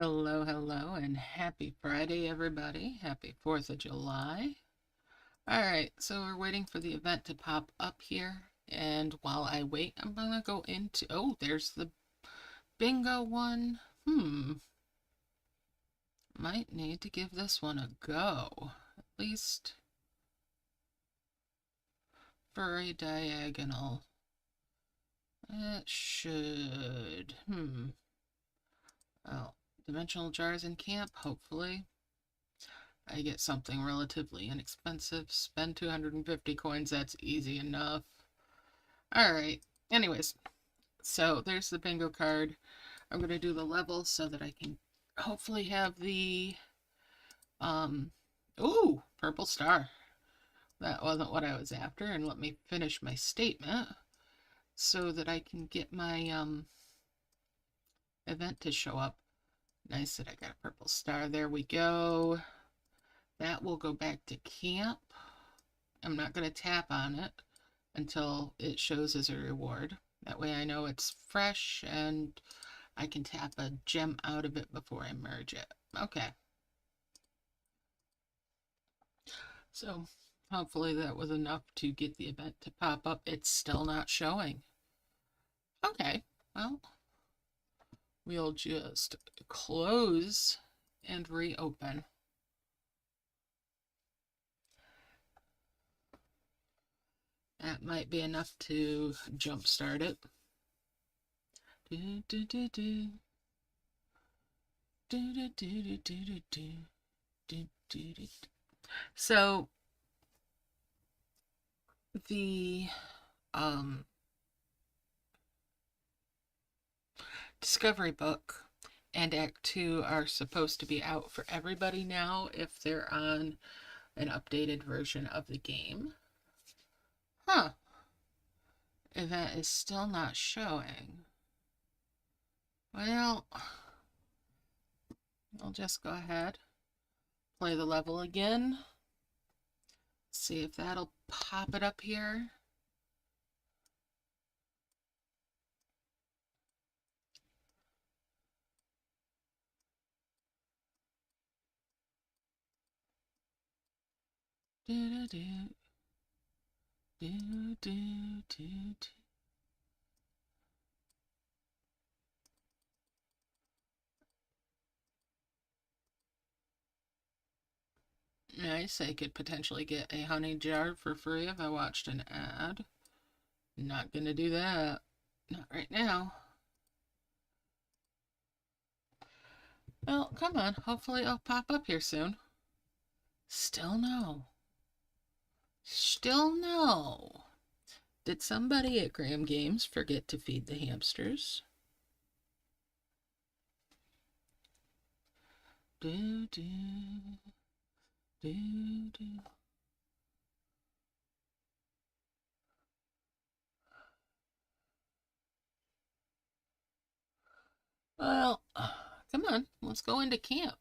Hello, hello, and happy Friday, everybody. Happy 4th of July. All right, so we're waiting for the event to pop up here. And while I wait, I'm going to go into... Oh, there's the bingo one. Might need to give this one a go. At least for a diagonal. It should... Well, dimensional jars in camp, hopefully. I get something relatively inexpensive. Spend 250 coins, that's easy enough. Alright, anyways, so there's the bingo card. I'm going to do the level so that I can hopefully have the, ooh, purple star. That wasn't what I was after, and let me finish my statement so that I can get my, event to show up. Nice that I got a purple star. There we go. That will go back to camp. I'm not going to tap on it until it shows as a reward. That way I know it's fresh and I can tap a gem out of it before I merge it. Okay. So hopefully that was enough to get the event to pop up. It's still not showing. Okay, well, we'll just close and reopen. That might be enough to jumpstart it. So the Discovery book and Act 2 are supposed to be out for everybody now if they're on an updated version of the game. Huh. Event is still not showing. Well, I'll just go ahead, play the level again, see if that'll pop it up here. Do do do do do do do. Nice, I could potentially get a honey jar for free if I watched an ad. Not gonna do that. Not right now. Well, come on. Hopefully it'll pop up here soon. Still no. Still no. Did somebody at Graham Games forget to feed the hamsters? Do do do do. Well, come on. Let's go into camp.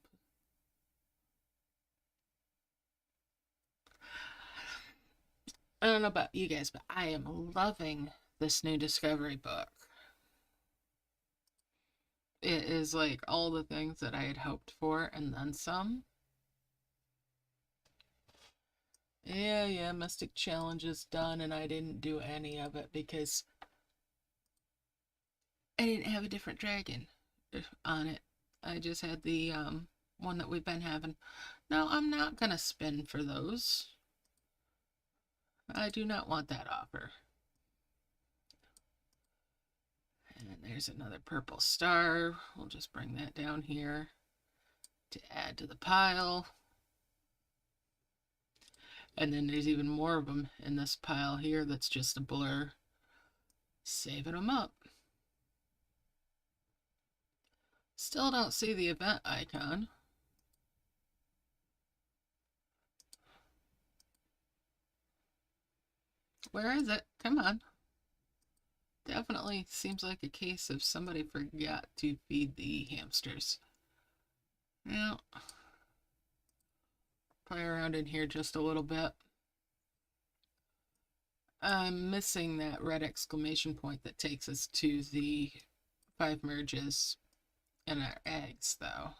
I don't know about you guys, but I am loving this new Discovery book. It is like all the things that I had hoped for and then some. Yeah, Mystic Challenge is done and I didn't do any of it because I didn't have a different dragon on it. I just had the one that we've been having. No, I'm not gonna spin for those. I do not want that offer. And there's another purple star. We'll just bring that down here to add to the pile. And then there's even more of them in this pile here that's just a blur. Saving them up. Still don't see the event icon. Where is it? Come on. Definitely seems like a case of somebody forgot to feed the hamsters. Well, play around in here just a little bit. I'm missing that red exclamation point that takes us to the 5 merges in our eggs, though.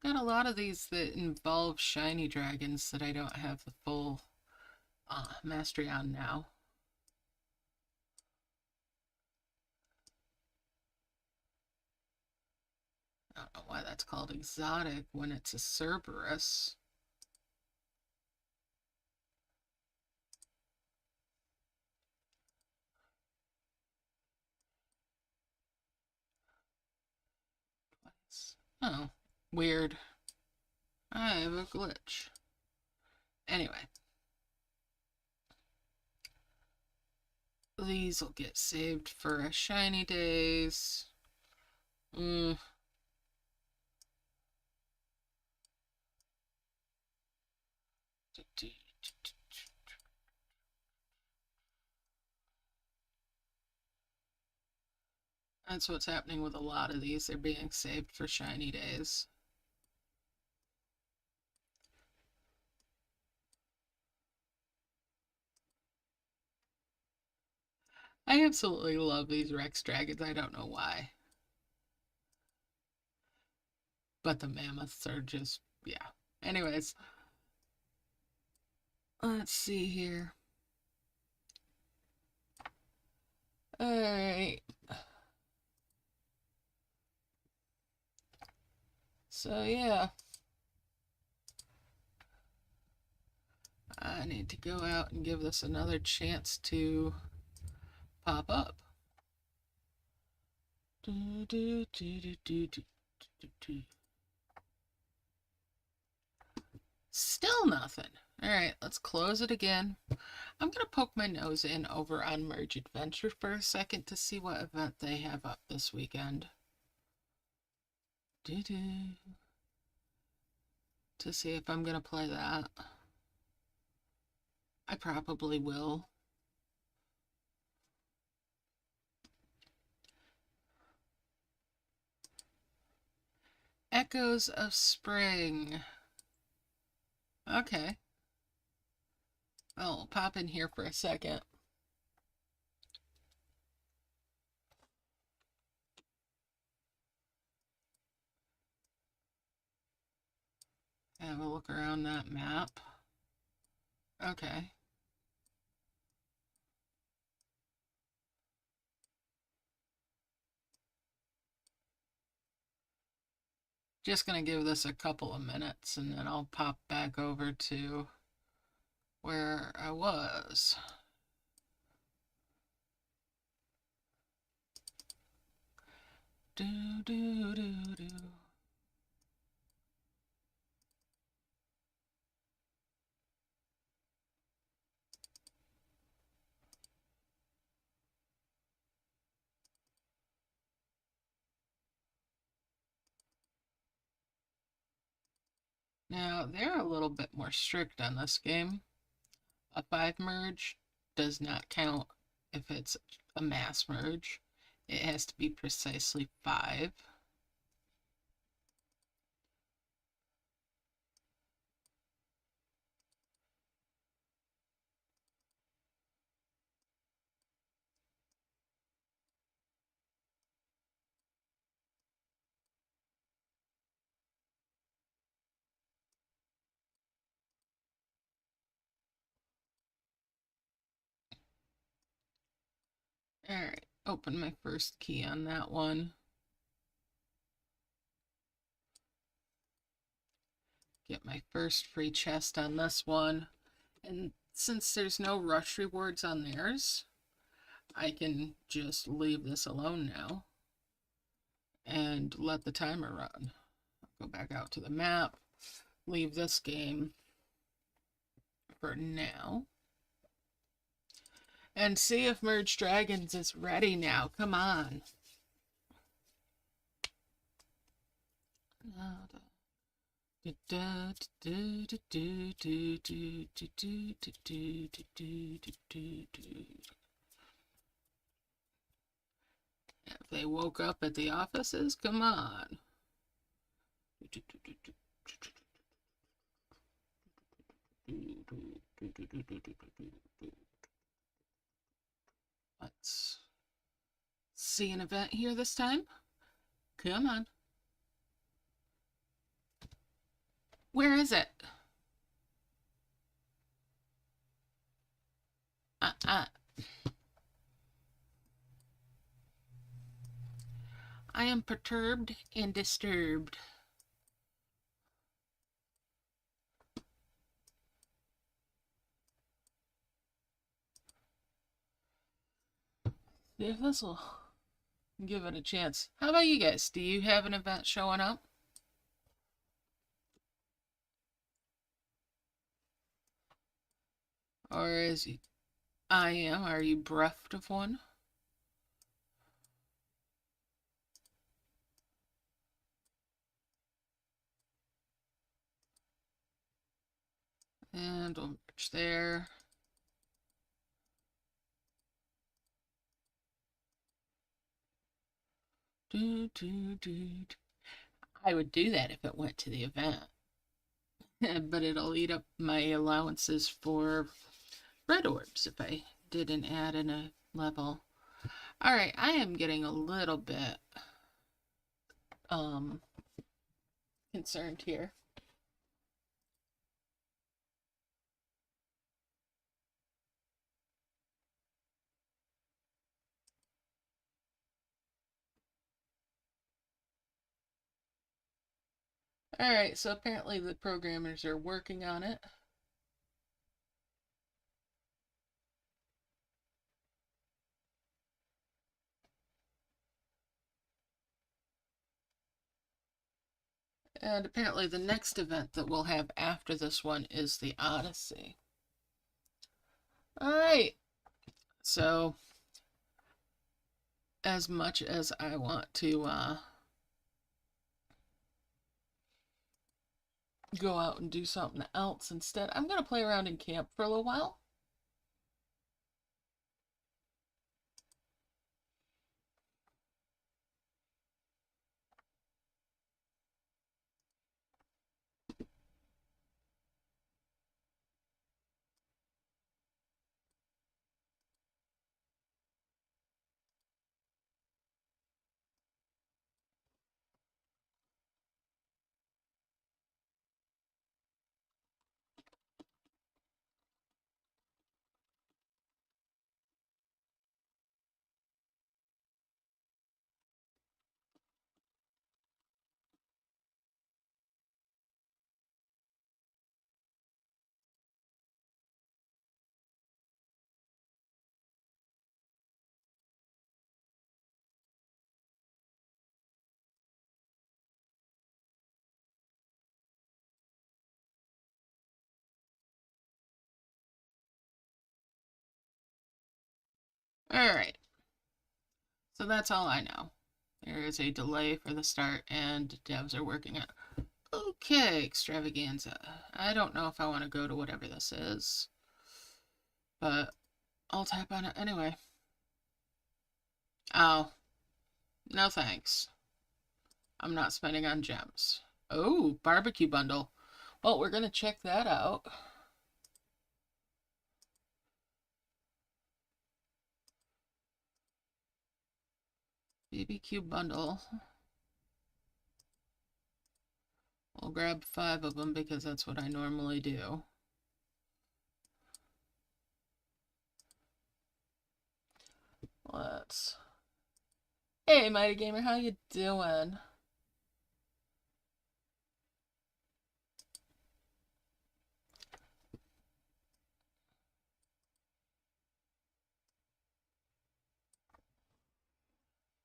Got a lot of these that involve shiny dragons that I don't have the full mastery on now. I don't know why that's called exotic when it's a Cerberus. Oh, weird. I have a glitch. Anyway. These will get saved for a shiny days. That's what's happening with a lot of these. They're being saved for shiny days. I absolutely love these Rex dragons. I don't know why. But the mammoths are just, yeah. Anyways, let's see here. Alright. So, yeah. I need to go out and give this another chance to pop up. Still nothing. Alright, let's close it again. I'm going to poke my nose in over on Merge Adventure for a second to see what event they have up this weekend. To see if I'm going to play that. I probably will. Echoes of Spring. Okay. I'll pop in here for a second. Have a look around that map. Okay. Just going to give this a couple of minutes and then I'll pop back over to where I was. Do, do, do, do. Now, they're a little bit more strict on this game. A 5 merge does not count if it's a mass merge. It has to be precisely 5. Alright, open my first key on that one. Get my first free chest on this one. And since there's no rush rewards on theirs, I can just leave this alone now and let the timer run. Go back out to the map, leave this game for now, and see if Merge Dragons is ready now. Come on. If they woke up at the offices, come on. Let's see an event here this time. Come on. Where is it? I am perturbed and disturbed. See if this will give it a chance. How about you guys? Do you have an event showing up? Or is I am? Are you bereft of one? And we'll merge there. I would do that if it went to the event. But it'll eat up my allowances for red orbs if I didn't add in a level. Alright, I am getting a little bit concerned here. Alright, so apparently the programmers are working on it. And apparently the next event that we'll have after this one is the Odyssey. Alright, so as much as I want to go out and do something else instead, I'm going to play around in camp for a little while. Alright, so that's all I know. There is a delay for the start and devs are working on it. Okay, extravaganza. I don't know if I want to go to whatever this is, but I'll tap on it anyway. Oh, no thanks. I'm not spending on gems. Oh, barbecue bundle. Well, we're going to check that out. BBQ bundle. We'll grab 5 of them because that's what I normally do. Let's... Hey, Mighty Gamer, how you doing?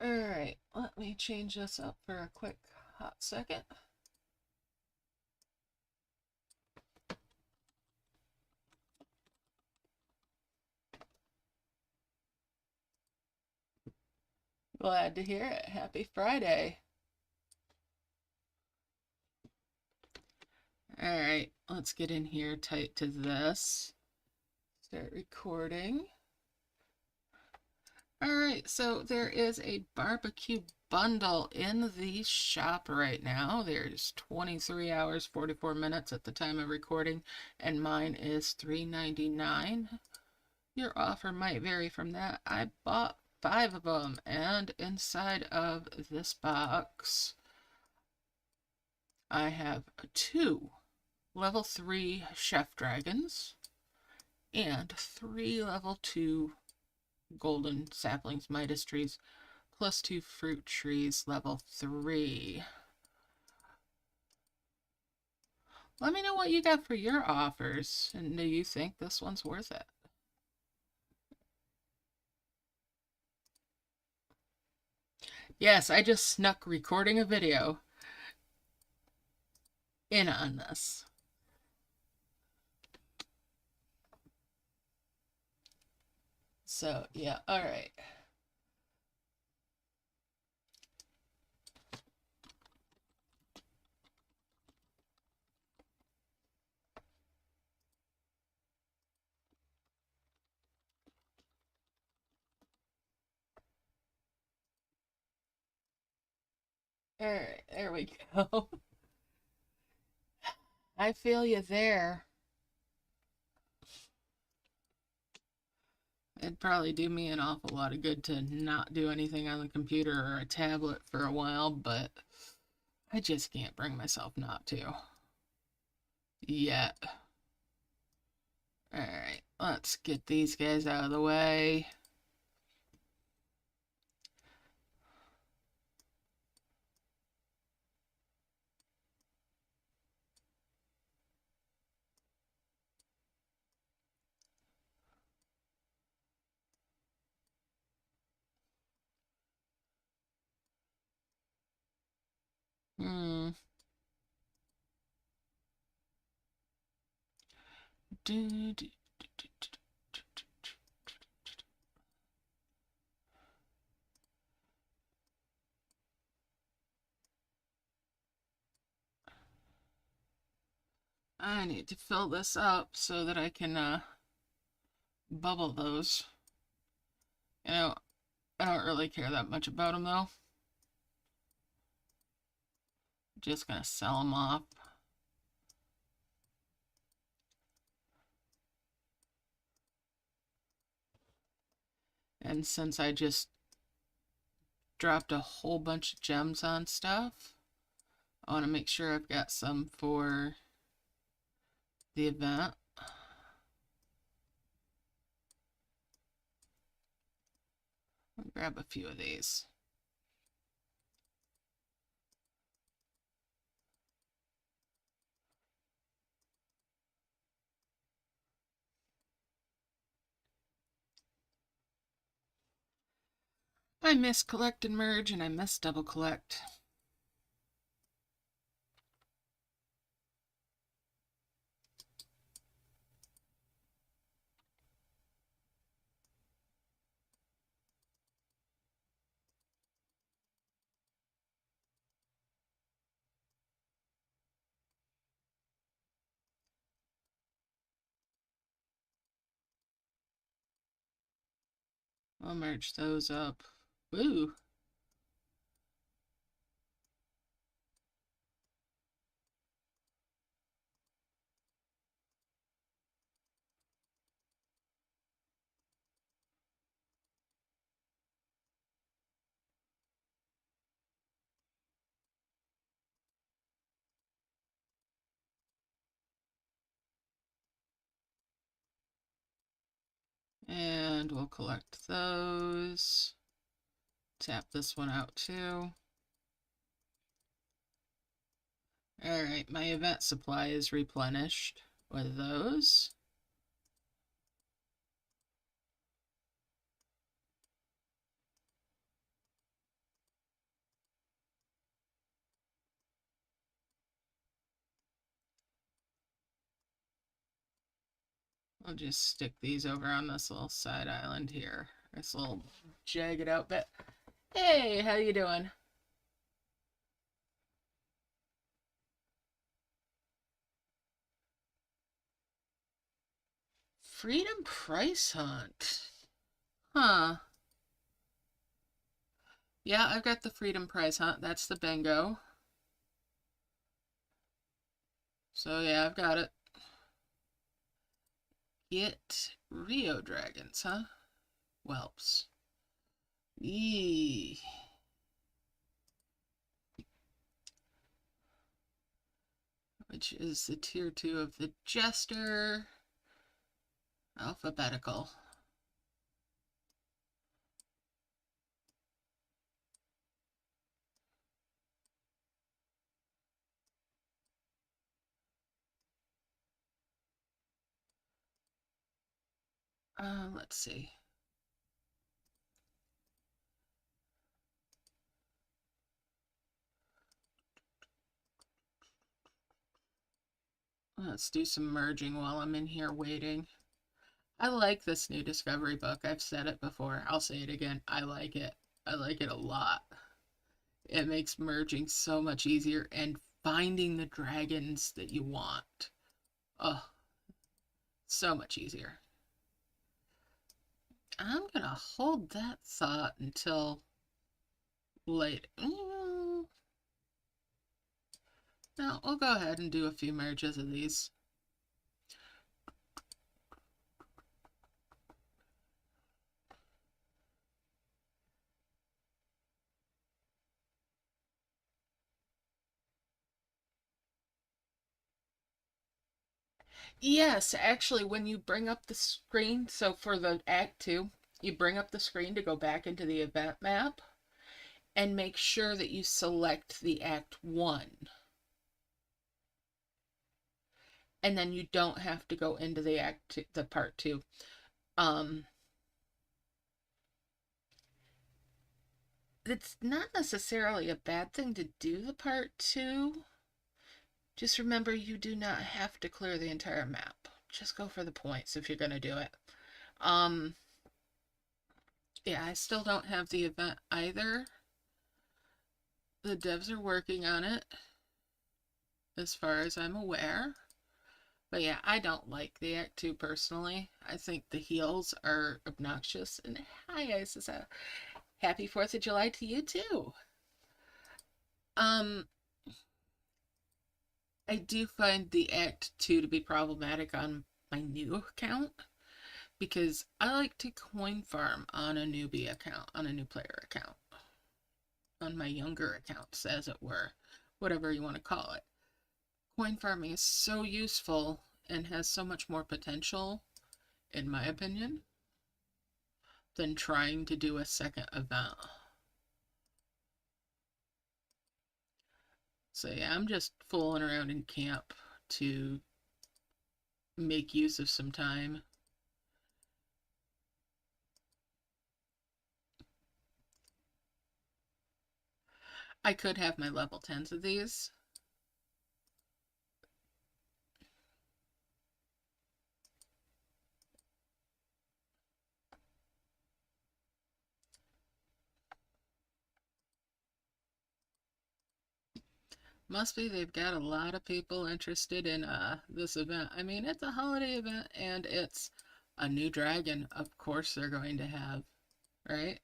Alright, let me change this up for a quick hot second. Glad to hear it. Happy Friday. Alright, let's get in here tight to this. Start recording. Alright, so there is a barbecue bundle in the shop right now. There's 23 hours, 44 minutes at the time of recording, and mine is $3.99. Your offer might vary from that. I bought 5 of them. And inside of this box, I have 2 level 3 chef dragons and 3 level 2 golden saplings, Midas trees, plus 2 fruit trees, level 3. Let me know what you got for your offers, and do you think this one's worth it? Yes, I just snuck recording a video in on this. So, yeah, all right. All right, there we go. I feel you there. It'd probably do me an awful lot of good to not do anything on the computer or a tablet for a while, but I just can't bring myself not to. Yet. Alright, let's get these guys out of the way. Hmm. I need to fill this up so that I can bubble those. You know, I don't really care that much about them though. Just gonna sell them off. And since I just dropped a whole bunch of gems on stuff, I want to make sure I've got some for the event. I'll grab a few of these. I miss collect and merge, and I miss double collect. I'll merge those up. Woo! And we'll collect those. Tap this one out too. Alright, my event supply is replenished with those. I'll just stick these over on this little side island here. This little jagged out bit. Hey, how you doing? Freedom Price Hunt. Huh. Yeah, I've got the Freedom Prize Hunt. That's the bingo. So yeah, I've got it. Get Rio Dragons, huh? Whelps. Eee. Which is the tier 2 of the Jester. Alphabetical. Let's see. Let's do some merging while I'm in here waiting. I like this new Discovery book. I've said it before. I'll say it again. I like it. I like it a lot. It makes merging so much easier and finding the dragons that you want. Oh, so much easier. I'm gonna hold that thought until later. No, we'll go ahead and do a few merges of these. Yes, actually, when you bring up the screen, so for the Act 2, you bring up the screen to go back into the event map and make sure that you select the Act 1. And then you don't have to go into the Act 2, the Part 2. It's not necessarily a bad thing to do the Part 2. Just remember you do not have to clear the entire map. Just go for the points if you're going to do it. Yeah, I still don't have the event either. The devs are working on it, as far as I'm aware. But yeah, I don't like the Act 2 personally. I think the heals are obnoxious. And hi, Isis. Happy 4th of July to you too. I do find the Act 2 to be problematic on my new account because I like to coin farm on a newbie account, on a new player account, on my younger accounts, as it were, whatever you want to call it. Coin farming is so useful and has so much more potential, in my opinion, than trying to do a second event. So yeah, I'm just fooling around in camp to make use of some time. I could have my level 10s of these. Must be they've got a lot of people interested in this event. I mean, it's a holiday event and it's a new dragon. Of course they're going to have, right?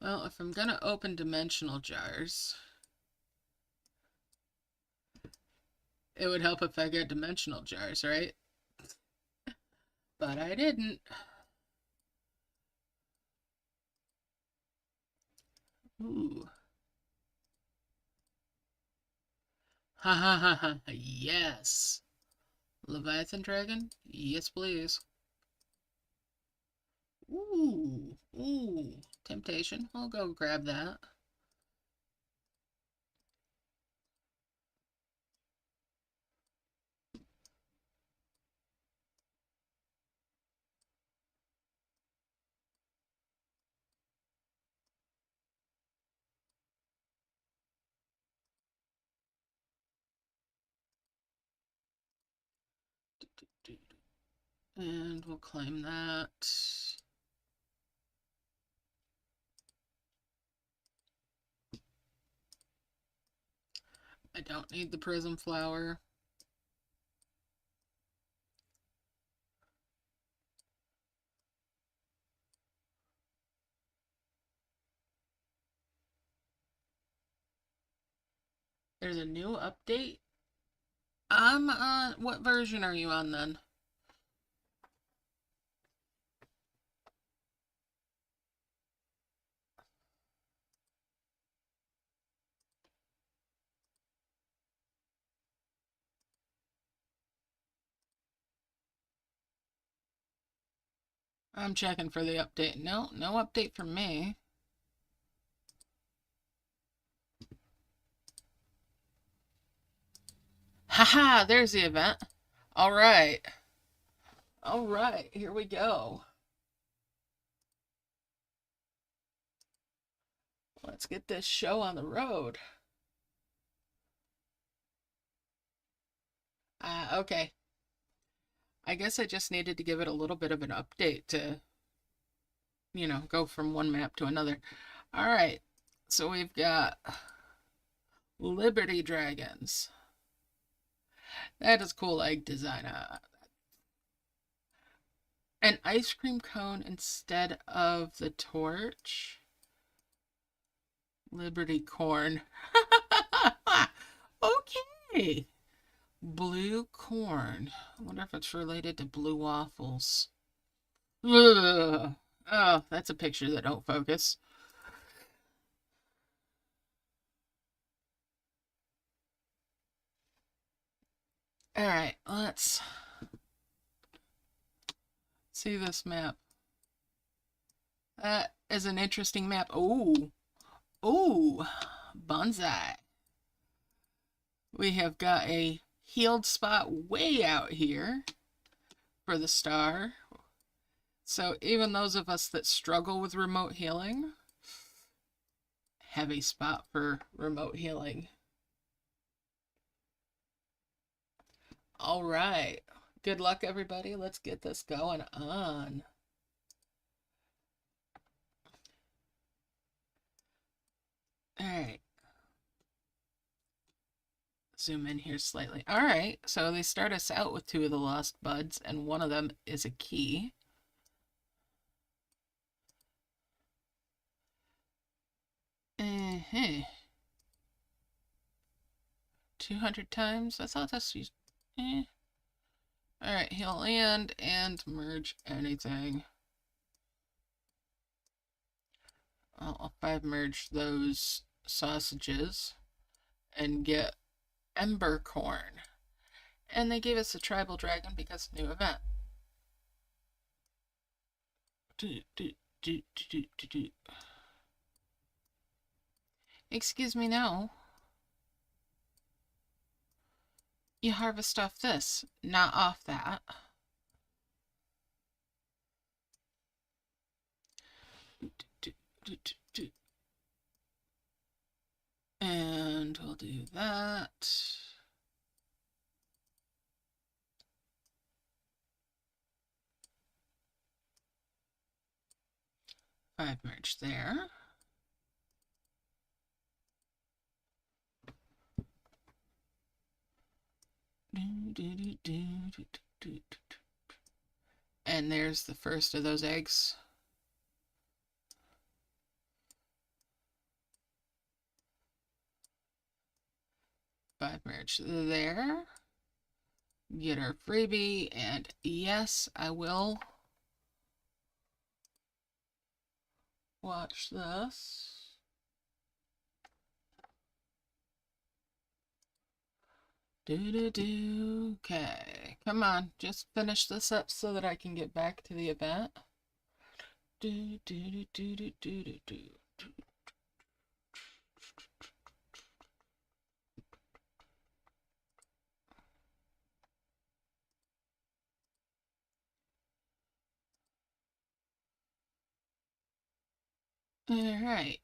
Well, if I'm gonna open dimensional jars, it would help if I get dimensional jars, right? But I didn't. Ooh. Ha ha ha ha. Yes. Leviathan dragon? Yes, please. Ooh. Ooh. Temptation. I'll go grab that. And we'll claim that. I don't need the prism flower. There's a new update. I'm on. What version are you on then? I'm checking for the update. No, no update from me. Haha, there's the event. All right. All right, here we go. Let's get this show on the road. Okay. I guess I just needed to give it a little bit of an update to, you know, go from one map to another. All right. So we've got Liberty Dragons. That is cool egg design. An ice cream cone instead of the torch. Liberty corn. Okay. Blue corn. I wonder if it's related to blue waffles. Ugh. Oh, that's a picture that don't focus. All right, let's see this map. That is an interesting map. Oh, oh, bonsai. We have got a healed spot way out here for the star. So even those of us that struggle with remote healing have a spot for remote healing. All right. Good luck, everybody. Let's get this going on. All right. Zoom in here slightly. All right. So they start us out with 2 of the lost buds, and one of them is a key. Uh-huh. 200 times? I thought that's... Alright, he'll land and merge anything. I'll 5 merge those sausages and get ember corn. And they gave us a tribal dragon because new event. Excuse me now. You harvest off this, not off that. And we'll do that. Five merge there. And there's the first of those eggs. Five merge there. Get our freebie, and yes, I will watch this. Okay, come on, just finish this up so that I can get back to the event. Alright.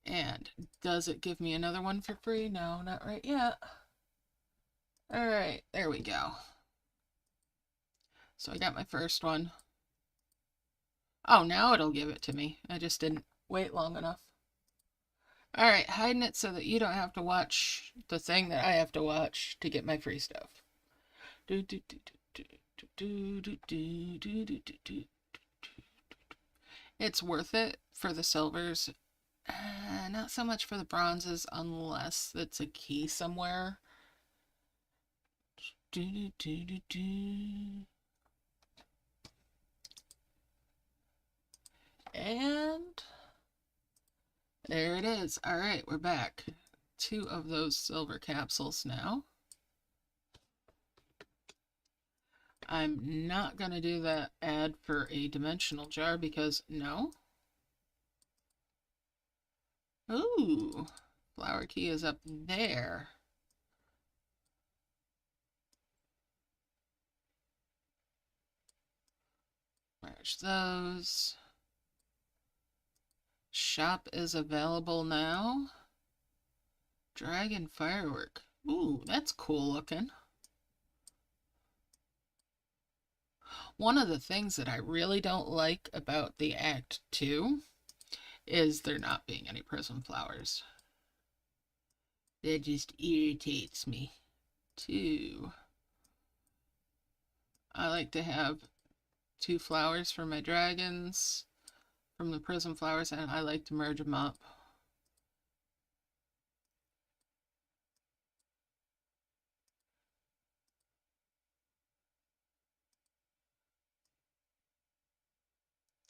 And does it give me another one for free? No, not right yet. Alright, there we go. So I got my first one. Oh, now it'll give it to me. I just didn't wait long enough. Alright, hiding it so that you don't have to watch the thing that I have to watch to get my free stuff. It's worth it for the silvers. Not so much for the bronzes unless it's a key somewhere. And there it is. All right, we're back. 2 of those silver capsules now. I'm not going to do that ad for a dimensional jar because no. Ooh, flower key is up there. Merge those. Shop is available now. Dragon firework. Ooh, that's cool looking. One of the things that I really don't like about the Act 2 is there not being any prism flowers. That just irritates me, too. I like to have 2 flowers for my dragons from the prism flowers, and I like to merge them up.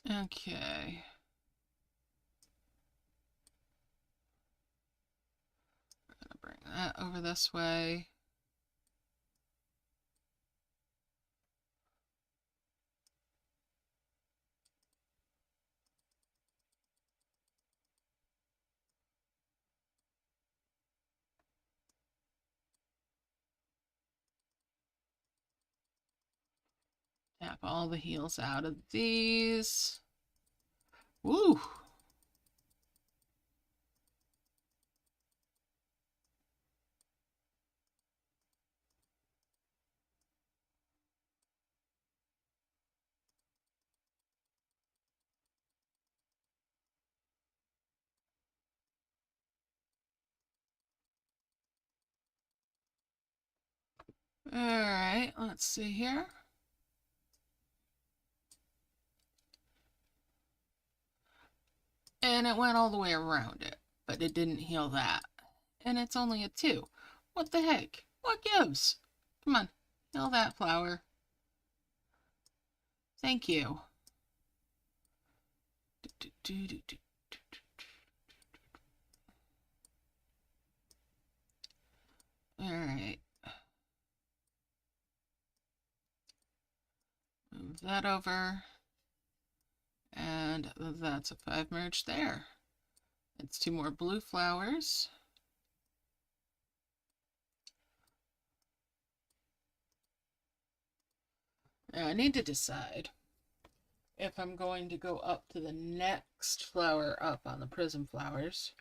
Okay. We're gonna bring that over this way. Tap all the heals out of these. Woo! Alright, let's see here. And it went all the way around it, but it didn't heal that. And it's only a 2. What the heck? What gives? Come on, heal that flower. Thank you. Alright. Move that over. And that's a 5 merge there. It's 2 more blue flowers. Now I need to decide if I'm going to go up to the next flower up on the prism flowers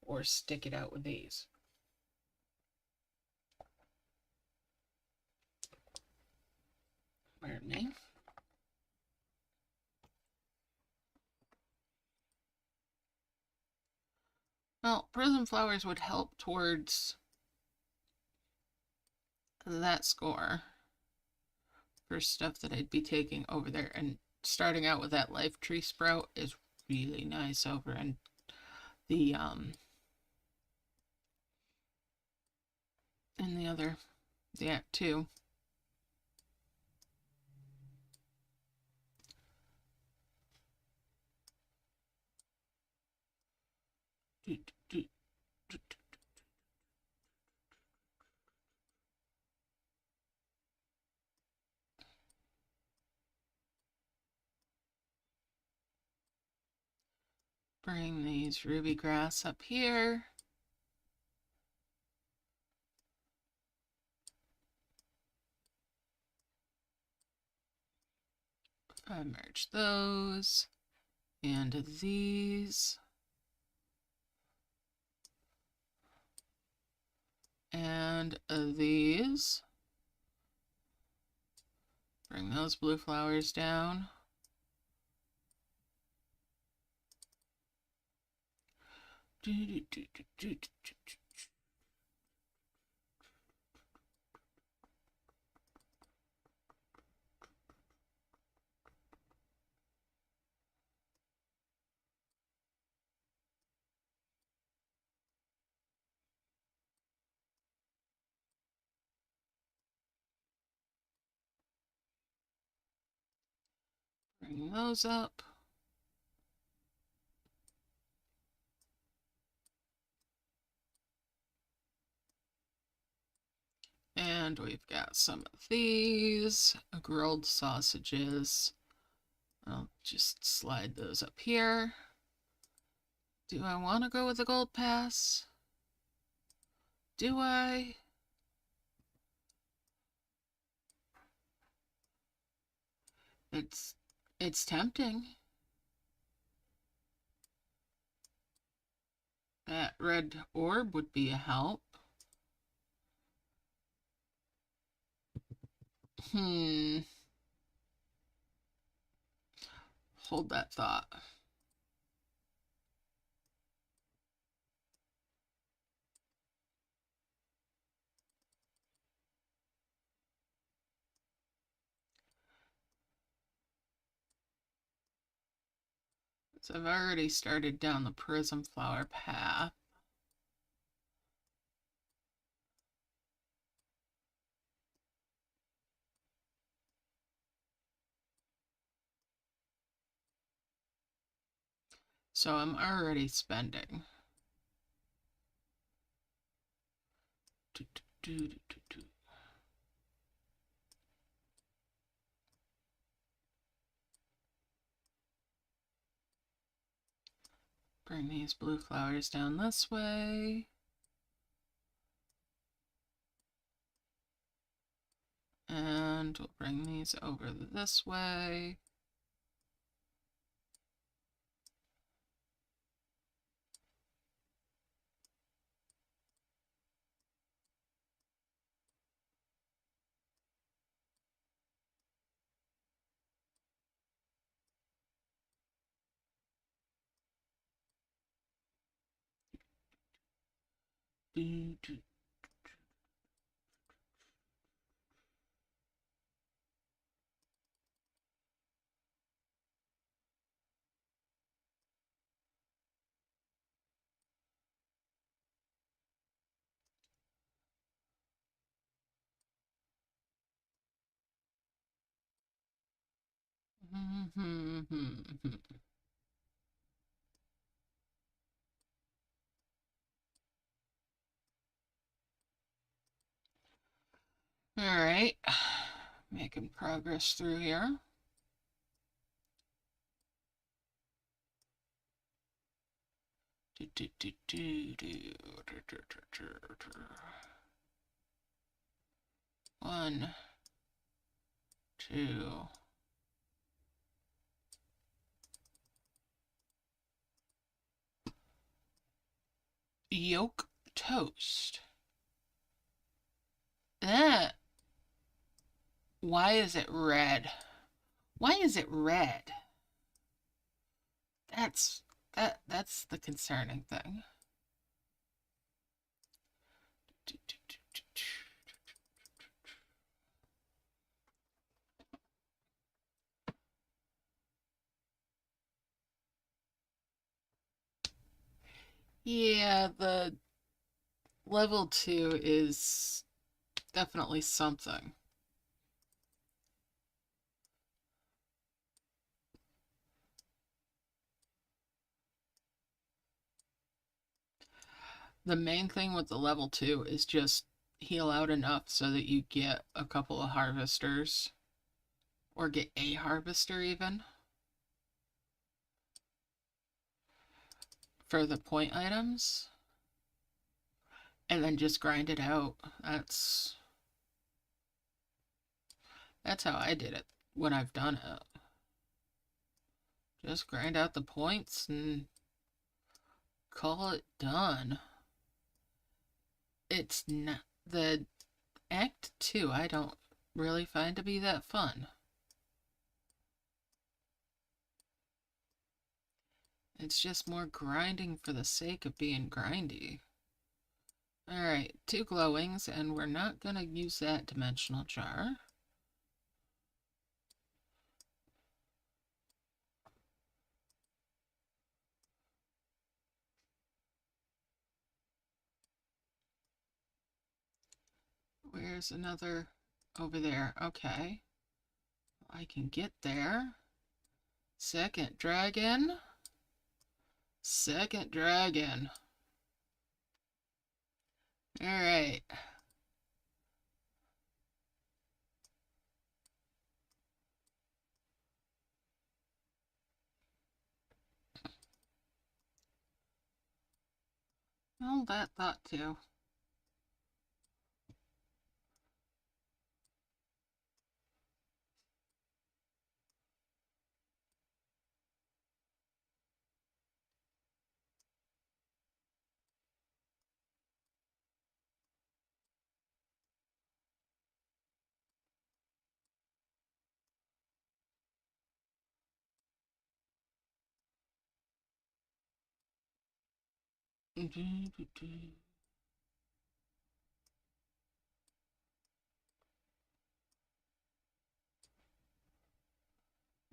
or stick it out with these. Pardon me. Well, prism flowers would help towards that score for stuff that I'd be taking over there. And starting out with that life tree sprout is really nice over in the the Act 2. Bring these ruby grass up here. I merge those and these. And these. Bring those blue flowers down. Bring those up. And we've got some of these grilled sausages. I'll just slide those up here. Do I want to go with the gold pass? Do I? It's tempting. That red orb would be a help. Hold that thought. So I've already started down the prism flower path. So I'm already spending. Bring these blue flowers down this way. And we'll bring these over this way. All right, making progress through here. One, two. Yolk toast. That. Why is it red? Why is it red? That's the concerning thing. Yeah, the level 2 is definitely something. The main thing with the level 2 is just heal out enough so that you get a couple of harvesters. Or get a harvester even. For the point items. And then just grind it out. That's how I did it when I've done it. Just grind out the points and call it done. It's not the Act 2 I don't really find to be that fun. It's just more grinding for the sake of being grindy. Alright, 2 glowings, and we're not going to use that dimensional jar. Where's another? Over there. Okay. I can get there. Second dragon. Second dragon. Alright. Well, that thought too.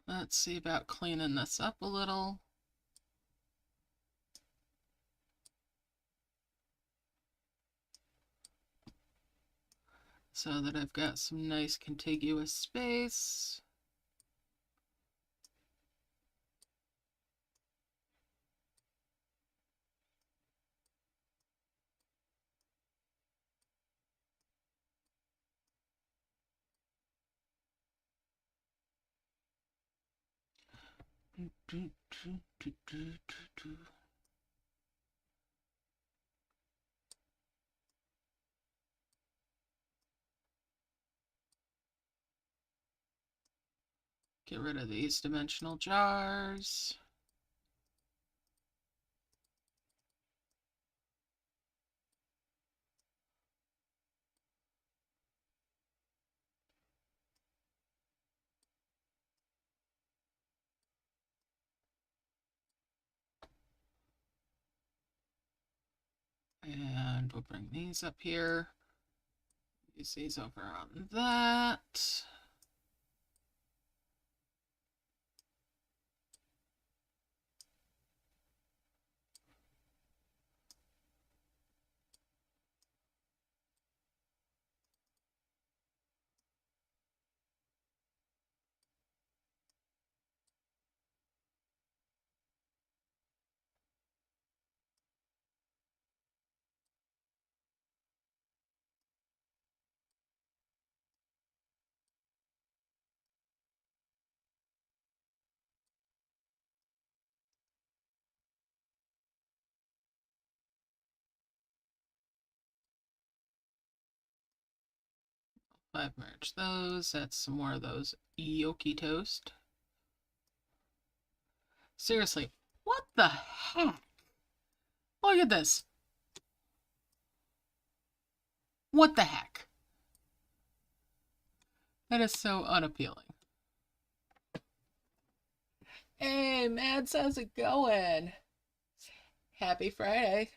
Let's see about cleaning this up a little. So that I've got some nice contiguous space. Get rid of these dimensional jars. And we'll bring these up here. Use these over on that. I've merged those. That's some more of those gnocchi toast. Seriously, what the heck? Look at this. What the heck? That is so unappealing. Hey, Mads, how's it going? Happy Friday.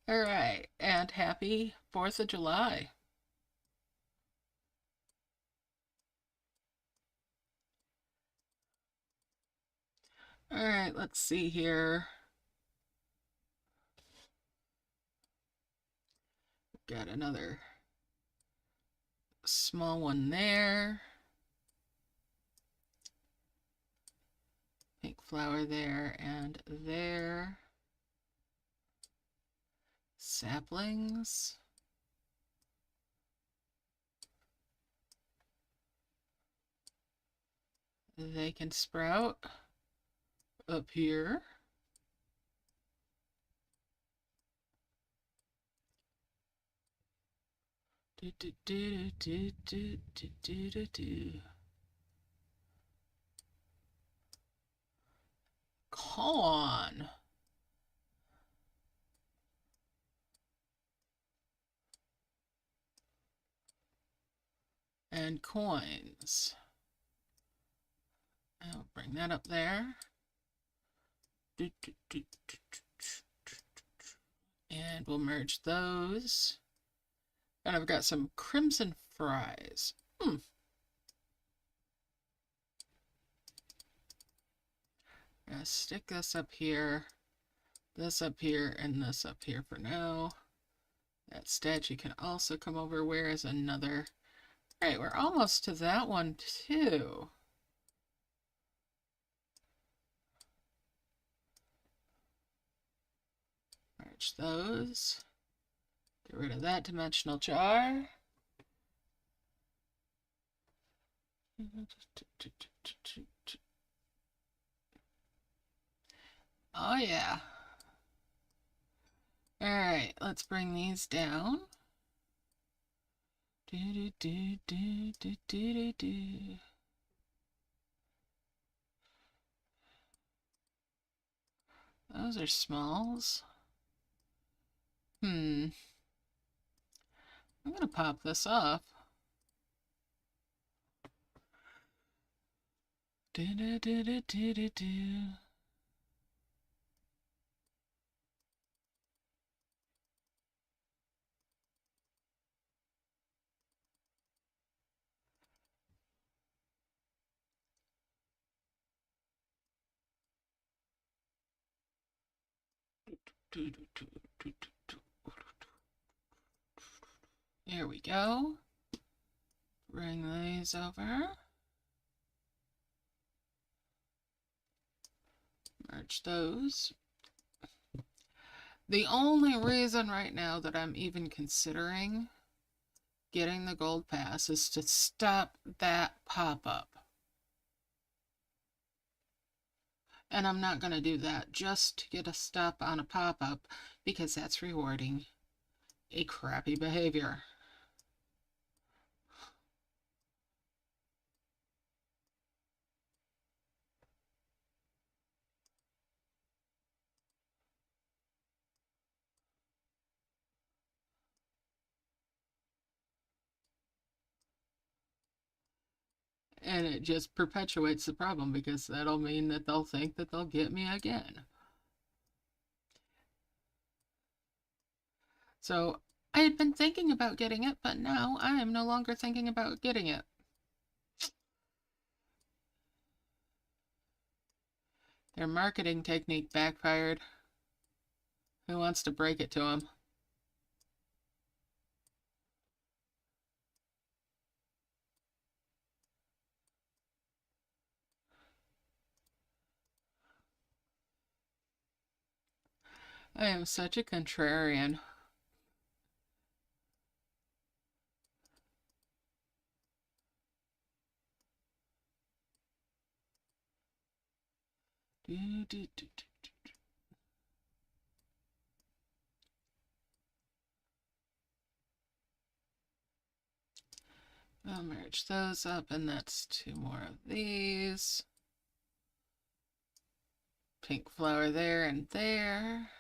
All right, and happy 4th of July. All right, let's see here. Got another small one there. Pink flower there and there. Saplings. They can sprout up here. Do, do, do, do, do, do, do, do, do. Corn. And coins. I'll bring that up there. And we'll merge those. And I've got some crimson fries. Gonna stick this up here, and this up here for now. That statue can also come over. Where is another? All right, we're almost to that one too. Merge those. Get rid of that dimensional jar. Oh yeah. All right, let's bring these down. Do, do, do, do, do, do, do. Those are smalls. I'm gonna pop this off. Do, do, do, do, do, do, do. There we go. Bring these over. Merge those. The only reason right now that I'm even considering getting the gold pass is to stop that pop-up. And I'm not going to do that just to get a stop on a pop-up because that's rewarding a crappy behavior. And it just perpetuates the problem because that'll mean that they'll think that they'll get me again. So I had been thinking about getting it, but now I am no longer thinking about getting it. Their marketing technique backfired. Who wants to break it to them? I am such a contrarian. Do, do, do, do. I'll merge those up, and that's 2 more of these. Pink flower there and there.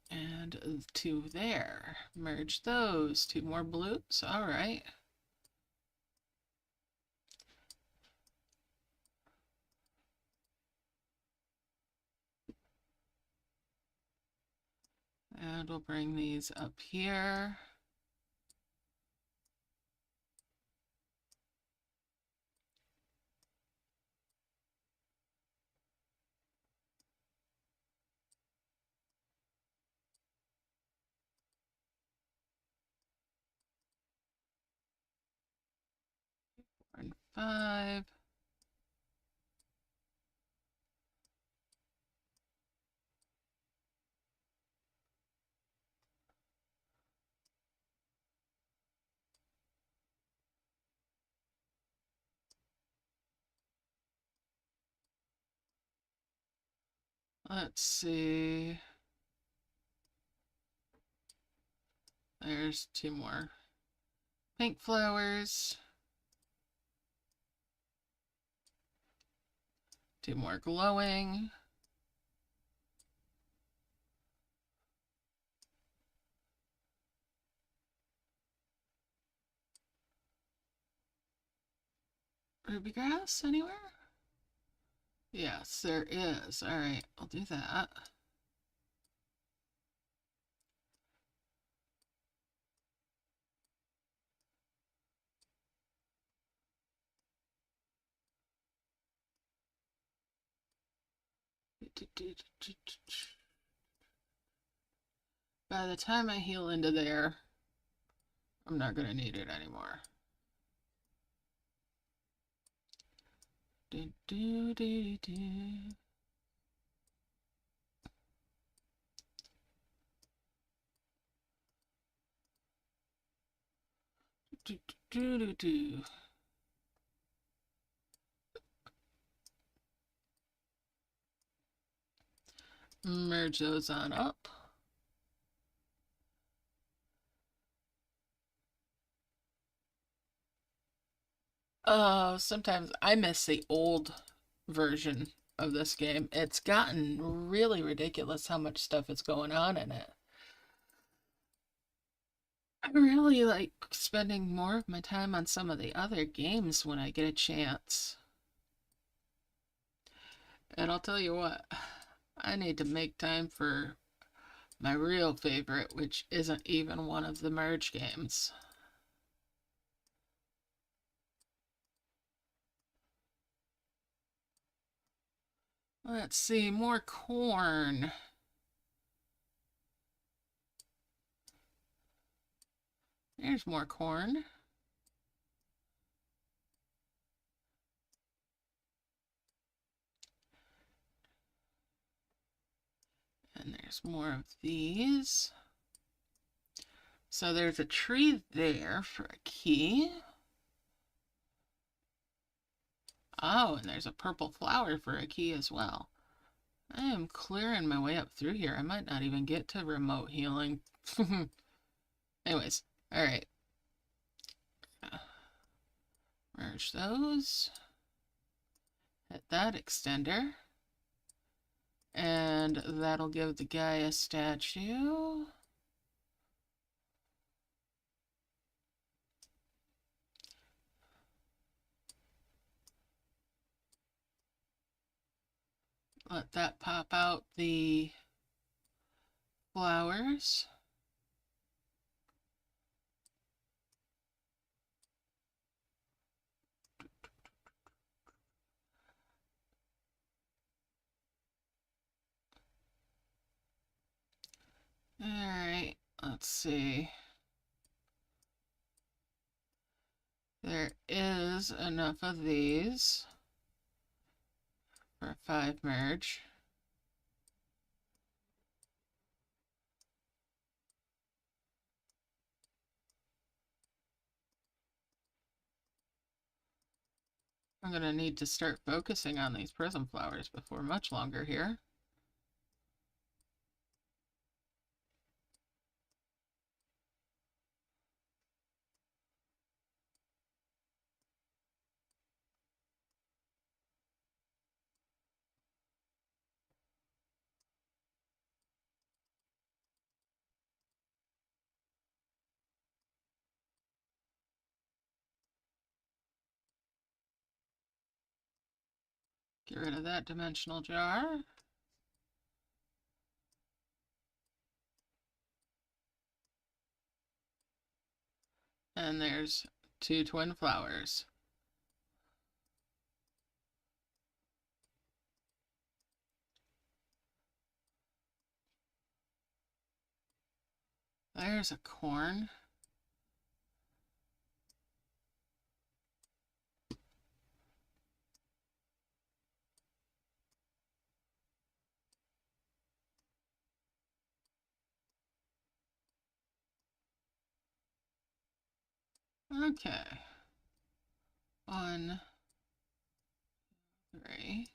And 2 there. Merge those. 2 more blues. All right. And we'll bring these up here. And 5. Let's see. There's 2 more pink flowers. 2 more glowing. Ruby grass anywhere? Yes, there is. All right, I'll do that. By the time I heal into there, I'm not going to need it anymore. Do, do, do, do. Do, do, do, do. merge those on up. Oh, sometimes I miss the old version of this game. It's gotten really ridiculous how much stuff is going on in it. I really like spending more of my time on some of the other games when I get a chance. And I'll tell you what, I need to make time for my real favorite, which isn't even one of the merge games. Let's see, more corn. There's more corn. And there's more of these. So there's a tree there for a key. Oh, and there's a purple flower for a key as well. I am clearing my way up through here. I might not even get to remote healing. Anyways, all right. Merge those. Hit that extender. And that'll give the guy a statue. Let that pop out the flowers. All right, let's see. There is enough of these for a 5 merge. I'm going to need to start focusing on these prism flowers before much longer here. Get rid of that dimensional jar. And there's 2 twin flowers. There's a corn. Okay. 1, 3.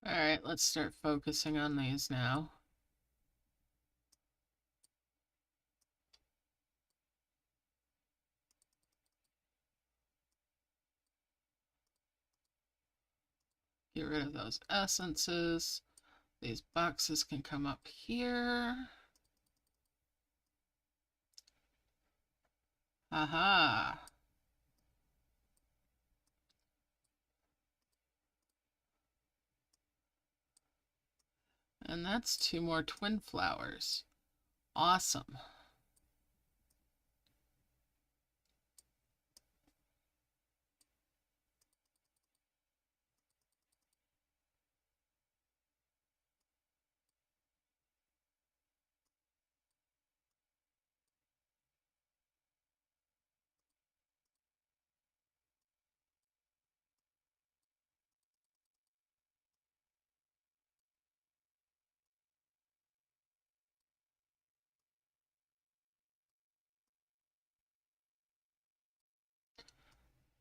All right, let's start focusing on these now. Get rid of those essences. These boxes can come up here. Aha. And that's 2 more twin flowers. Awesome.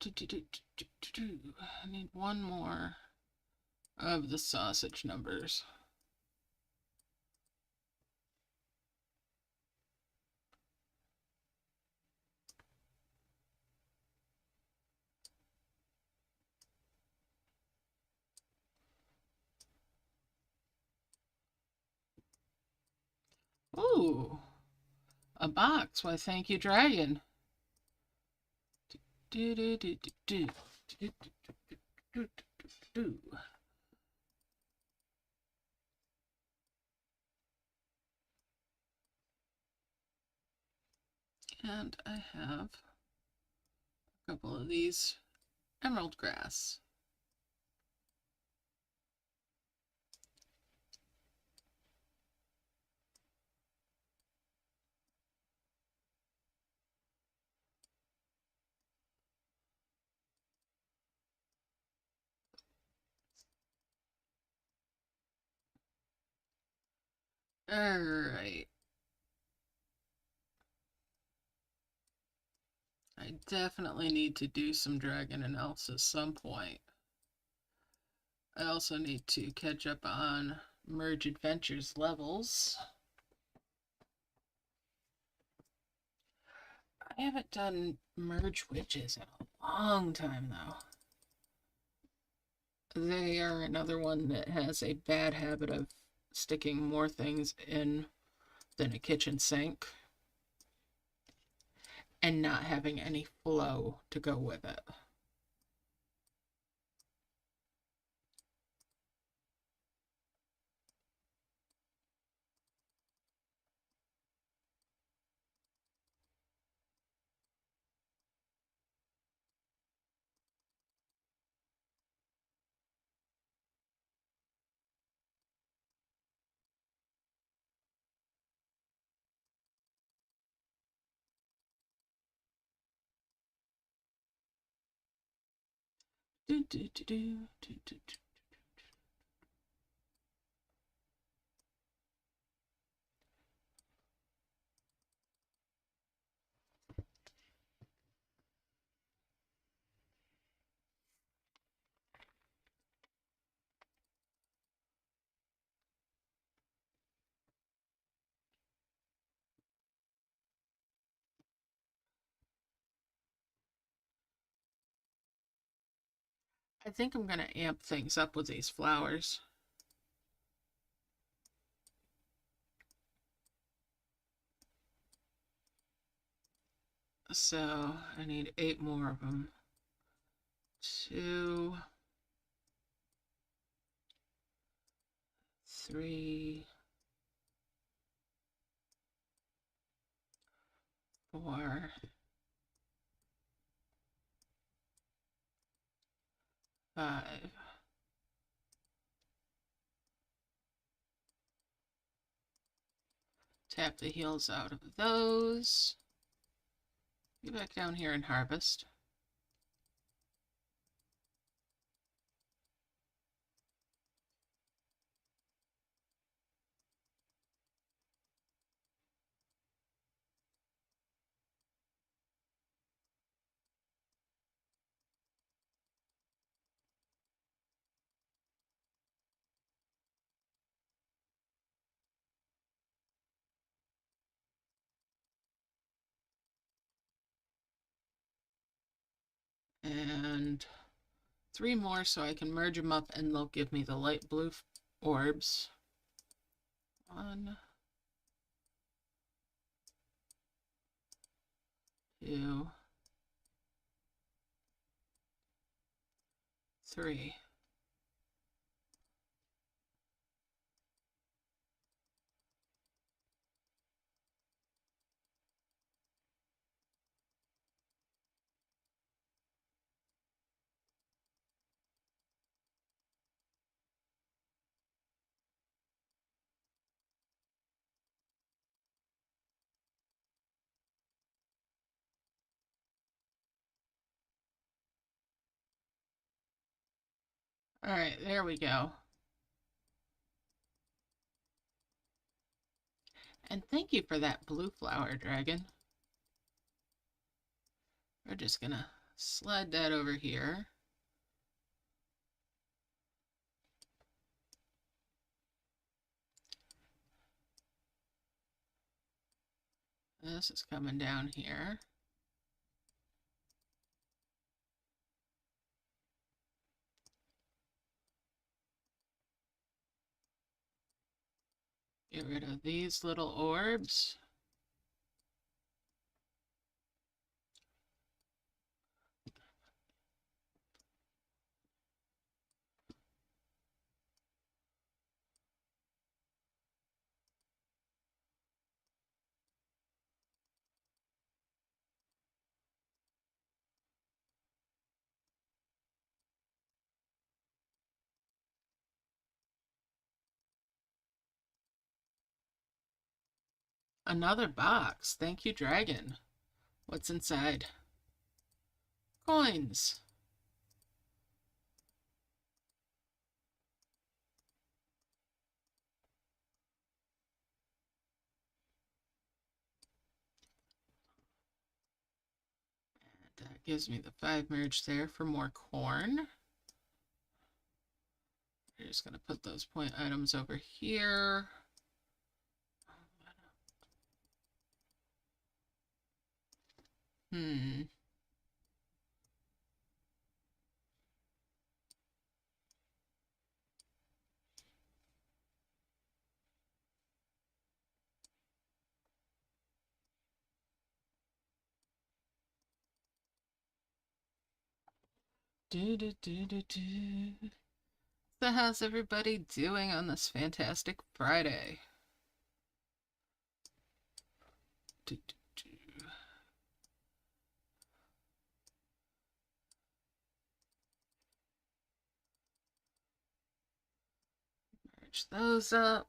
I need one more of the sausage numbers. Ooh, a box. Why, thank you, dragon. Do, do, do, do, do, do, do, do, do. And I have a couple of these emerald grass. All right. I definitely need to do some dragon analysis some point. I also need to catch up on Merge Adventures levels. I haven't done Merge Witches in a long time, though. They are another one that has a bad habit of sticking more things in than a kitchen sink and not having any flow to go with it. Do, do, do, do, do, do, do. I think I'm going to amp things up with these flowers. So I need 8 more of them. 2, 3, 4, 5. Tap the heels out of those. Get back down here and harvest. And 3 more so I can merge them up and they'll give me the light blue orbs. 1, 2, 3. All right, there we go. And thank you for that blue flower, dragon. We're just gonna Slide that over here. This is coming down here. Get rid of these little orbs. Another box. Thank you, Dragon. What's inside? Coins. That gives me the 5 merge there for more corn. We're just going to put those point items over here. So how's everybody doing on this fantastic Friday? Merge those up.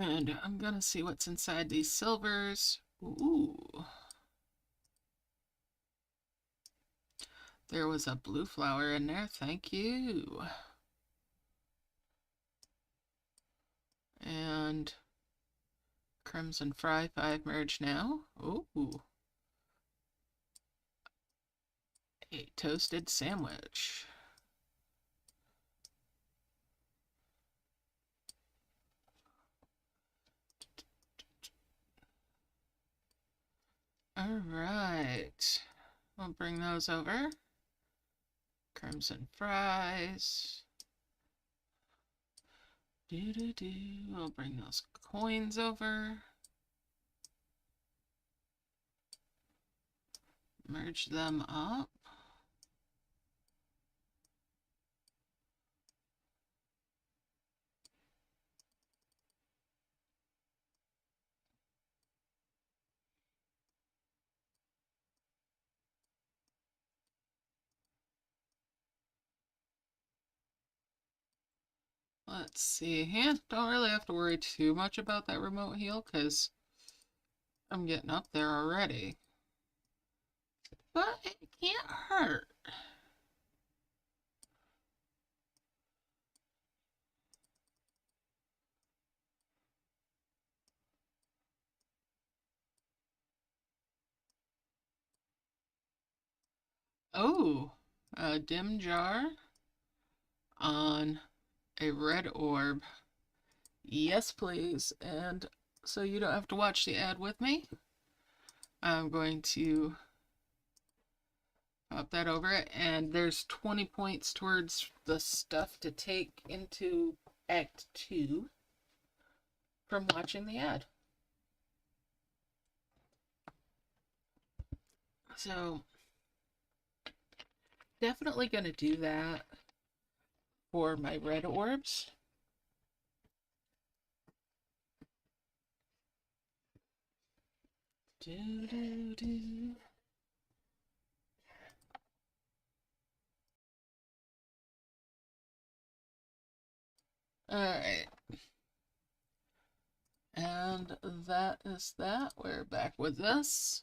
And I'm gonna see what's inside these silvers. Ooh. There was a blue flower in there, thank you. And crimson fry 5 merge now. Ooh. A toasted sandwich. All right, we'll bring those over. Crimson fries. We'll bring those coins over. Merge them up. Let's see here. Don't really have to worry too much about that remote heal because I'm getting up there already. But it can't hurt. Oh, a dim jar on a red orb. Yes, please. And so you don't have to watch the ad with me, I'm going to pop that over it. And there's 20 points towards the stuff to take into Act 2 from watching the ad. So definitely going to do that for my red orbs. Alright. And that is that. We're back with this.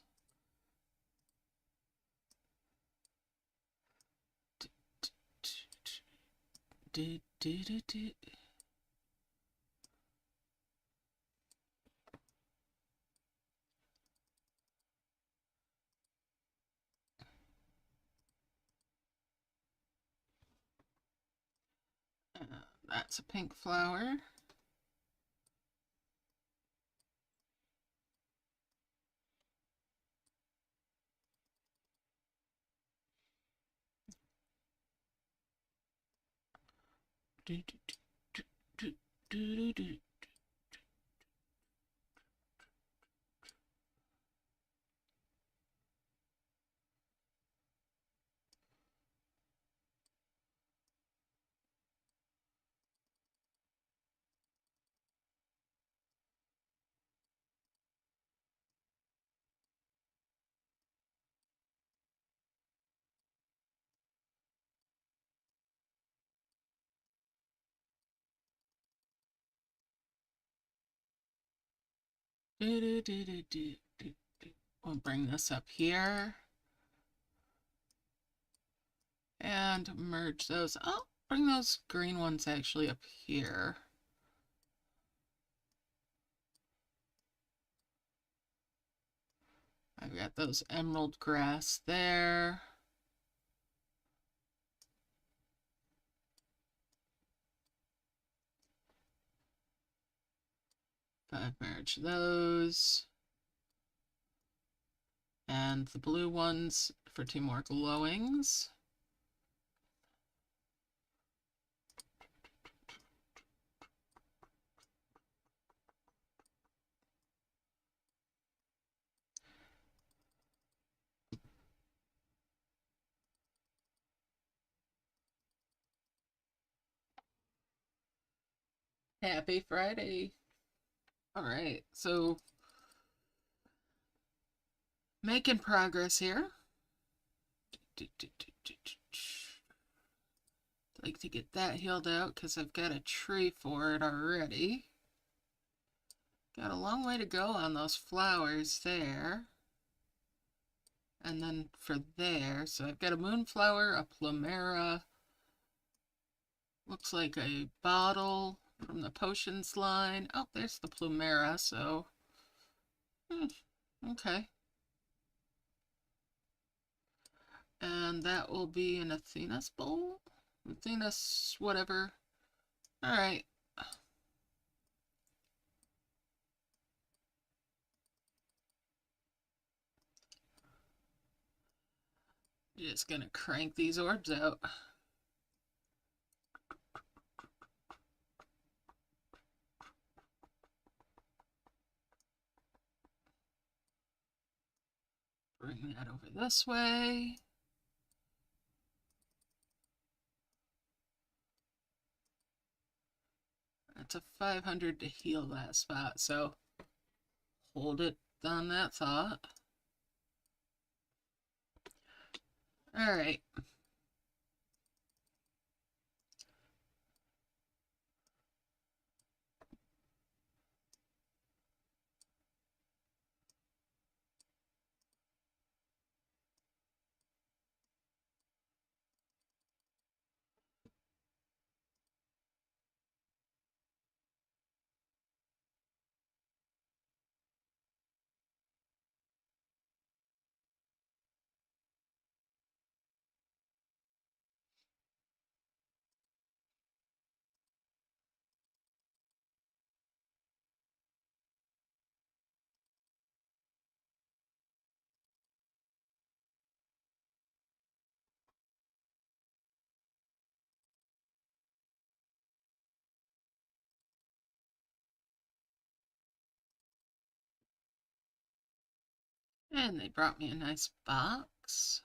That's a pink flower. Do, do, do, do, do, do, do. Do, do, do, do, do, do, do. We'll bring this up here and merge those. Oh, bring those green ones actually up here. I've got those emerald grass there. I've merged those. And the blue ones for 2 more glowings. Happy Friday. All right, so making progress here. Like to get that healed out because I've got a tree for it already. Got a long way to go on those flowers there. And then for there, so I've got a moonflower, a plumera, looks like a bottle from the potions line. Oh, there's the plumera, so okay. And that will be an Athena's bowl? Athena's whatever. Alright. Just gonna crank these orbs out. Bring that over this way. That's a 500 to heal that spot, so hold it on that thought. Alright. And they brought me a nice box.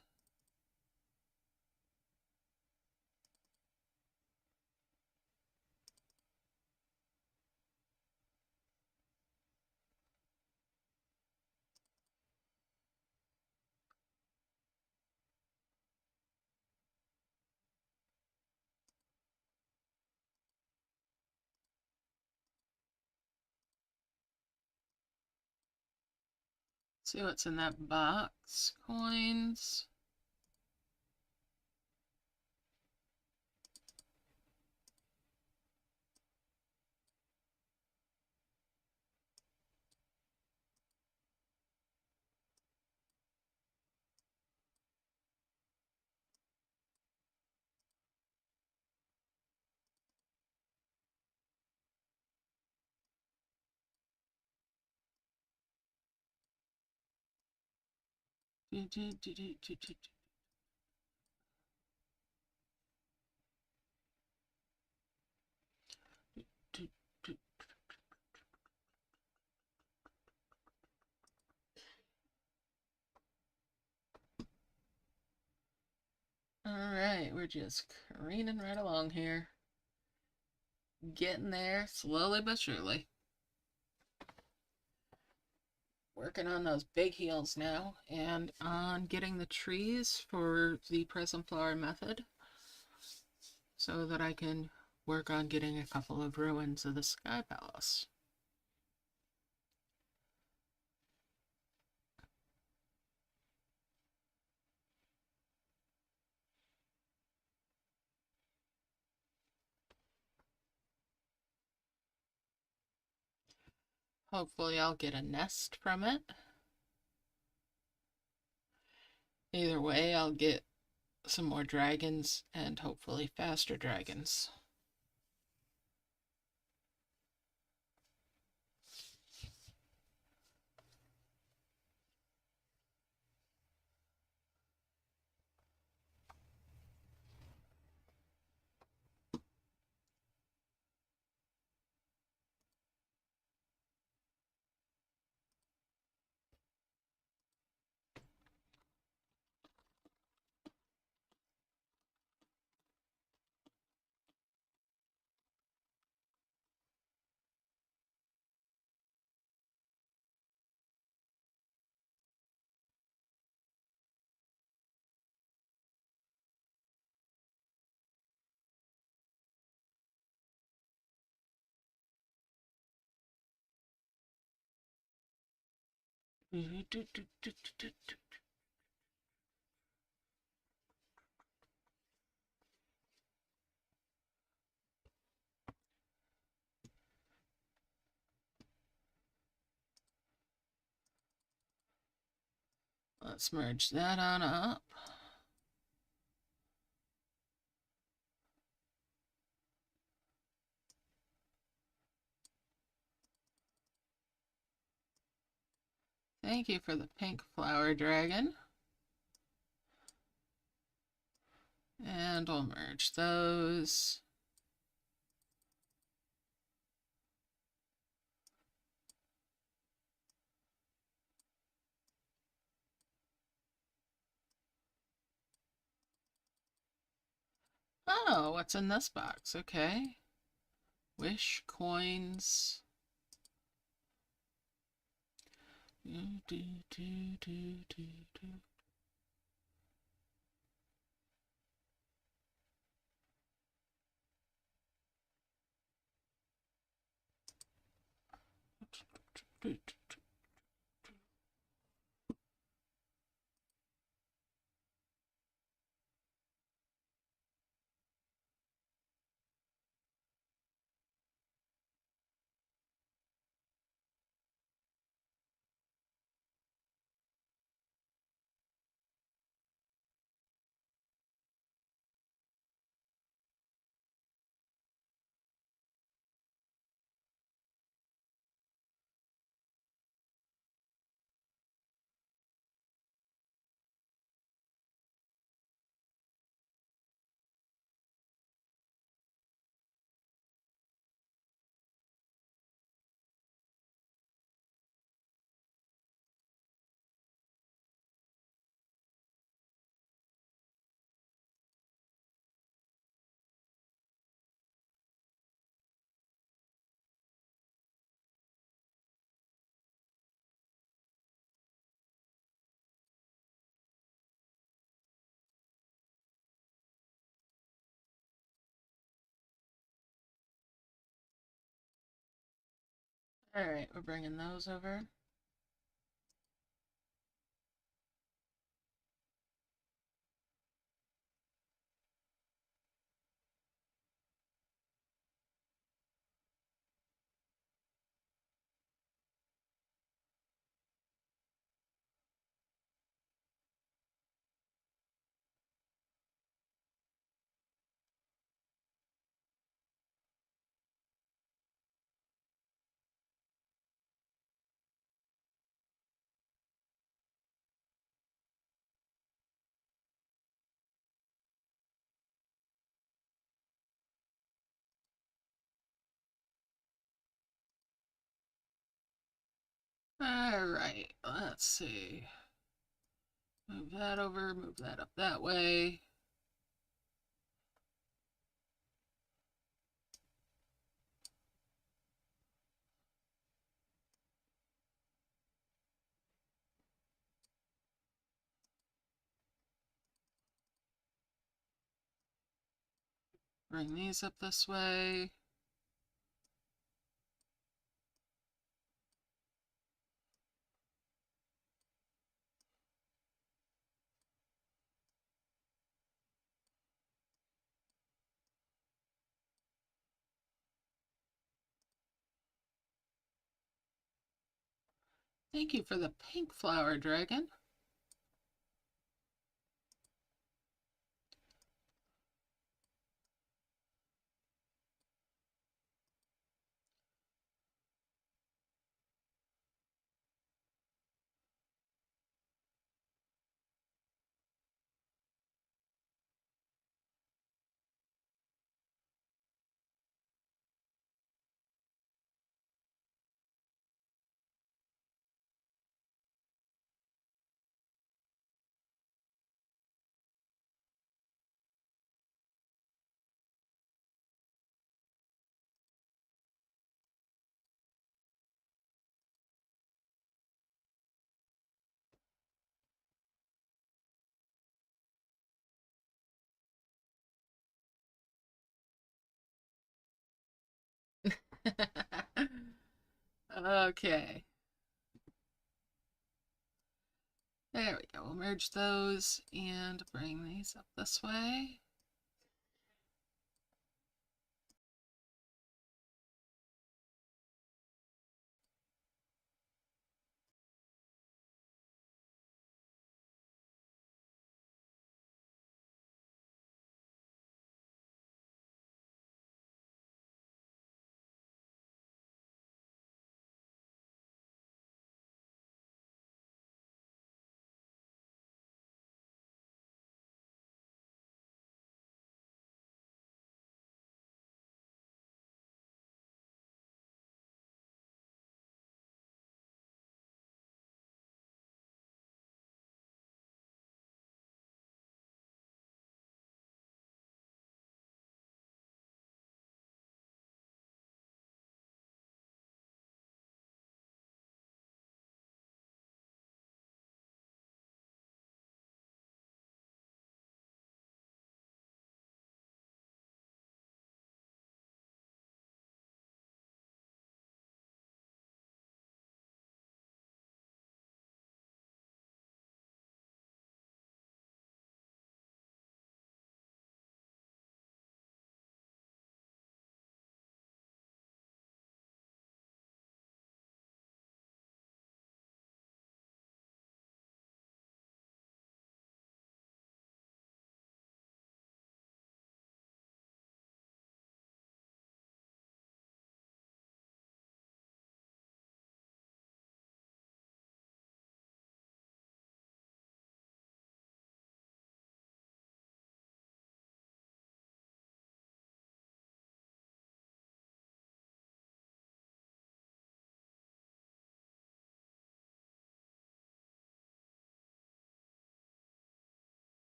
See what's in that box. Coins. Alright, we're just careening right along here. Getting there slowly but surely. Working on those big heels now and on getting the trees for the prism flower method so that I can work on getting a couple of ruins of the Sky Palace. Hopefully I'll get a nest from it. Either way, I'll get some more dragons and hopefully faster dragons. Let's merge that on up. Thank you for the pink flower dragon. And we'll merge those. Oh, what's in this box? Okay. Wish coins. All right, we're bringing those over. All right, let's see. Move that over, move that up that way. Bring these up this way. Thank you for the pink flower, dragon. Okay. There we go. We'll merge those and bring these up this way.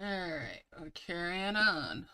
All right, we're carrying on.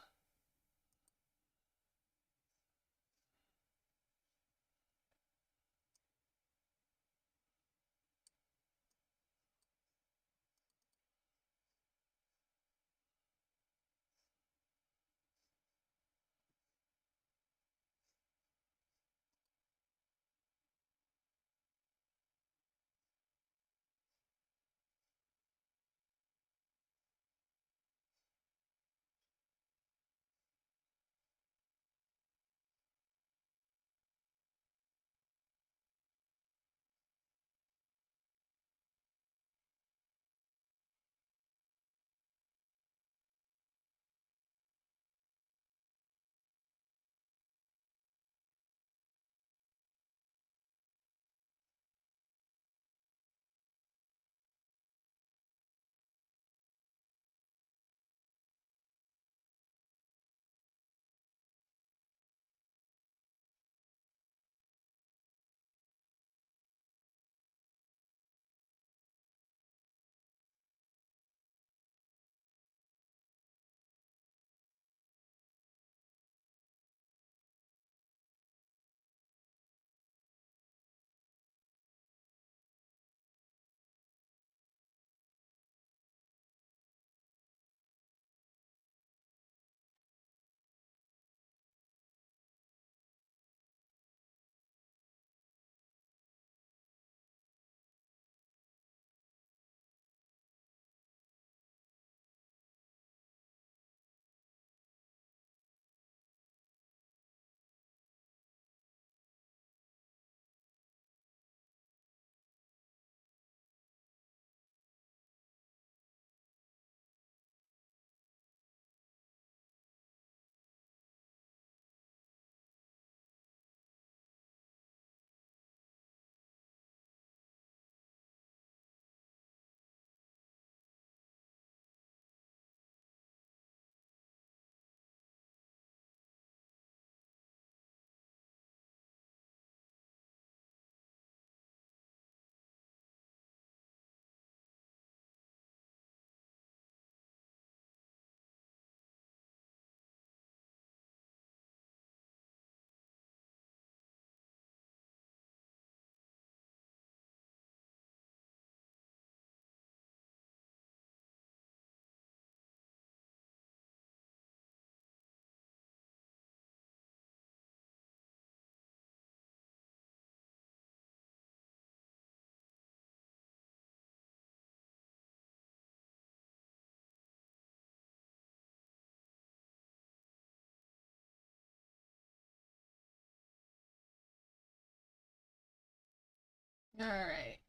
All right.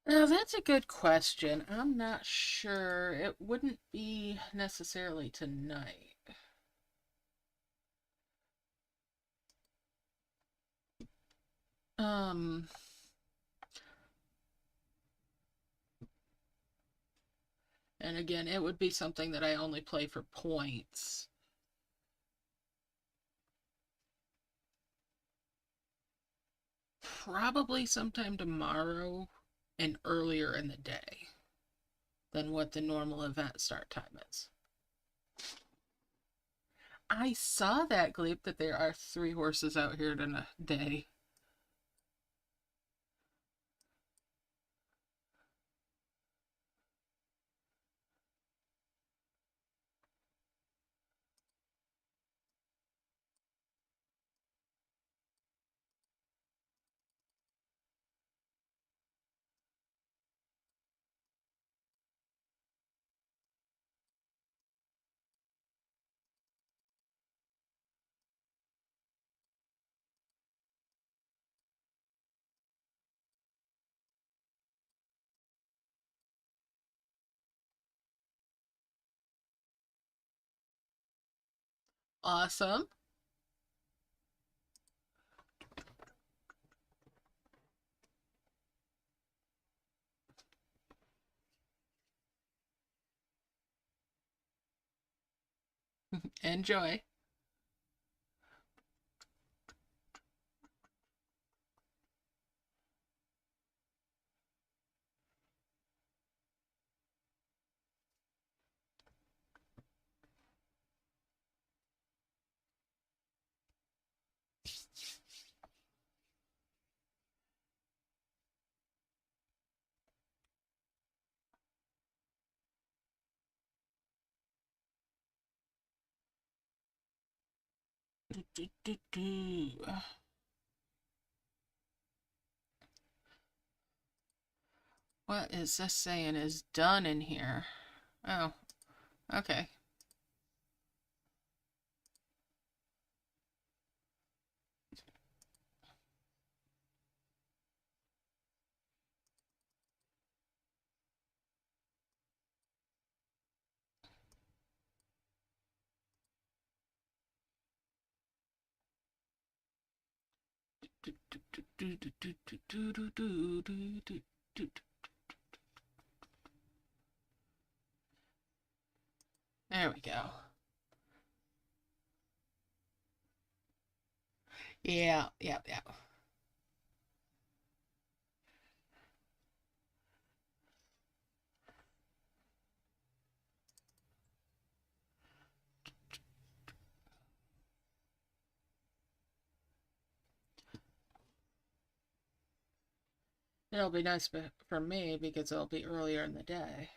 Now, that's a good question. I'm not sure. It wouldn't be necessarily tonight. Um, and again, it would be something that I only play for points. Probably sometime tomorrow and earlier in the day than what the normal event start time is. I saw that, Gleep, that there are 3 horses out here today. Awesome. Enjoy. Do, do, do, do. What is this saying is done in here? Oh, okay. Do, do, do, do, do, do, do, do, do, do, do, do. There we go. Yeah, yeah, yeah. It'll be nice for me because it'll be earlier in the day.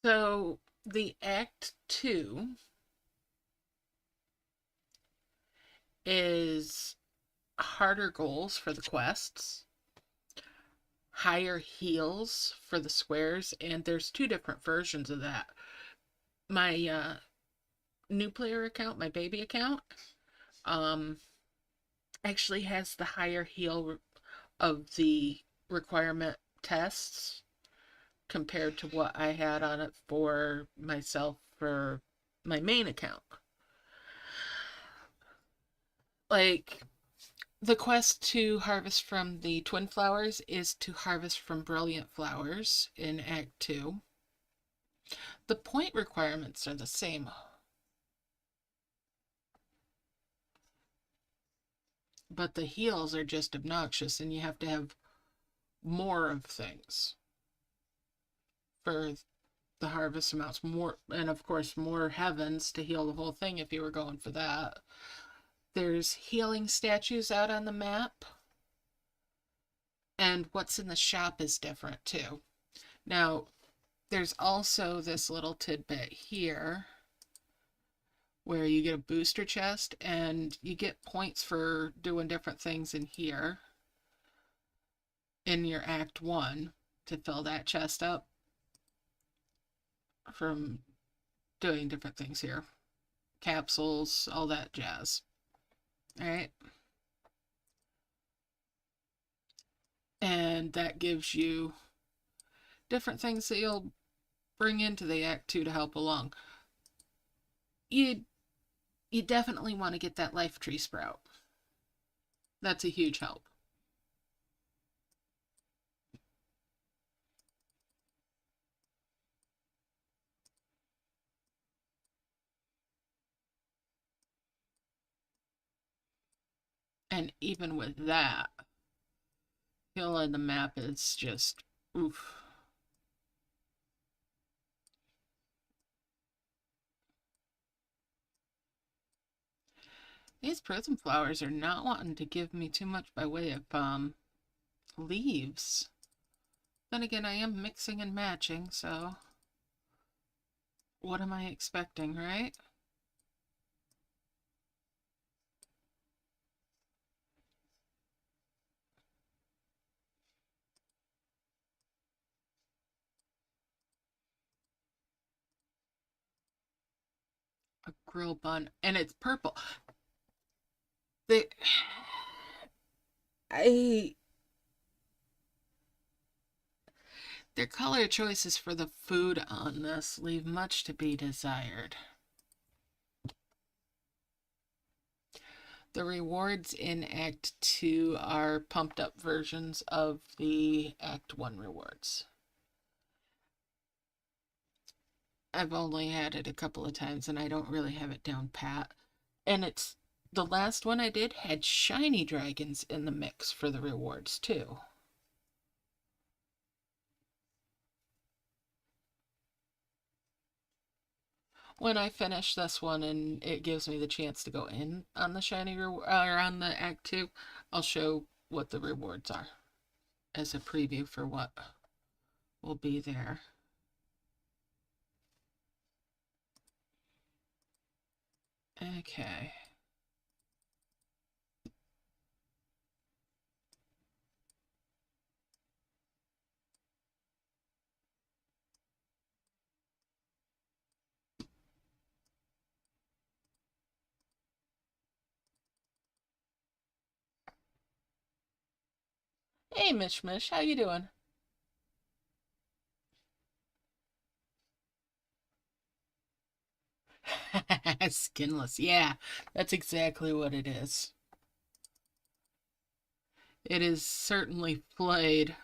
So the Act 2 is harder goals for the quests, higher heals for the squares, and there's two different versions of that. My new player account, my baby account, um, actually has the higher heal of the requirement tests compared to what I had on it for myself for my main account. Like, the quest to harvest from the twin flowers is to harvest from brilliant flowers in Act 2. The point requirements are the same, but the heals are just obnoxious, and you have to have more of things for the harvest amounts. More, and of course, more heavens to heal the whole thing if you were going for that. There's healing statues out on the map, and what's in the shop is different too. Now, there's also this little tidbit here where you get a booster chest and you get points for doing different things in here in your Act 1 to fill that chest up from doing different things here. Capsules, all that jazz. All right. And that gives you different things that you'll bring into the Act 2 to help along. You definitely want to get that life tree sprout. That's a huge help. And even with that, filling the map is just oof. These prism flowers are not wanting to give me too much by way of leaves. Then again, I am mixing and matching, so what am I expecting, right? A grill bun, and it's purple. They, I, their color choices for the food on this leave much to be desired. The rewards in Act 2 are pumped up versions of the Act 1 rewards. I've only had it a couple of times and I don't really have it down pat. And it's the last one I did had shiny dragons in the mix for the rewards too. When I finish this one and it gives me the chance to go in on the shiny reward or on the Act 2, I'll show what the rewards are as a preview for what will be there. Okay. Hey, Mish Mish, how you doing? Skinless, yeah, that's exactly what it is. It is certainly flayed.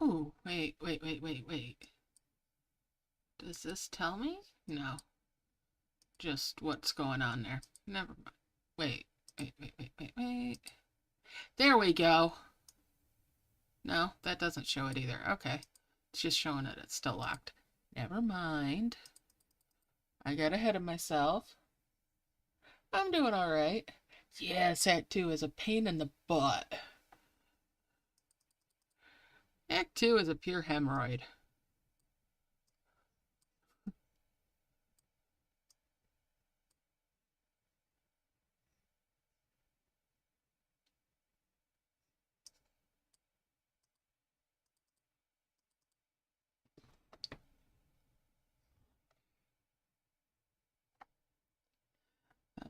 Oh, wait. Does this tell me? No. Just what's going on there. Never mind. Wait. There we go. No, that doesn't show it either. Okay. It's just showing that it's still locked. Never mind. I got ahead of myself. I'm doing all right. Yes, Act 2 is a pain in the butt. Act 2 is a pure hemorrhoid.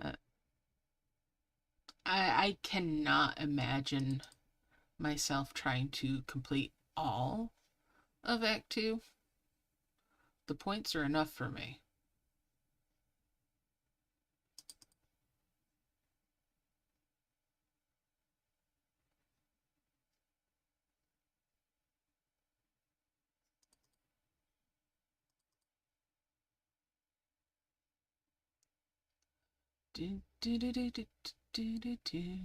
Uh, I cannot imagine myself trying to complete all of Act 2. The points are enough for me. Do, do, do, do, do, do, do, do.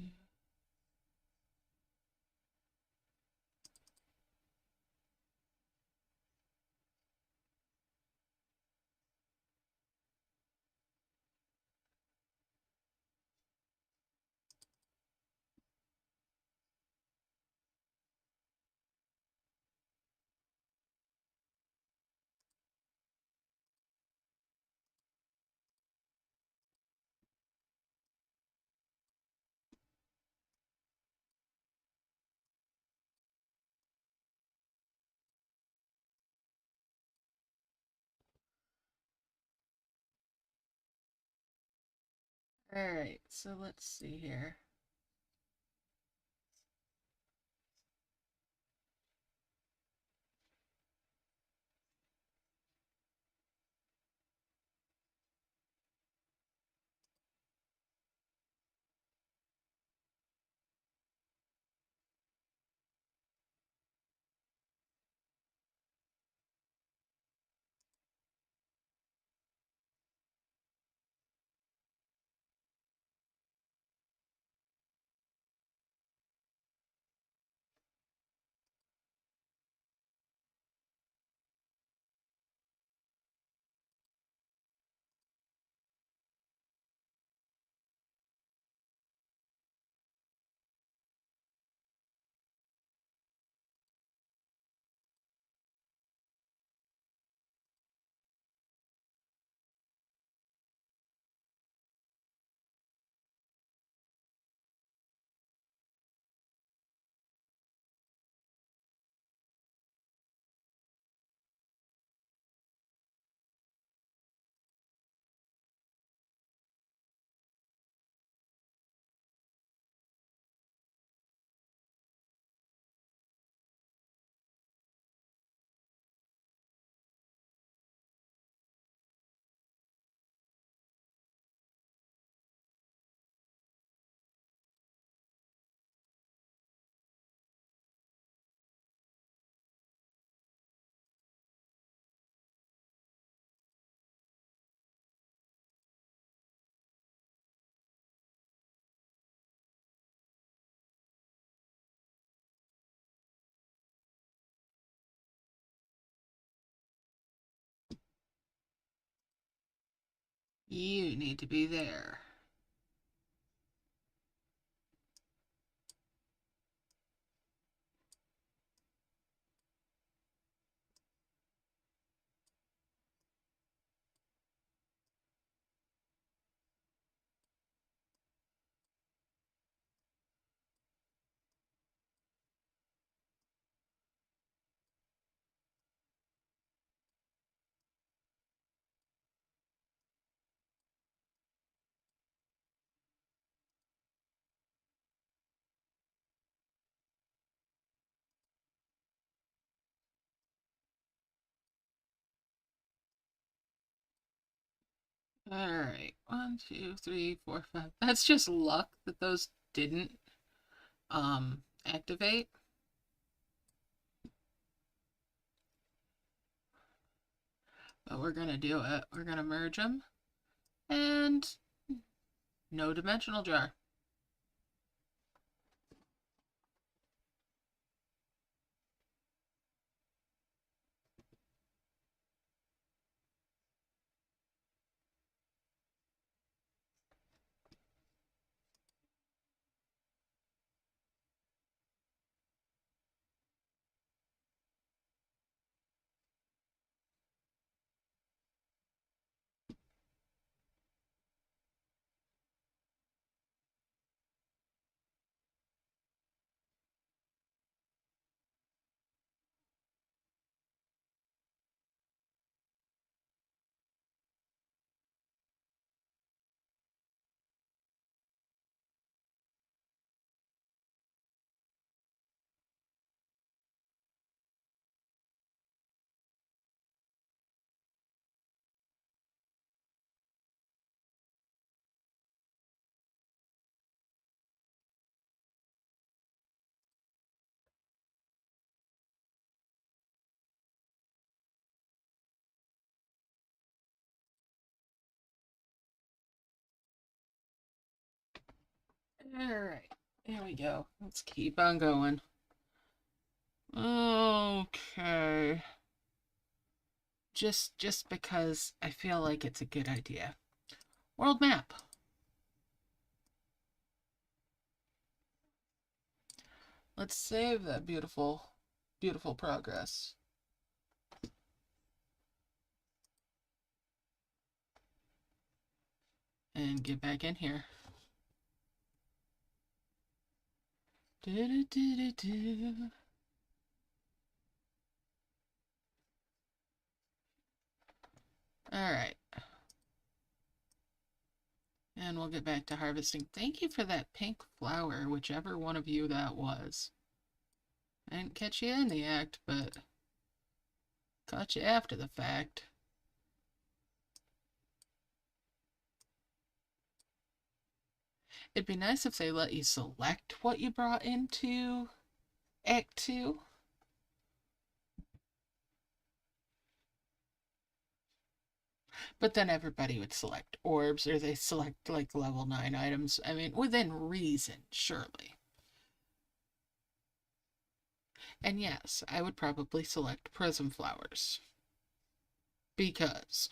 All right, so let's see here. You need to be there. All right, 1, 2, 3, 4, 5. That's just luck that those didn't activate. But we're going to do it. We're going to merge them. And no dimensional jar. Alright, there we go. Let's keep on going. Okay. Just because I feel like it's a good idea. World map. Let's save that beautiful, beautiful progress. And get back in here. Alright. And we'll get back to harvesting. Thank you for that pink flower, whichever one of you that was. I didn't catch you in the act, but caught you after the fact. It'd be nice if they let you select what you brought into Act 2. But then everybody would select orbs, or they select like level 9 items. I mean, within reason, surely. And yes, I would probably select prism flowers. Because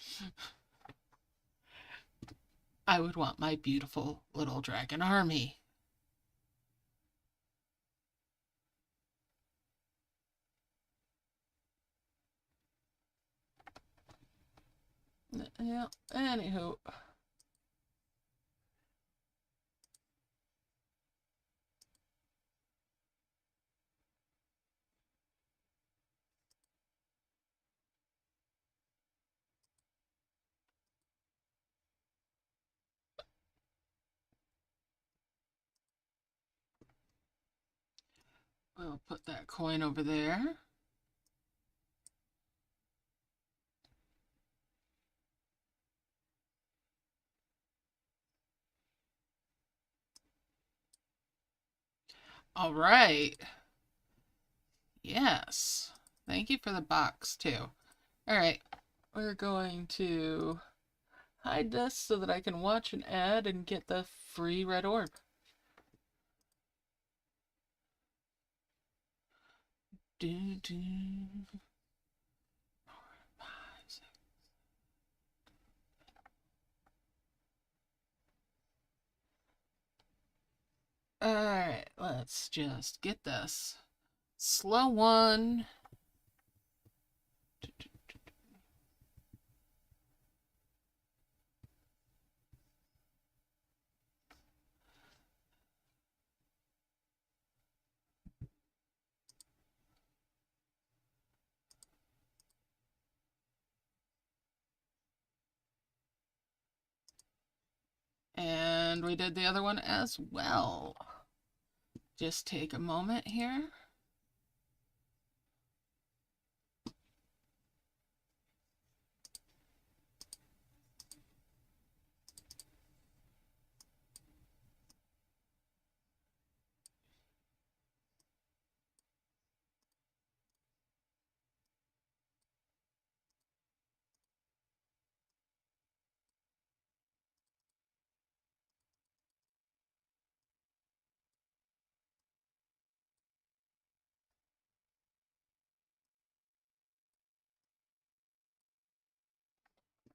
I would want my beautiful little dragon army. Yeah, anywho. We'll put that coin over there. All right. Yes. Thank you for the box, too. All right. We're going to hide this so that I can watch an ad and get the free red orb. Do, do. Alright, let's just get this. Slow one. And we did the other one as well. Just take a moment here.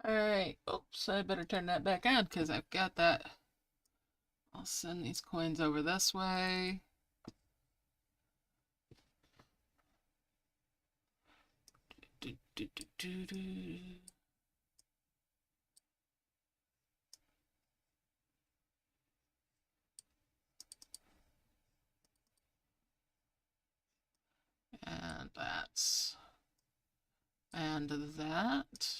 Alright, oops, I better turn that back on because I've got that. I'll send these coins over this way. Do, do, do, do, do. And that's, and that.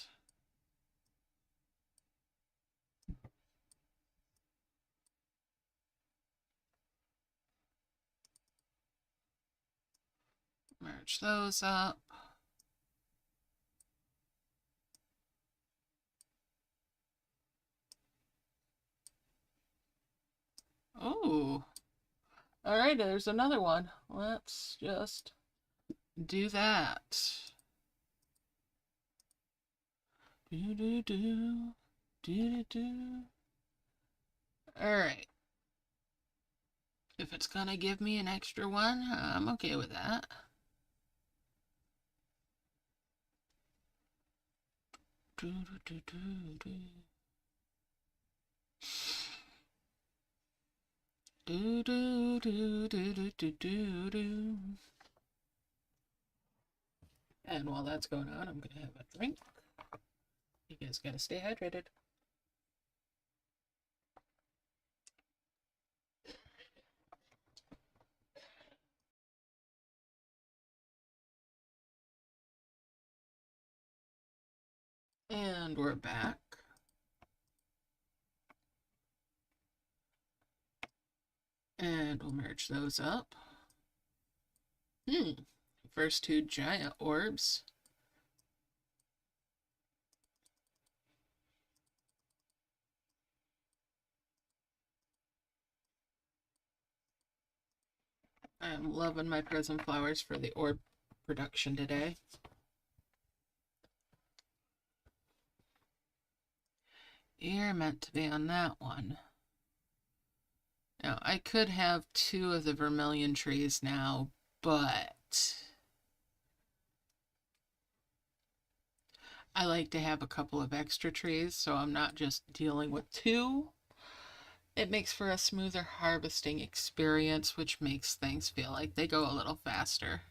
Merge those up. Oh, all right, there's another one. Let's just do that. Do, do, do, do, do. All right. If it's gonna give me an extra one, I'm okay with that. Do, do, do, do, do. Do, do, do, do, do, do, do, do. And while that's going on, I'm gonna have a drink. You guys gotta stay hydrated. And we're back. And we'll merge those up. First two giant orbs. I'm loving my prism flowers for the orb production today. You're meant to be on that one. Now, I could have two of the vermilion trees now, but I like to have a couple of extra trees, so I'm not just dealing with two. It makes for a smoother harvesting experience, which makes things feel like they go a little faster.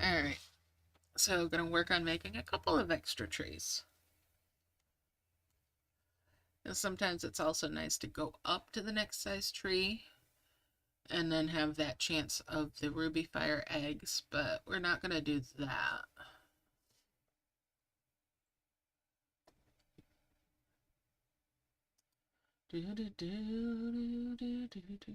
Alright, so I'm going to work on making a couple of extra trees. And sometimes it's also nice to go up to the next size tree and then have that chance of the ruby fire eggs, but we're not going to do that. Do, do, do, do, do, do.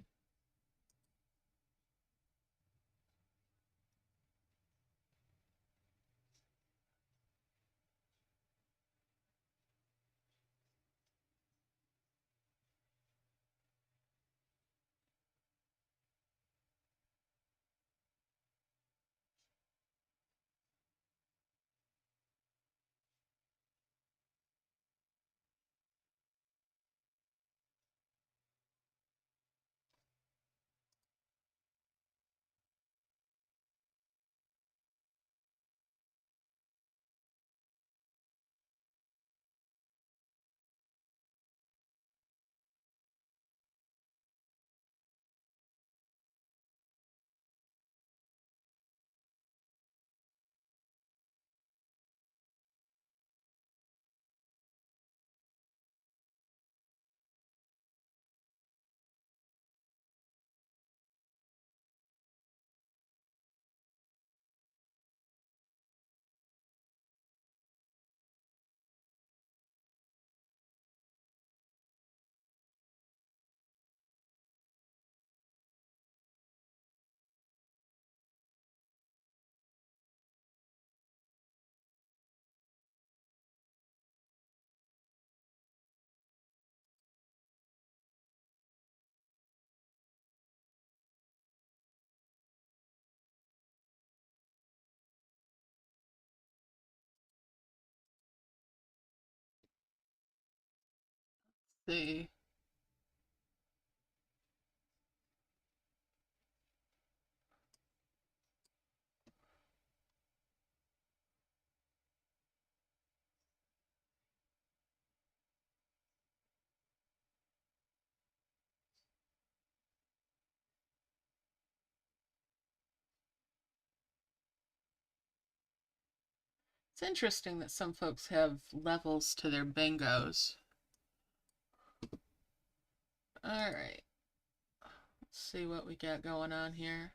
See. It's interesting that some folks have levels to their bingos. All right. Let's see what we got going on here.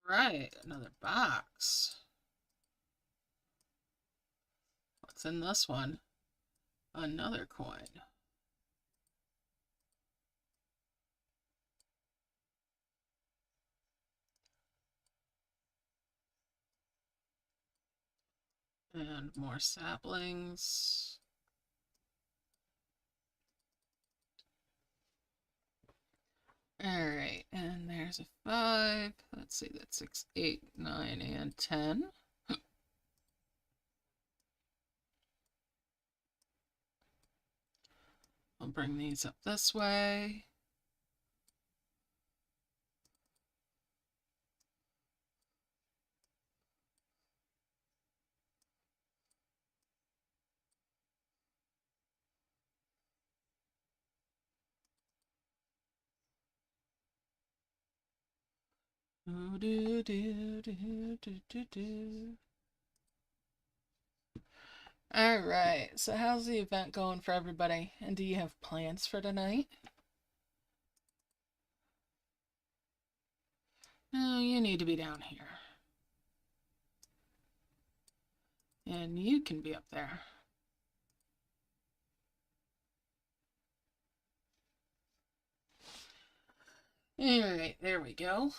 Right, another box. What's in this one? Another coin. And more saplings. All right, and there's a 5. Let's see, that's 6, 8, 9, and 10. I'll bring these up this way. Do, do, do, do, do, do, do. All right, so how's the event going for everybody? And do you have plans for tonight? No, you need to be down here. And you can be up there. All right, there we go.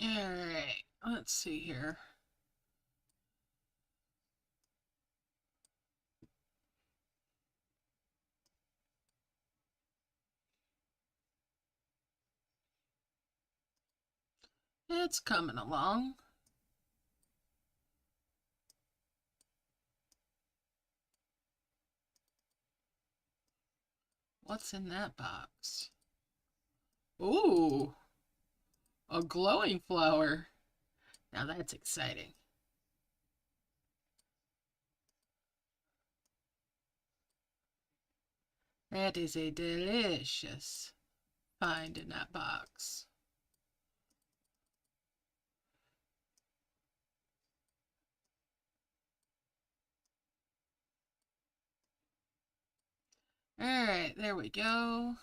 Alright, let's see here. It's coming along. What's in that box? Ooh, a glowing flower. Now that's exciting. That is a delicious find in that box. Alright, there we go.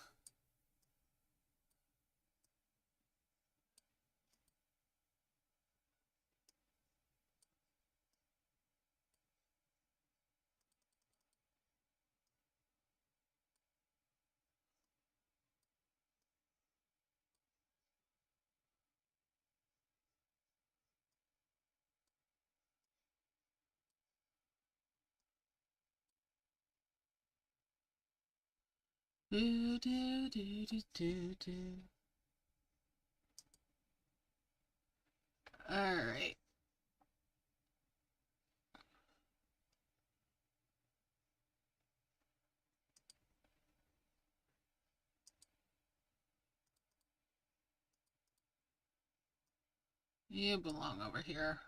Do, do, do, do, do, do. Alright. You belong over here.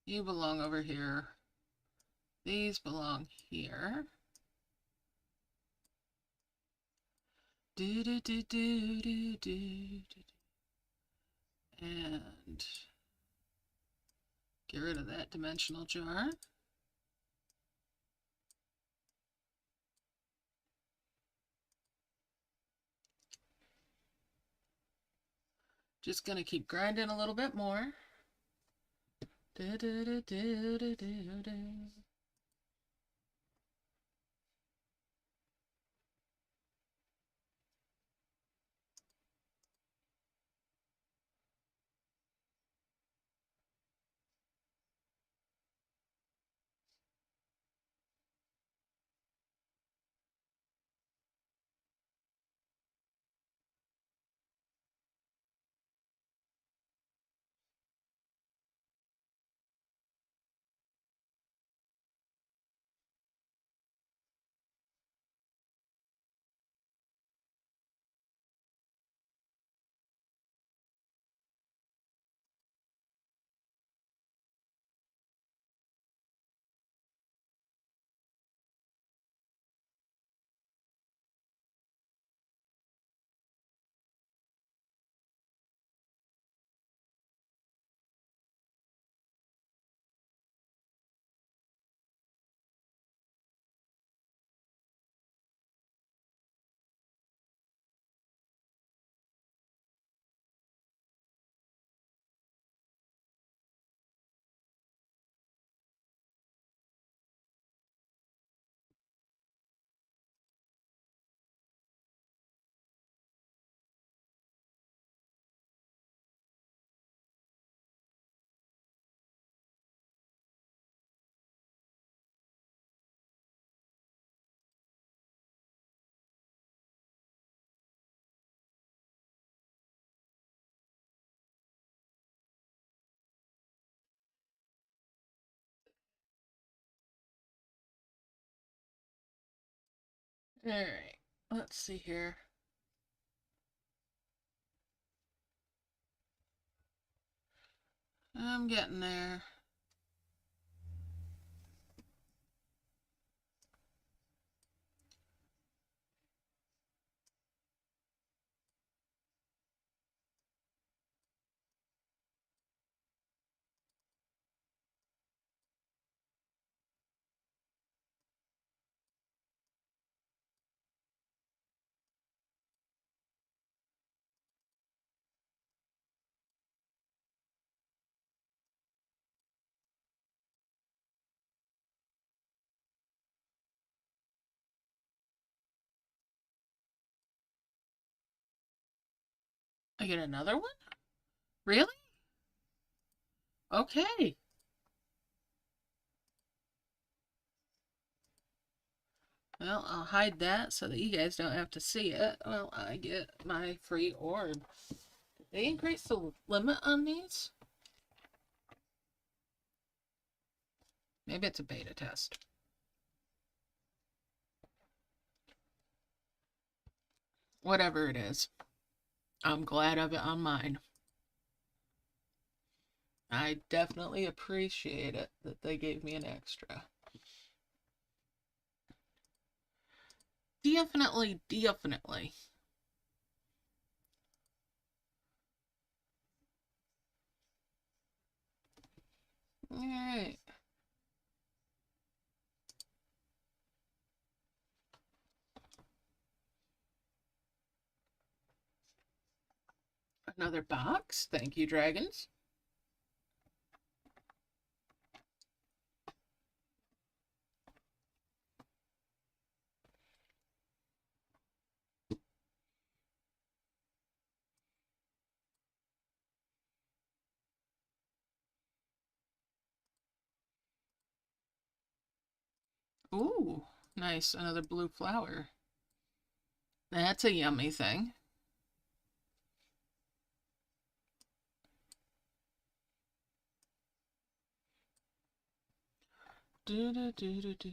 You belong over here. These belong here. Do do do do do do do. And get rid of that dimensional jar. Just gonna keep grinding a little bit more. Do do do do do do do. Alright, let's see here. I'm getting there. I get another one? Really? Okay. Well, I'll hide that so that you guys don't have to see it. Well, I get my free orb. Did they increase the limit on these? Maybe it's a beta test. Whatever it is, I'm glad of it on mine. I definitely appreciate it that they gave me an extra. Definitely, definitely. Alright. Another box. Thank you, dragons. Ooh, nice. Another blue flower. That's a yummy thing. Do, do, do, do, do.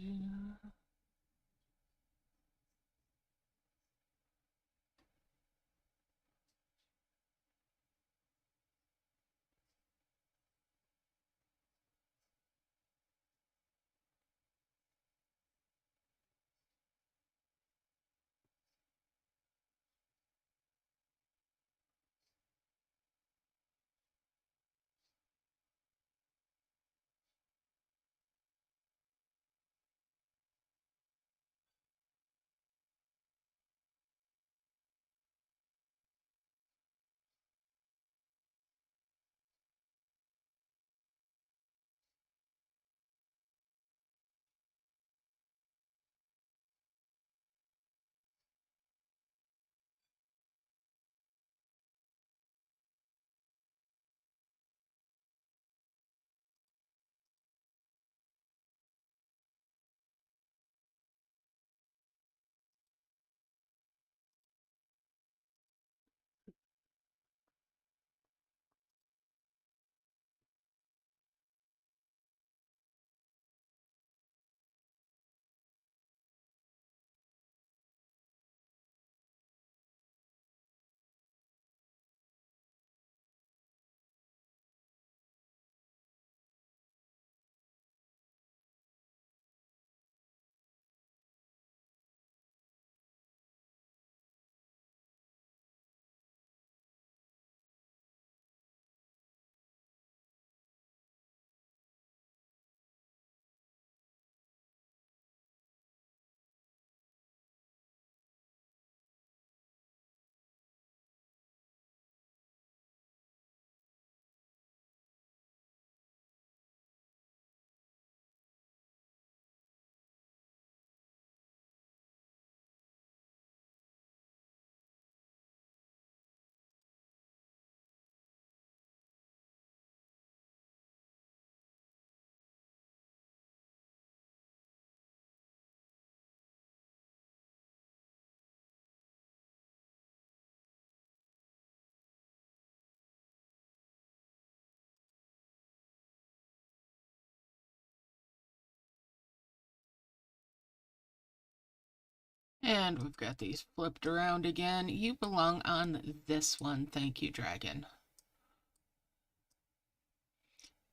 And we've got these flipped around again. You belong on this one. Thank you, dragon.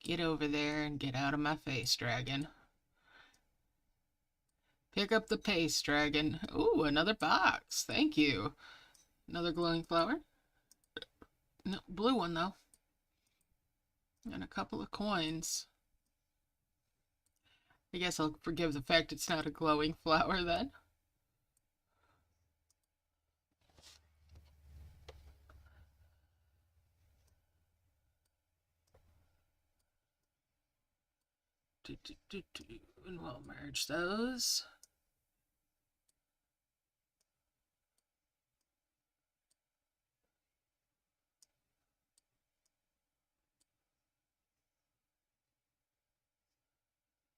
Get over there and get out of my face, dragon. Pick up the pace, dragon. Ooh, another box. Thank you. Another glowing flower. No, blue one, though. And a couple of coins. I guess I'll forgive the fact it's not a glowing flower then. And we'll merge those.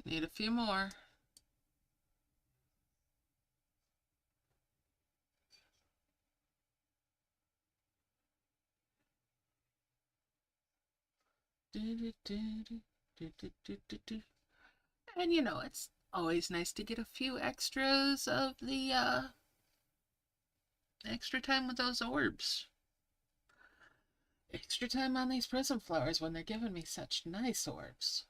Need a few more. And you know, it's always nice to get a few extras of the extra time with those orbs. Extra time on these prism flowers when they're giving me such nice orbs.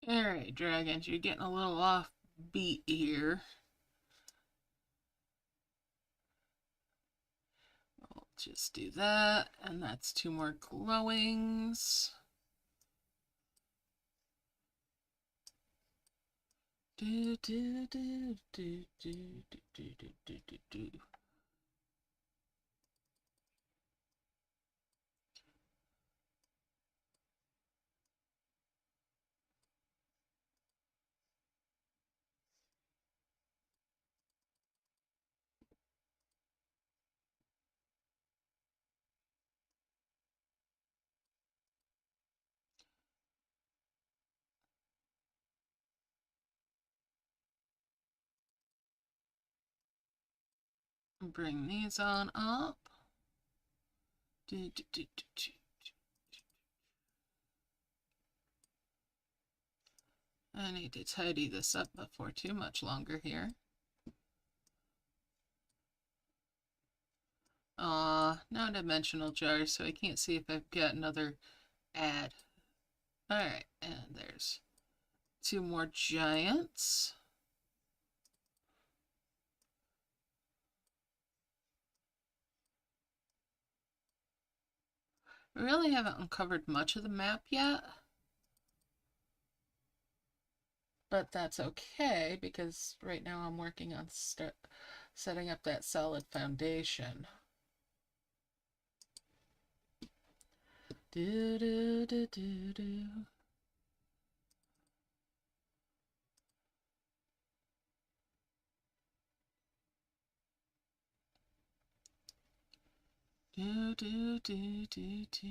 Alright, dragons, you're getting a little off beat here. We'll just do that, and that's 2 more glowings. Do, do, do, do, do, do, do, do, do, do. Bring these on up. I need to tidy this up before too much longer here. No dimensional jars, so I can't see if I've got another ad. Alright, and there's 2 more giants. We really haven't uncovered much of the map yet. But that's okay, because right now I'm working on setting up that solid foundation. Do do do do do. Do do do do do.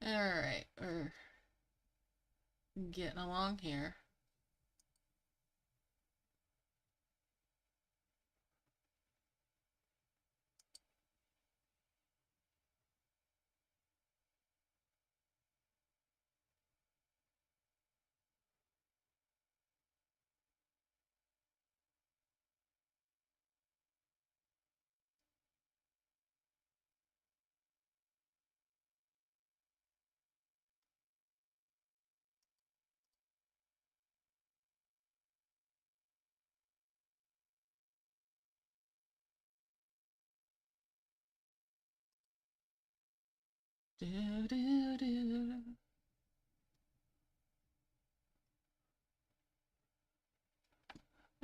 Alright, we're getting along here. Do do do.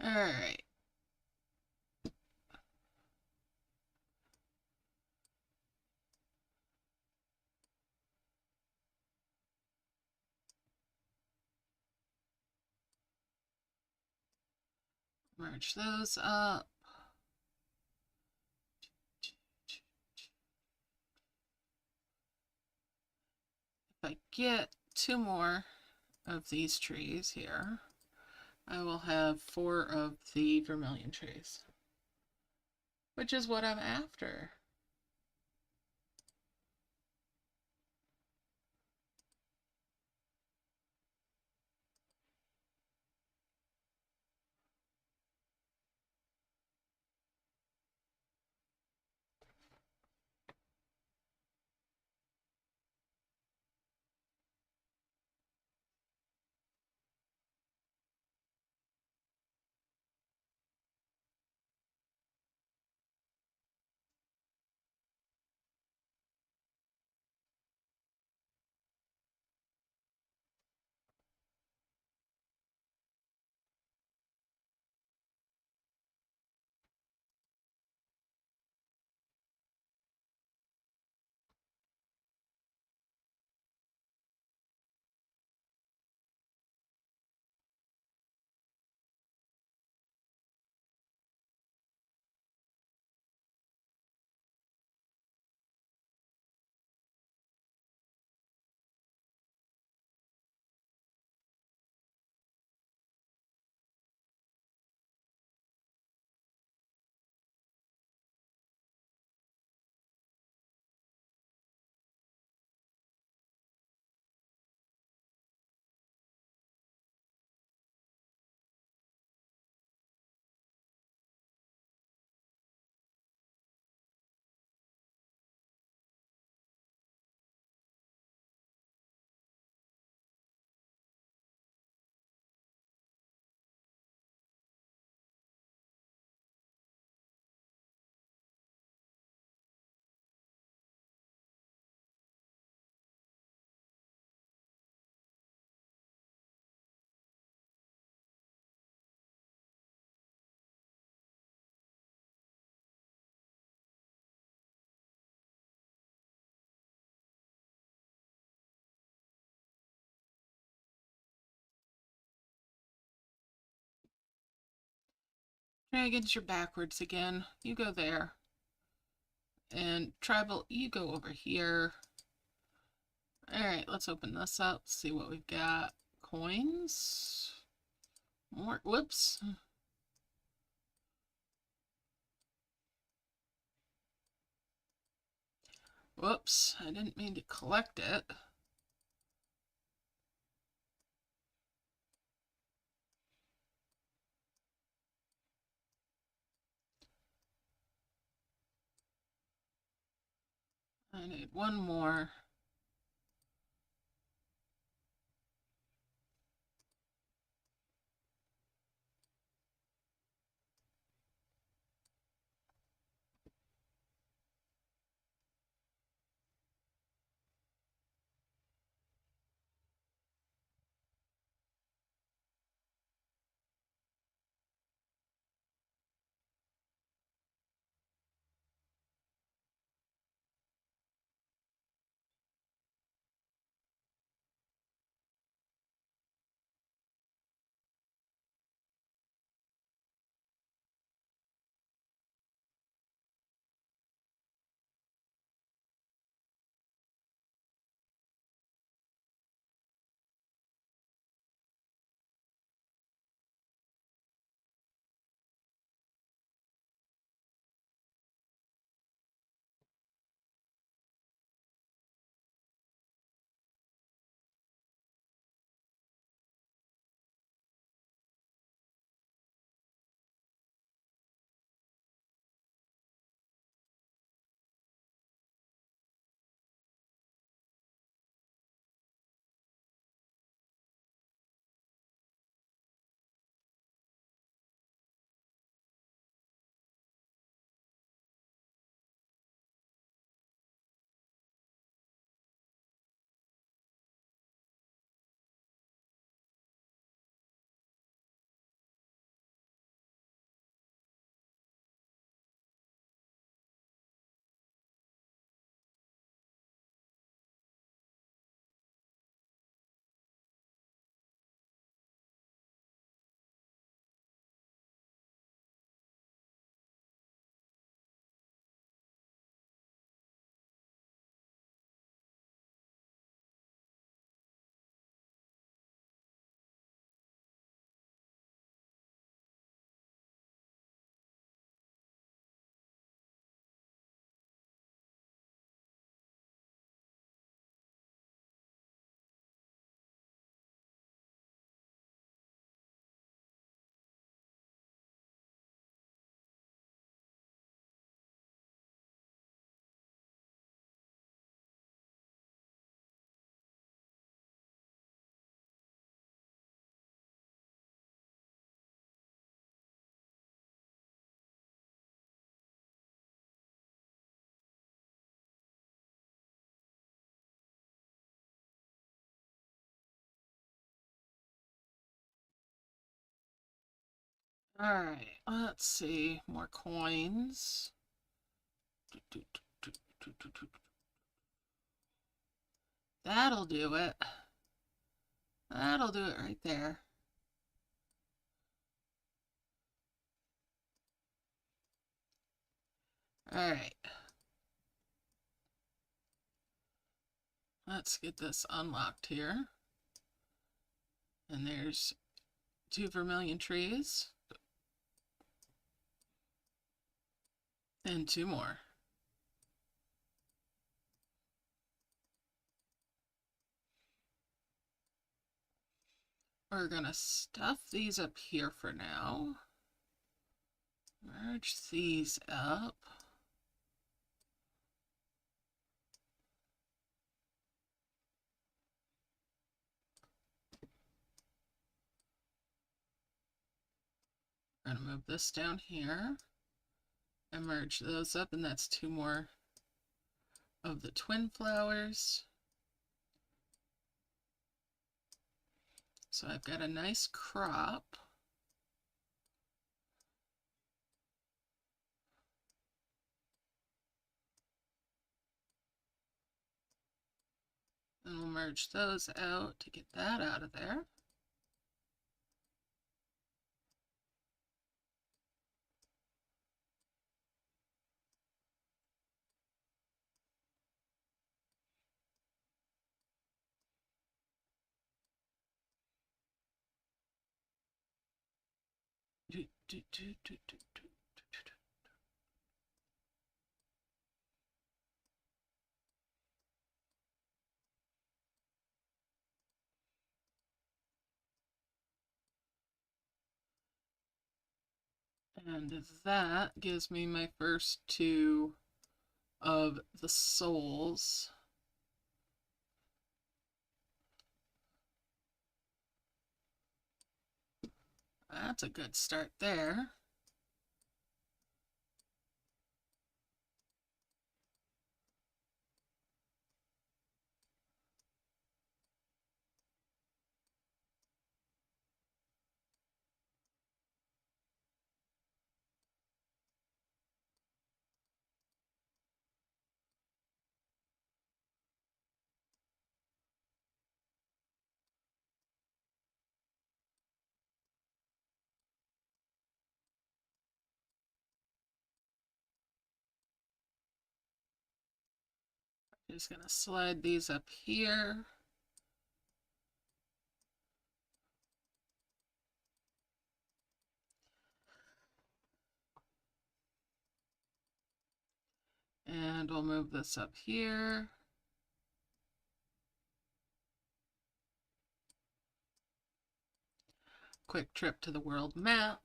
Alright. Merge those up. If I get 2 more of these trees here, I will have 4 of the vermilion trees, which is what I'm after. Dragons, you're backwards again. You go there. And Tribal, you go over here. All right, let's open this up, see what we've got. Coins. More, whoops. Whoops, I didn't mean to collect it. I need one more. All right, let's see. More coins. That'll do it. That'll do it right there. All right. Let's get this unlocked here. And there's 2 vermilion trees. And 2 more. We're gonna stuff these up here for now. Merge these up. I'm gonna move this down here and merge those up, and that's 2 more of the twin flowers. So I've got a nice crop. And we'll merge those out to get that out of there. And that gives me my first two of the souls. That's a good start there. Just gonna slide these up here. And we'll move this up here. Quick trip to the world map.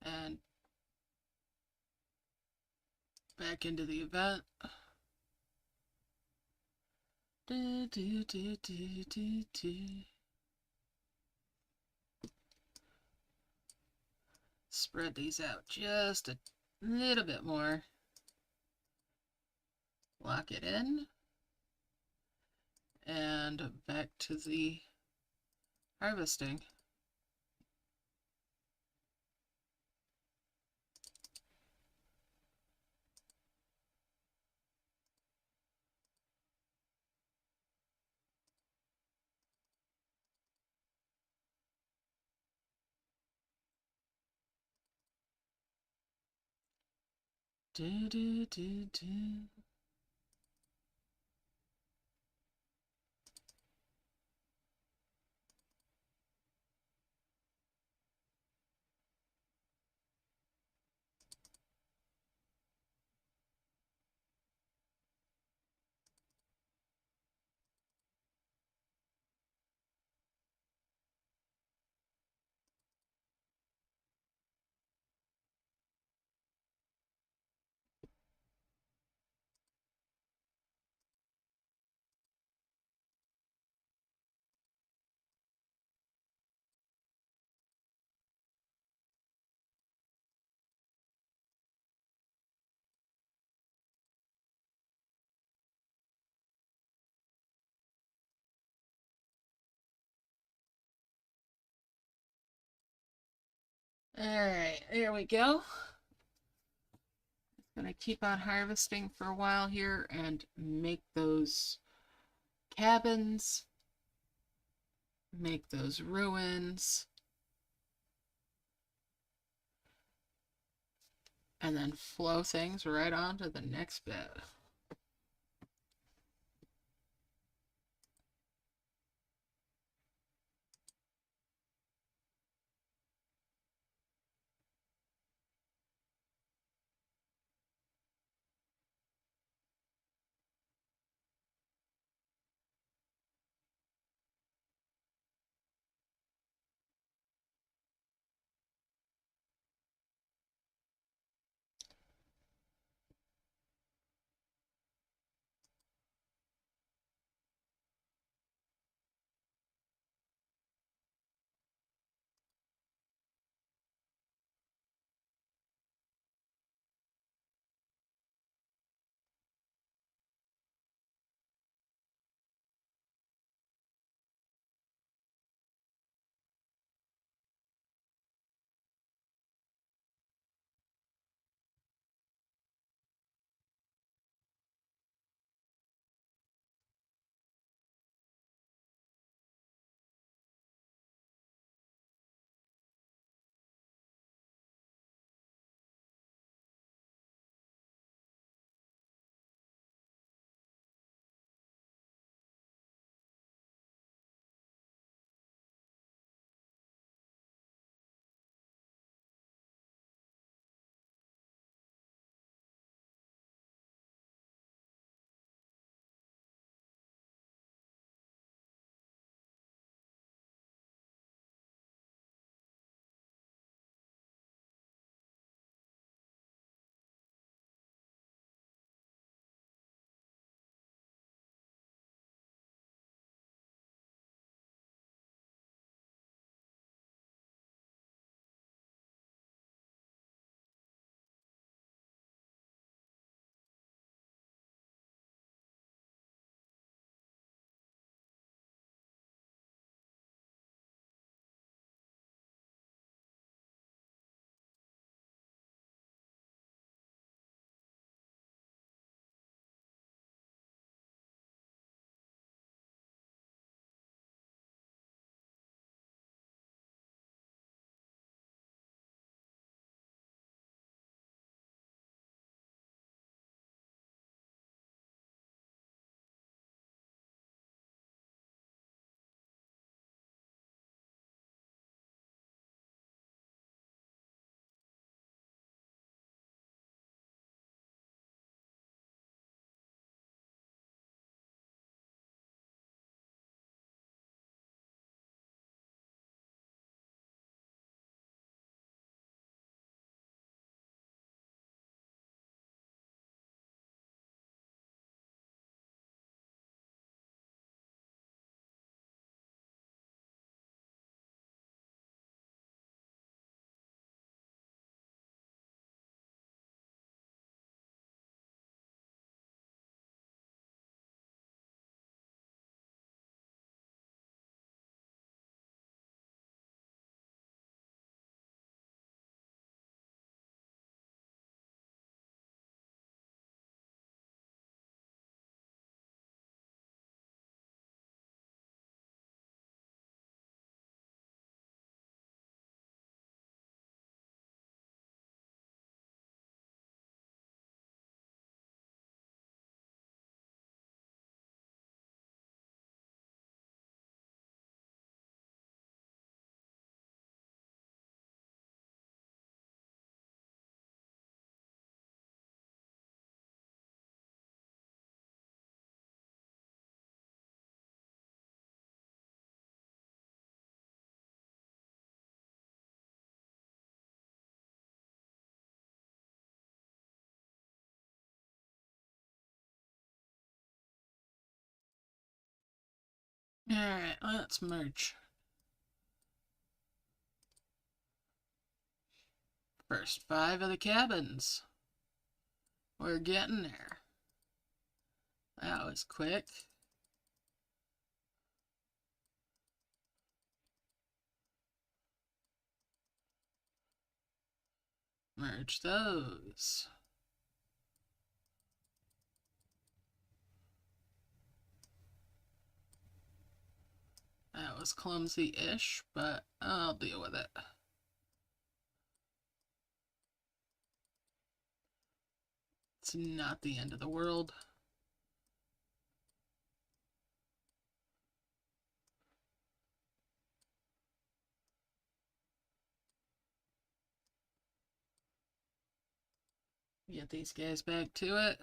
And back into the event. Spread these out just a little bit more. Lock it in. And back to the harvesting. All right, there we go. Gonna keep on harvesting for a while here and make those cabins, make those ruins, and then flow things right on to the next bit. Alright, let's merge. First 5 of the cabins. We're getting there. That was quick. Merge those. That was clumsy-ish, but I'll deal with it. It's not the end of the world. Get these guys back to it.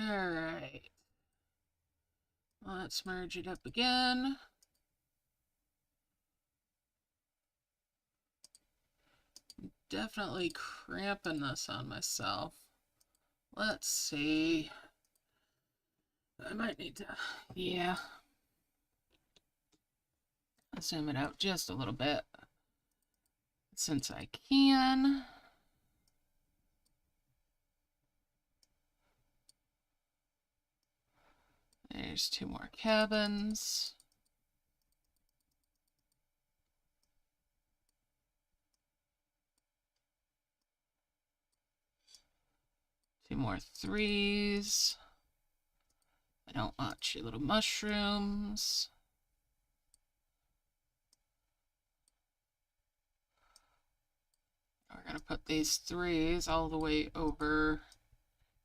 Alright. Let's merge it up again. Definitely cramping this on myself. Let's see. I might need to, yeah. Zoom it out just a little bit. Since I can. There's 2 more cabins. Two more 3s. I don't want your little mushrooms. We're going to put these 3s all the way over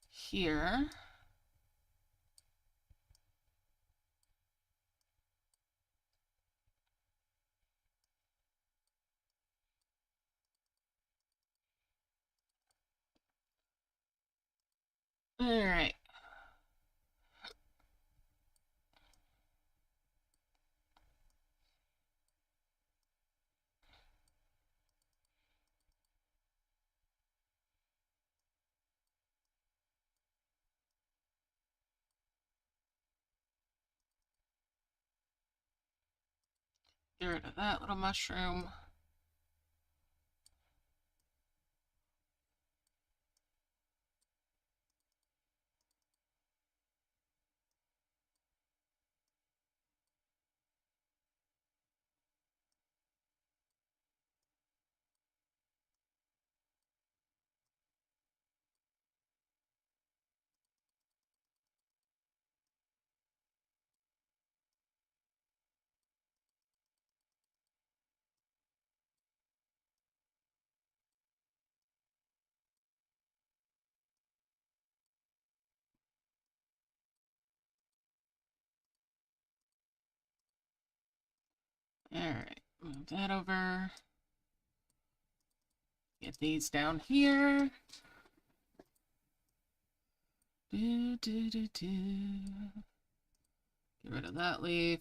here. All right. Get rid of that little mushroom. Alright, move that over. Get these down here. Do, do, do, do. Get rid of that leaf.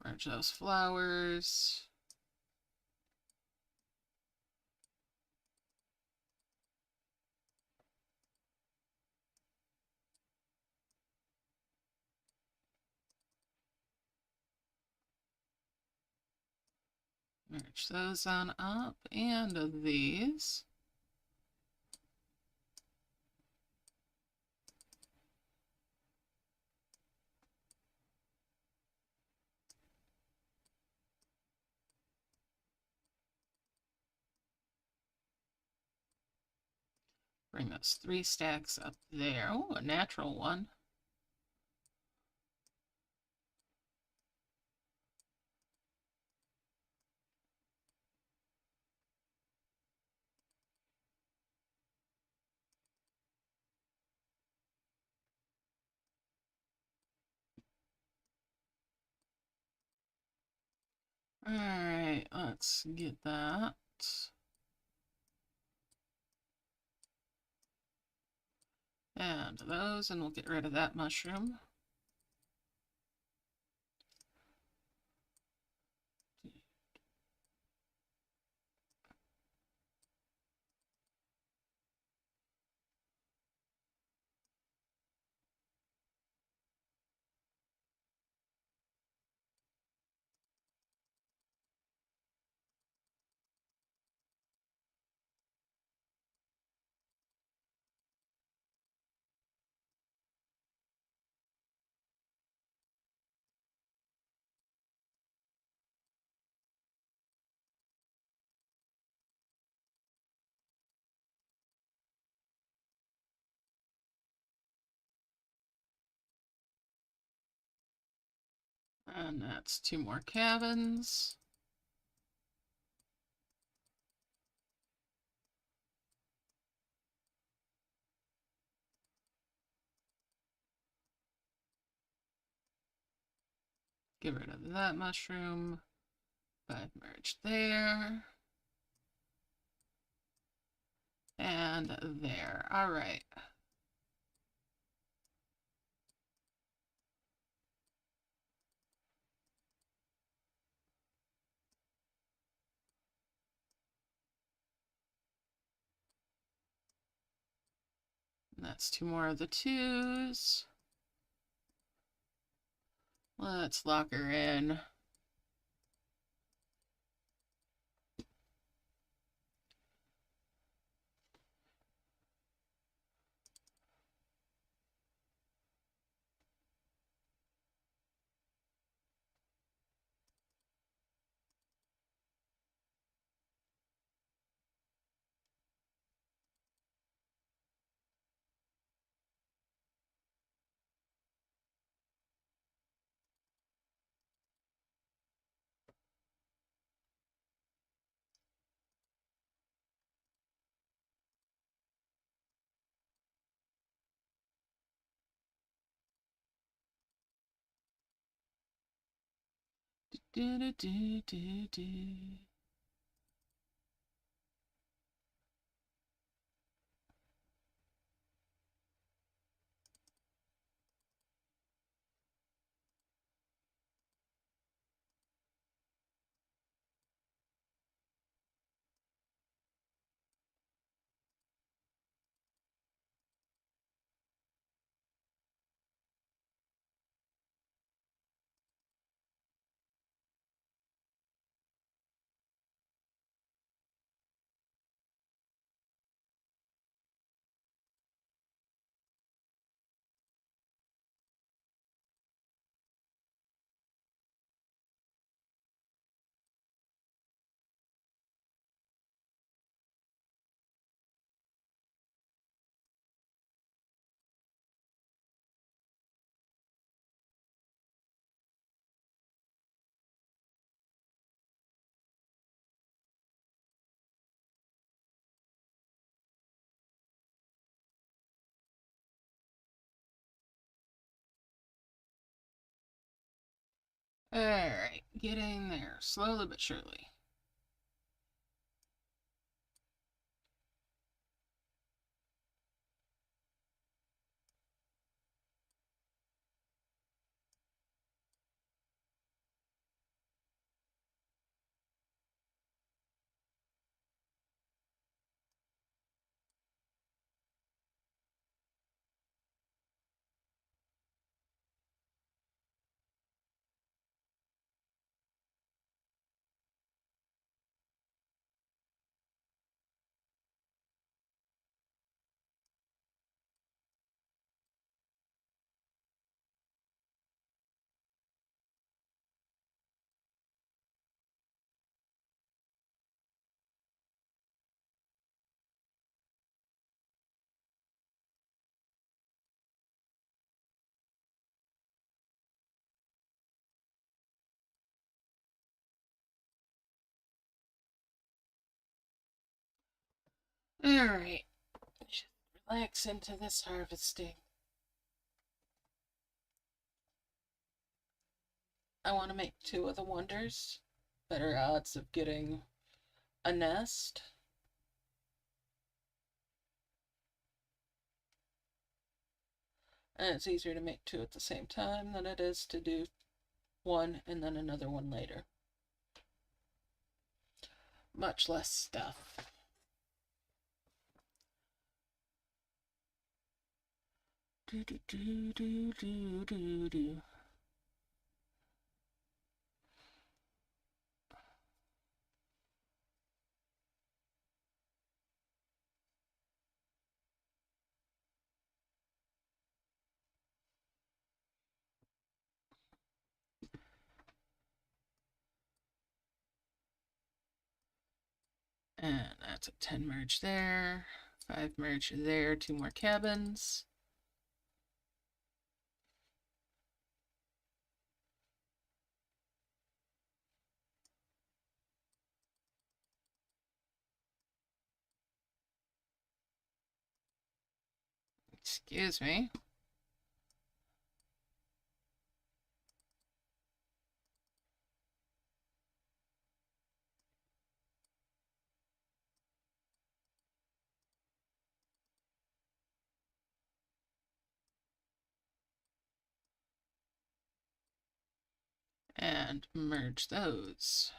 Merge those flowers. Merge those on up, and these. Bring those 3 stacks up there. Oh, a natural one. Alright, let's get that. And those, and we'll get rid of that mushroom. And that's 2 more cabins. Get rid of that mushroom. 5 merge there. And there. Alright. That's 2 more of the 2s. Let's lock her in. Do, do, do, do, do. Alright, getting there, slowly but surely. Alright, just relax into this harvesting. I want to make 2 of the wonders. Better odds of getting a nest. And it's easier to make 2 at the same time than it is to do 1 and then another one later. Much less stuff. Do do do do do do do. And that's a 10 merge there, 5 merge there, 2 more cabins. Excuse me. And merge those.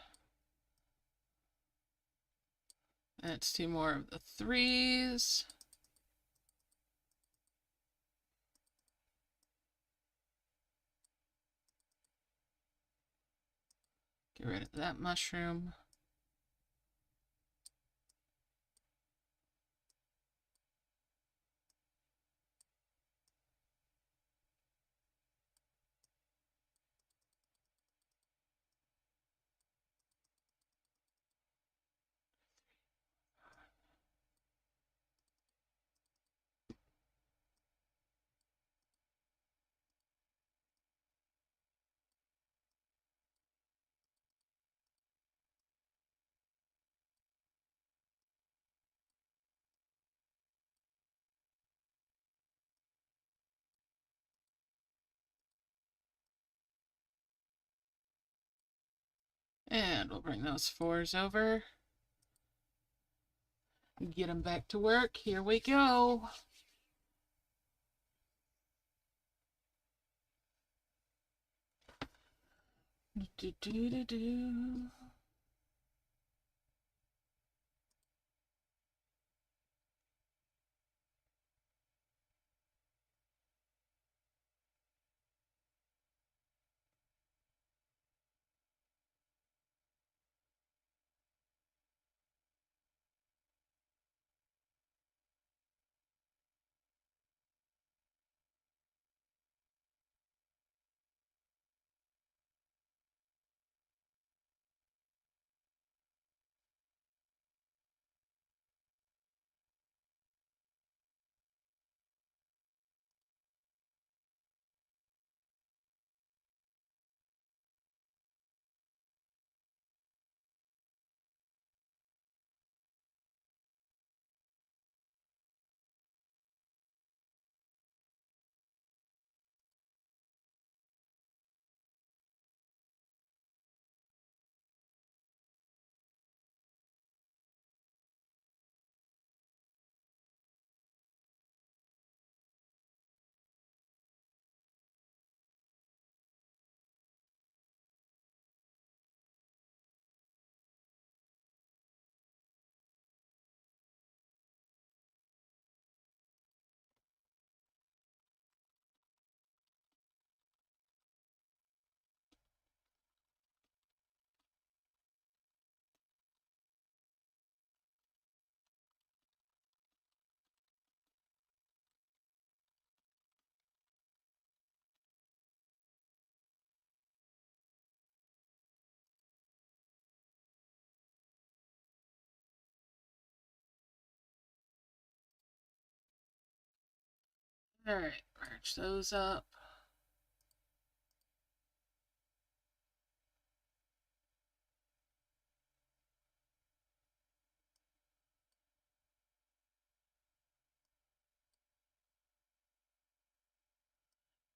That's 2 more of the 3s. Get rid of that mushroom. And we'll bring those 4s over. Get them back to work. Here we go. Do, do, do, do. All right, merge those up.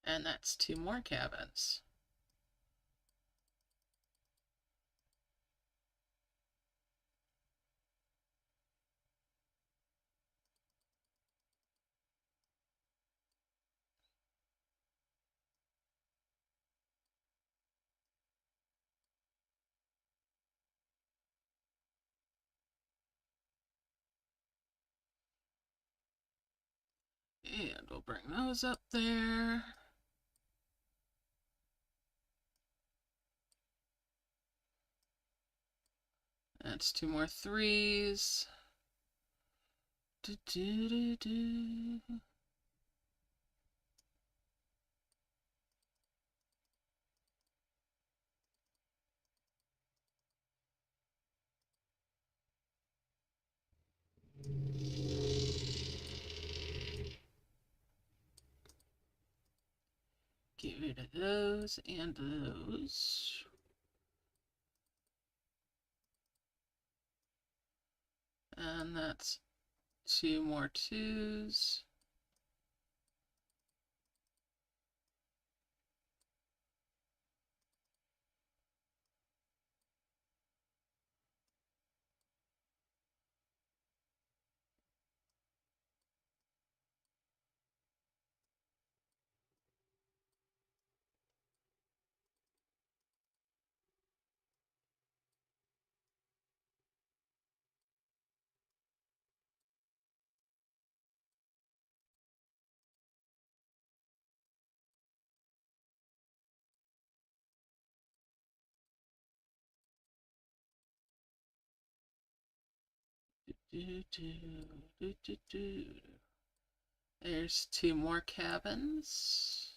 And that's 2 more cabins. And we'll bring those up there. That's 2 more 3s. Do, do, do, do. Get rid of those and those. And that's 2 more 2s. Do, do, do, do, do. There's 2 more cabins.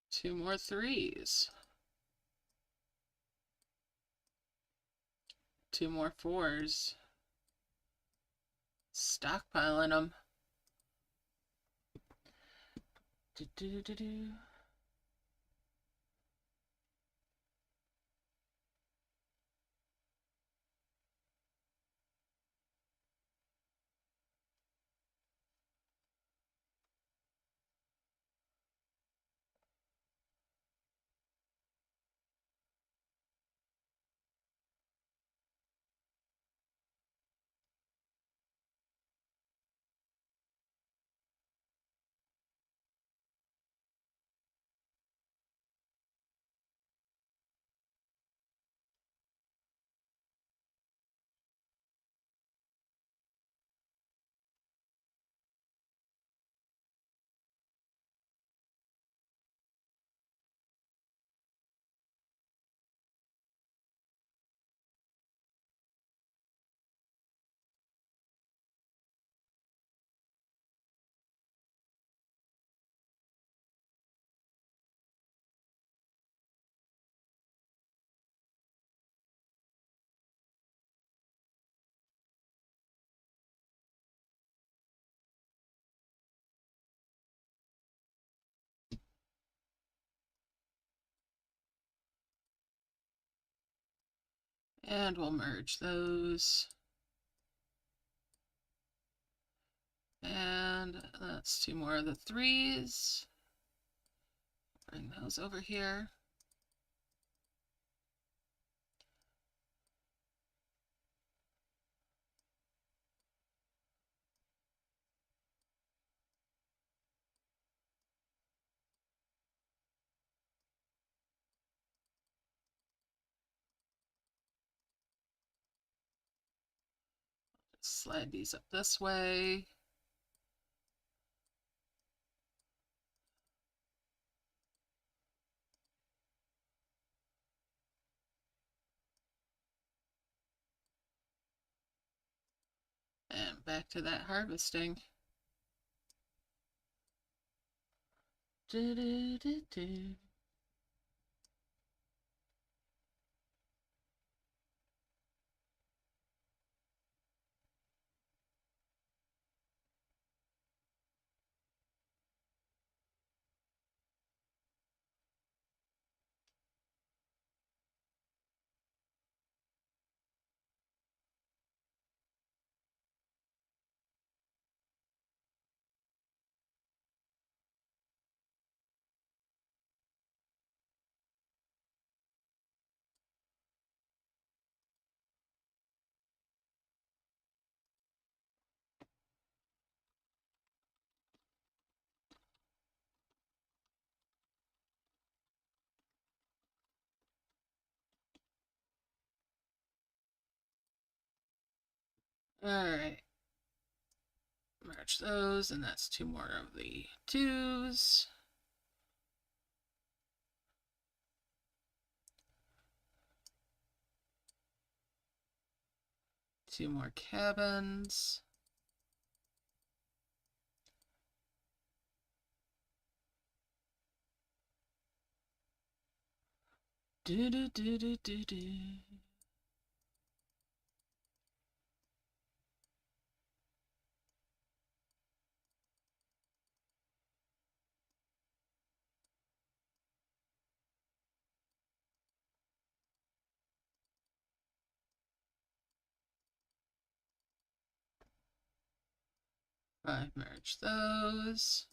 Two more 3s. 2 more 4s. Stockpiling them. Do, do, do, do. And we'll merge those. And that's 2 more of the 3s. Bring those over here. Slide these up this way. And back to that harvesting. Do, do, do, do. Alright. Merge those, and that's two more of the twos. Two more cabins. Do do do do do do. 5 merge those.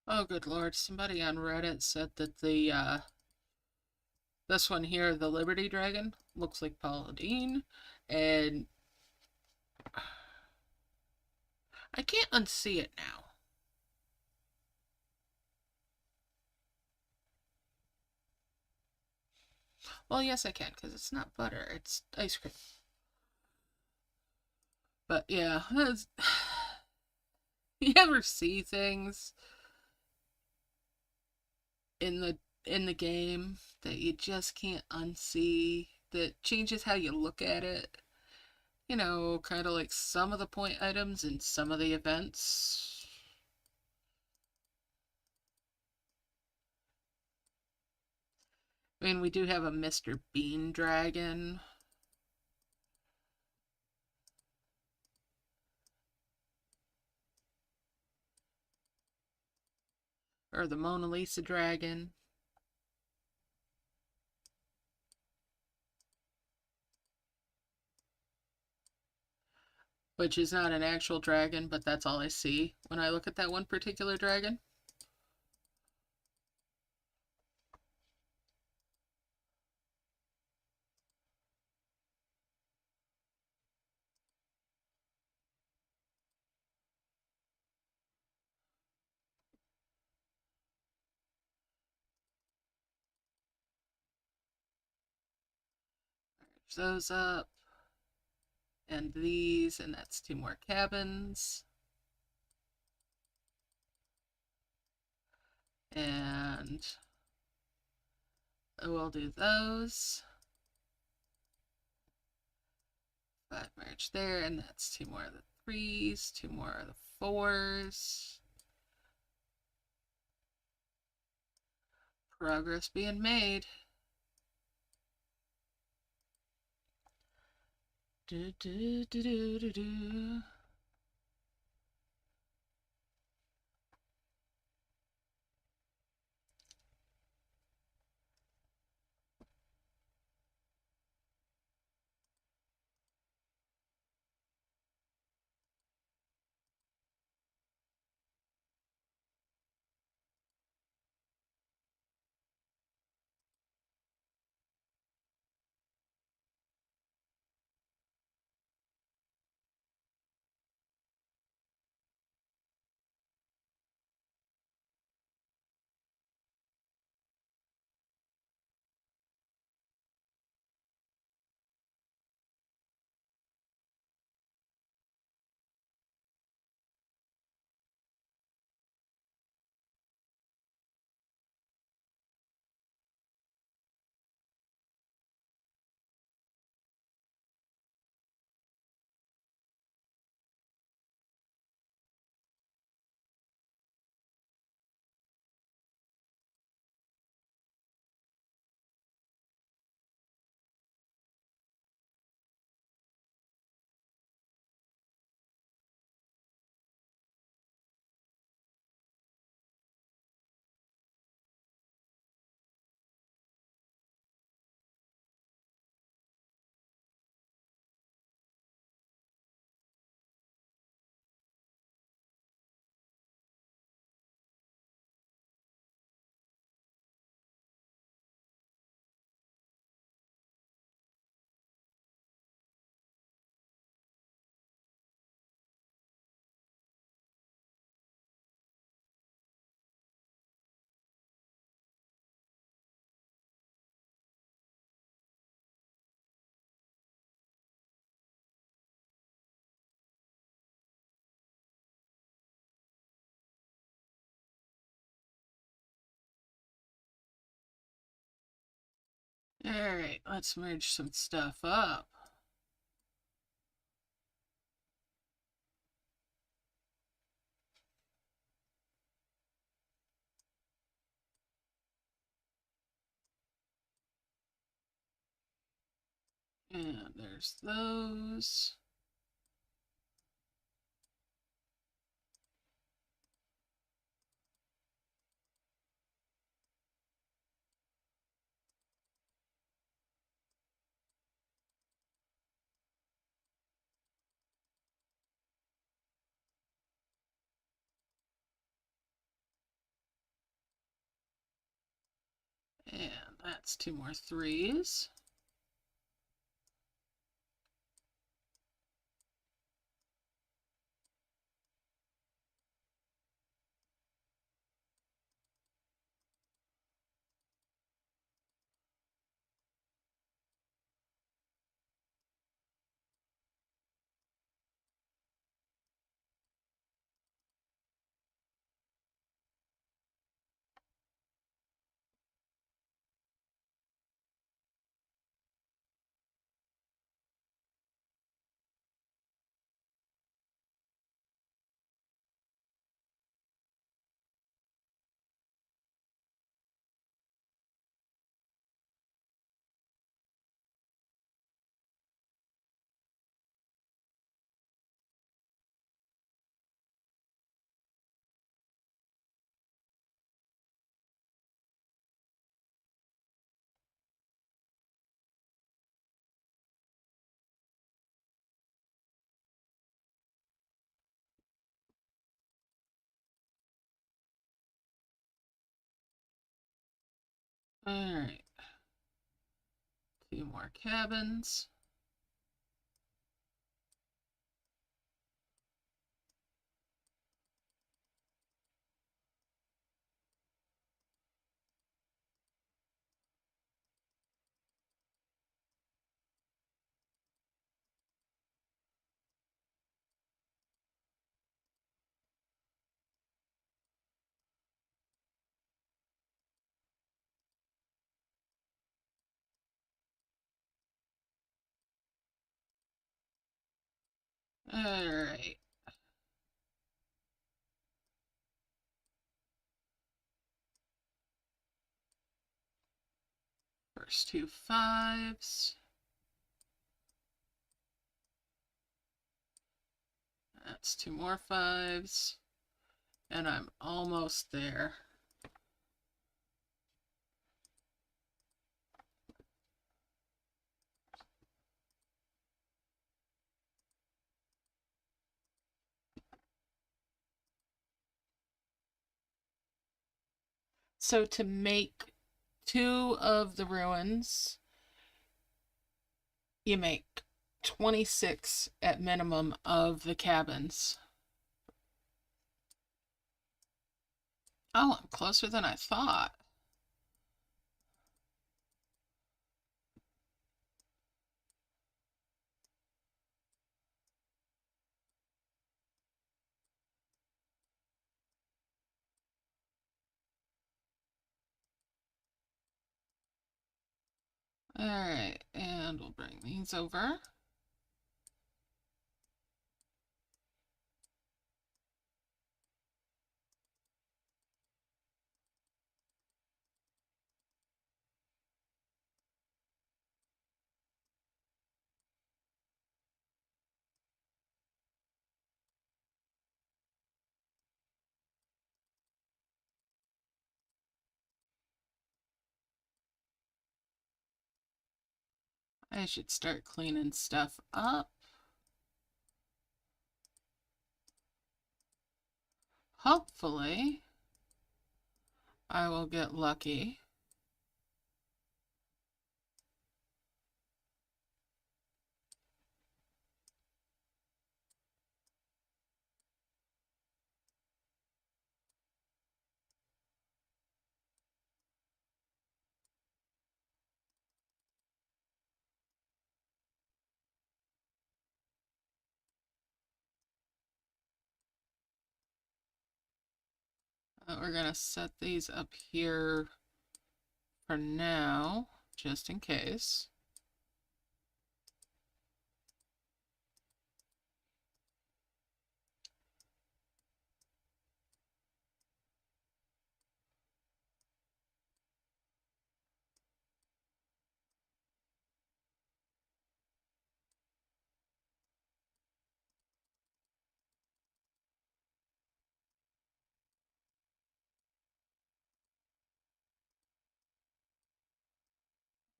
Oh, good lord. Somebody on Reddit said that this one here, the Liberty Dragon, looks like Paladine, and I can't unsee it now. Well, yes, I can, because it's not butter, it's ice cream. But yeah, you ever see things in the game that you just can't unsee, that changes how you look at it? You know, kind of like some of the point items in some of the events. I mean, we do have a Mr. Bean dragon. Or the Mona Lisa dragon. Which is not an actual dragon, but that's all I see when I look at that one particular dragon. Merge those up. And these, and that's two more cabins. And we'll do those. 5 merge there, and that's two more of the threes, two more of the fours. Progress being made. Do, do, do, do, do, do. Alright, let's merge some stuff up. And there's those. And that's 2 more 3s. Alright. 2 more cabins. Alright. First 2 5s. That's 2 more 5s. And I'm almost there. So to make 2 of the ruins, you make 26 at minimum of the cabins. Oh, I'm closer than I thought. Alright, and we'll bring these over. I should start cleaning stuff up. Hopefully, I will get lucky. We're going to set these up here for now. just in case.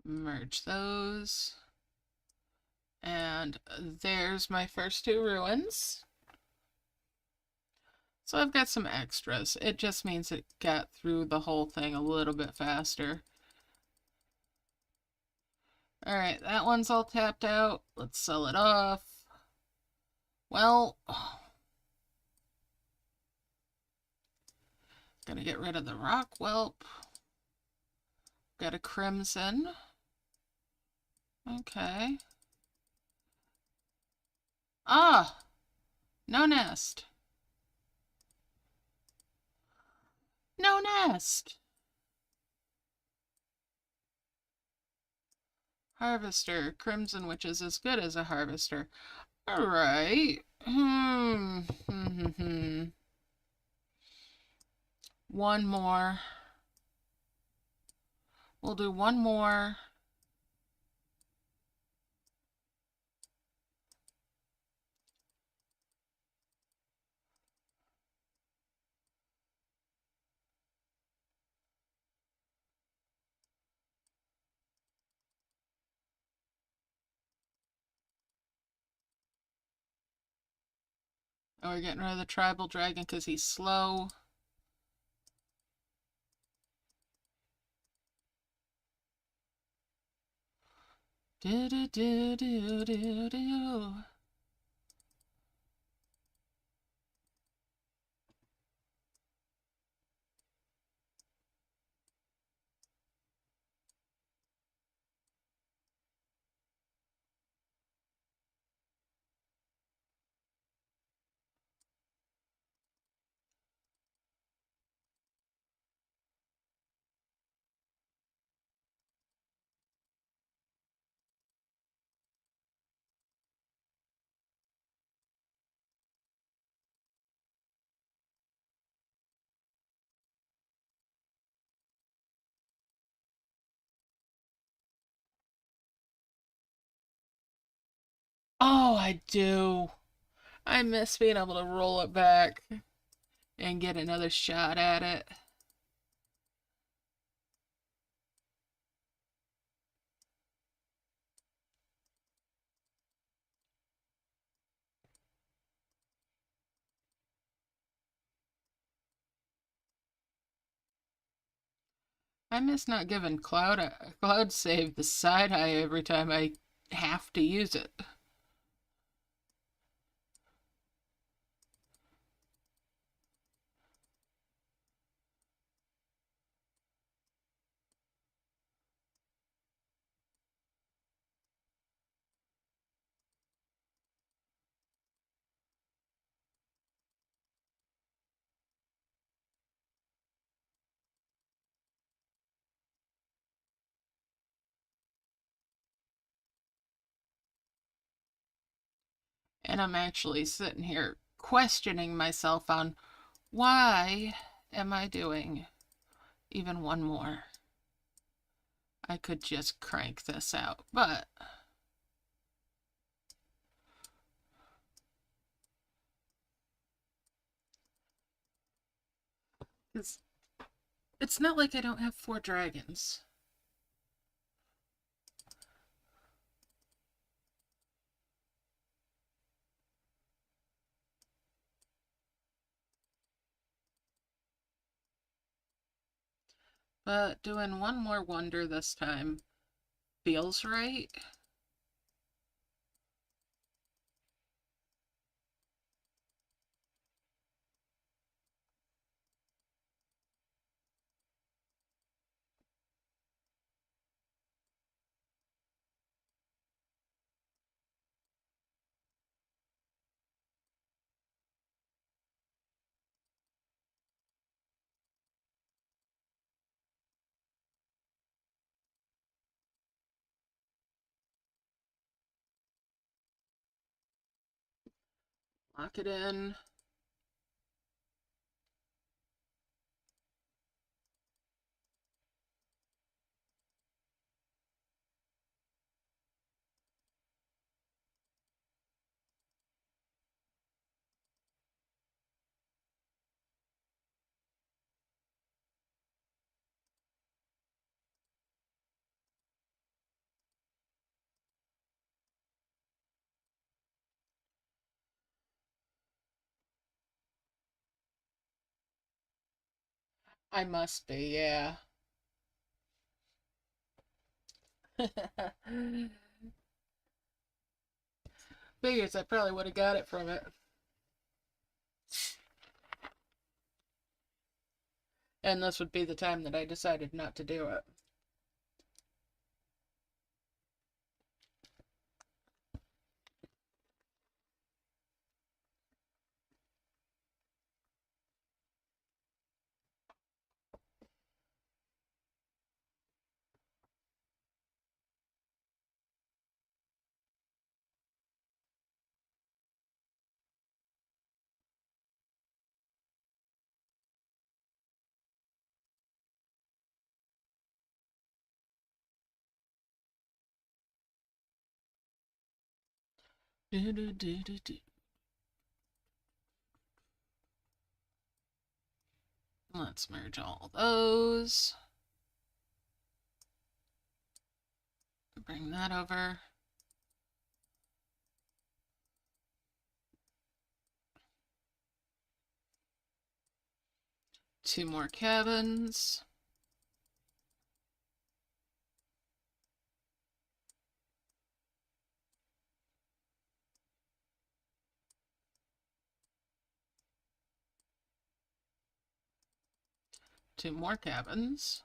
Merge those. And there's my first two ruins. So I've got some extras. It just means it got through the whole thing a little bit faster. Alright, that one's all tapped out. Let's sell it off. Well, gonna get rid of the rock whelp. Got a crimson. Okay. Ah! No nest. No nest! Harvester. Crimson, which is as good as a harvester. Alright. One more. We'll do one more. Oh, we're getting rid of the tribal dragon because he's slow. Do do do do do do. Oh, I do. I miss being able to roll it back and get another shot at it. I miss not giving Cloud Save the side eye every time I have to use it. And I'm actually sitting here questioning myself on why am I doing even one more? I could just crank this out, but it's not like I don't have 4 dragons. But doing one more wonder this time feels right. Lock it in. I must be, yeah. Figures I probably would have got it from it. And this would be the time that I decided not to do it. Do, do, do, do, do. Let's merge all those. Bring that over. Two more cabins. Two more cabins.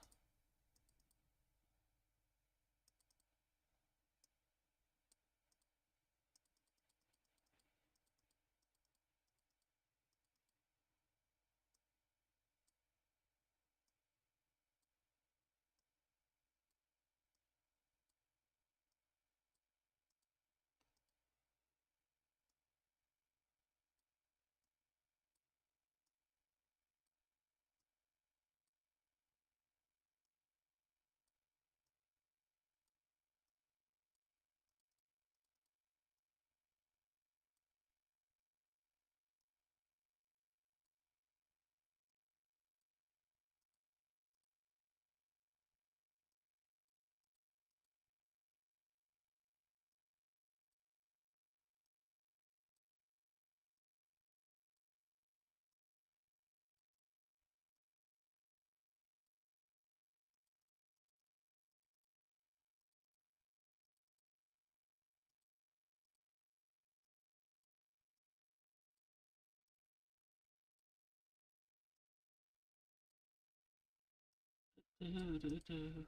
Do, do, do.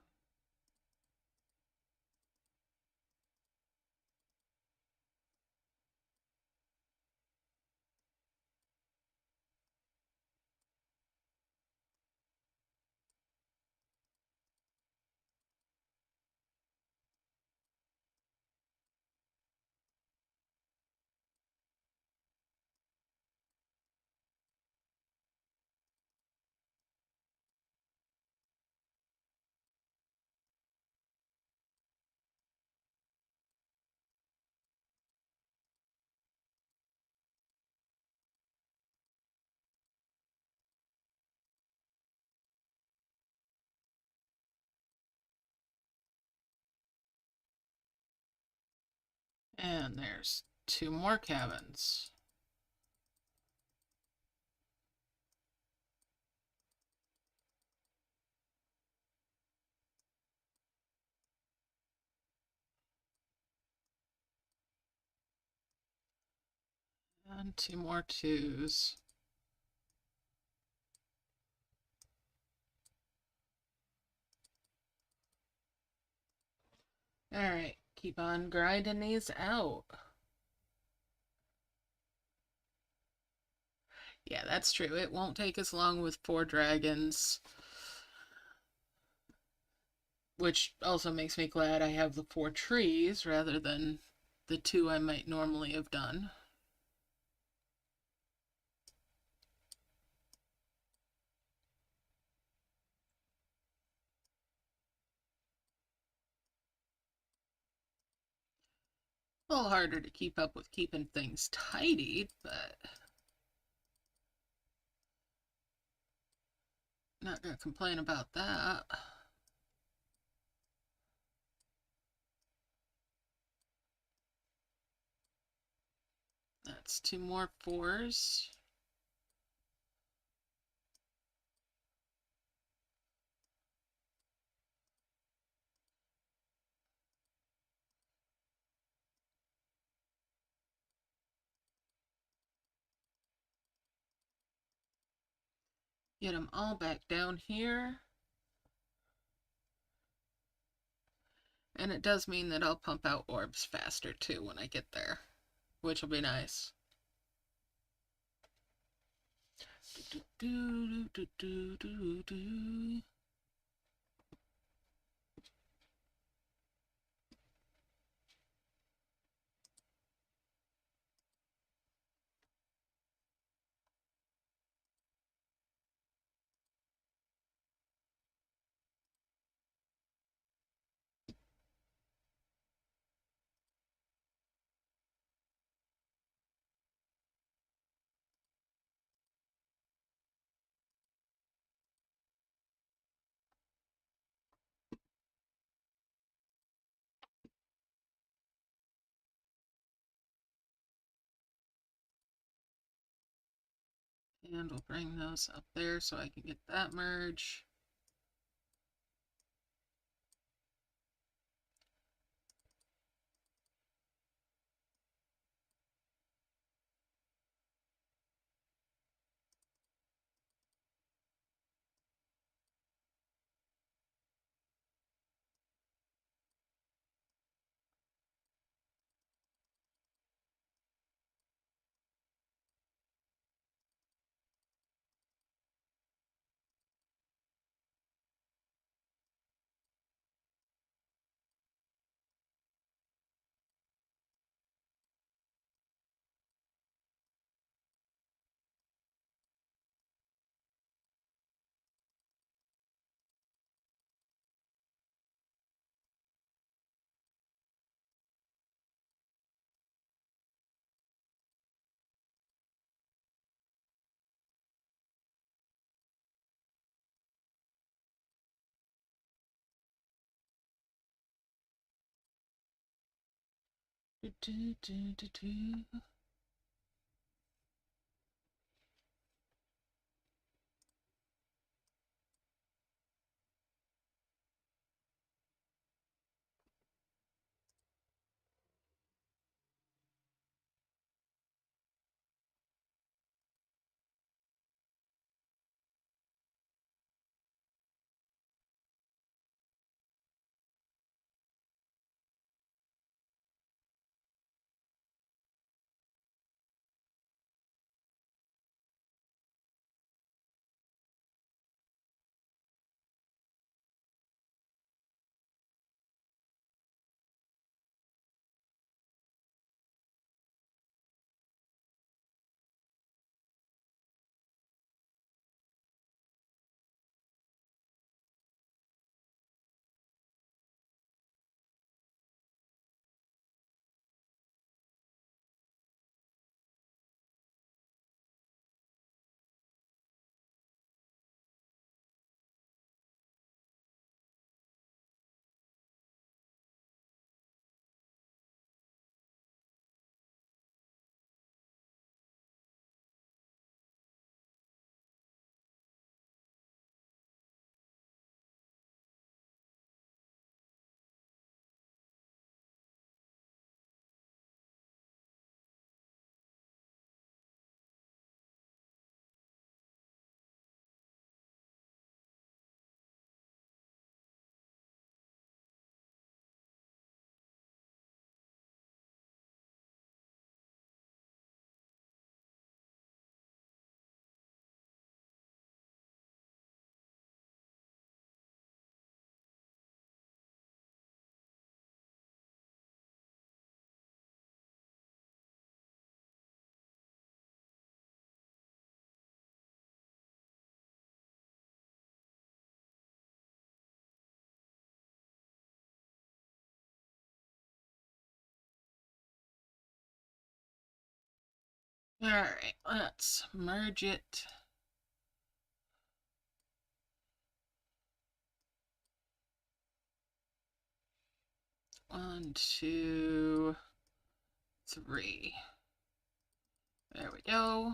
And there's two more cabins. And two more twos. Alright, keep on grinding these out. Yeah, that's true. It won't take as long with 4 dragons. Which also makes me glad I have the 4 trees rather than the 2 I might normally have done. A little harder to keep up with keeping things tidy, but not gonna complain about that. That's 2 more 4s. Get them all back down here. And it does mean that I'll pump out orbs faster too when I get there, which will be nice. Do, do, do, do, do. And we'll bring those up there so I can get that merge. Do, do, do, do, do. Alright, let's merge it. One, two, three. There we go.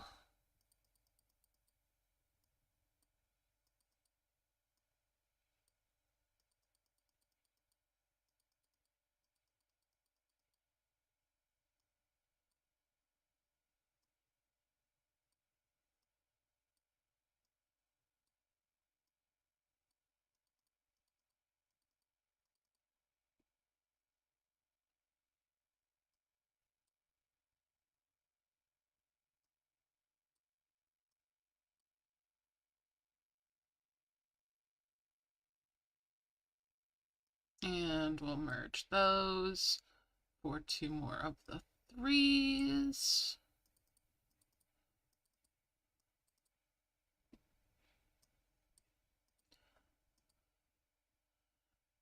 And we'll merge those for two more of the threes.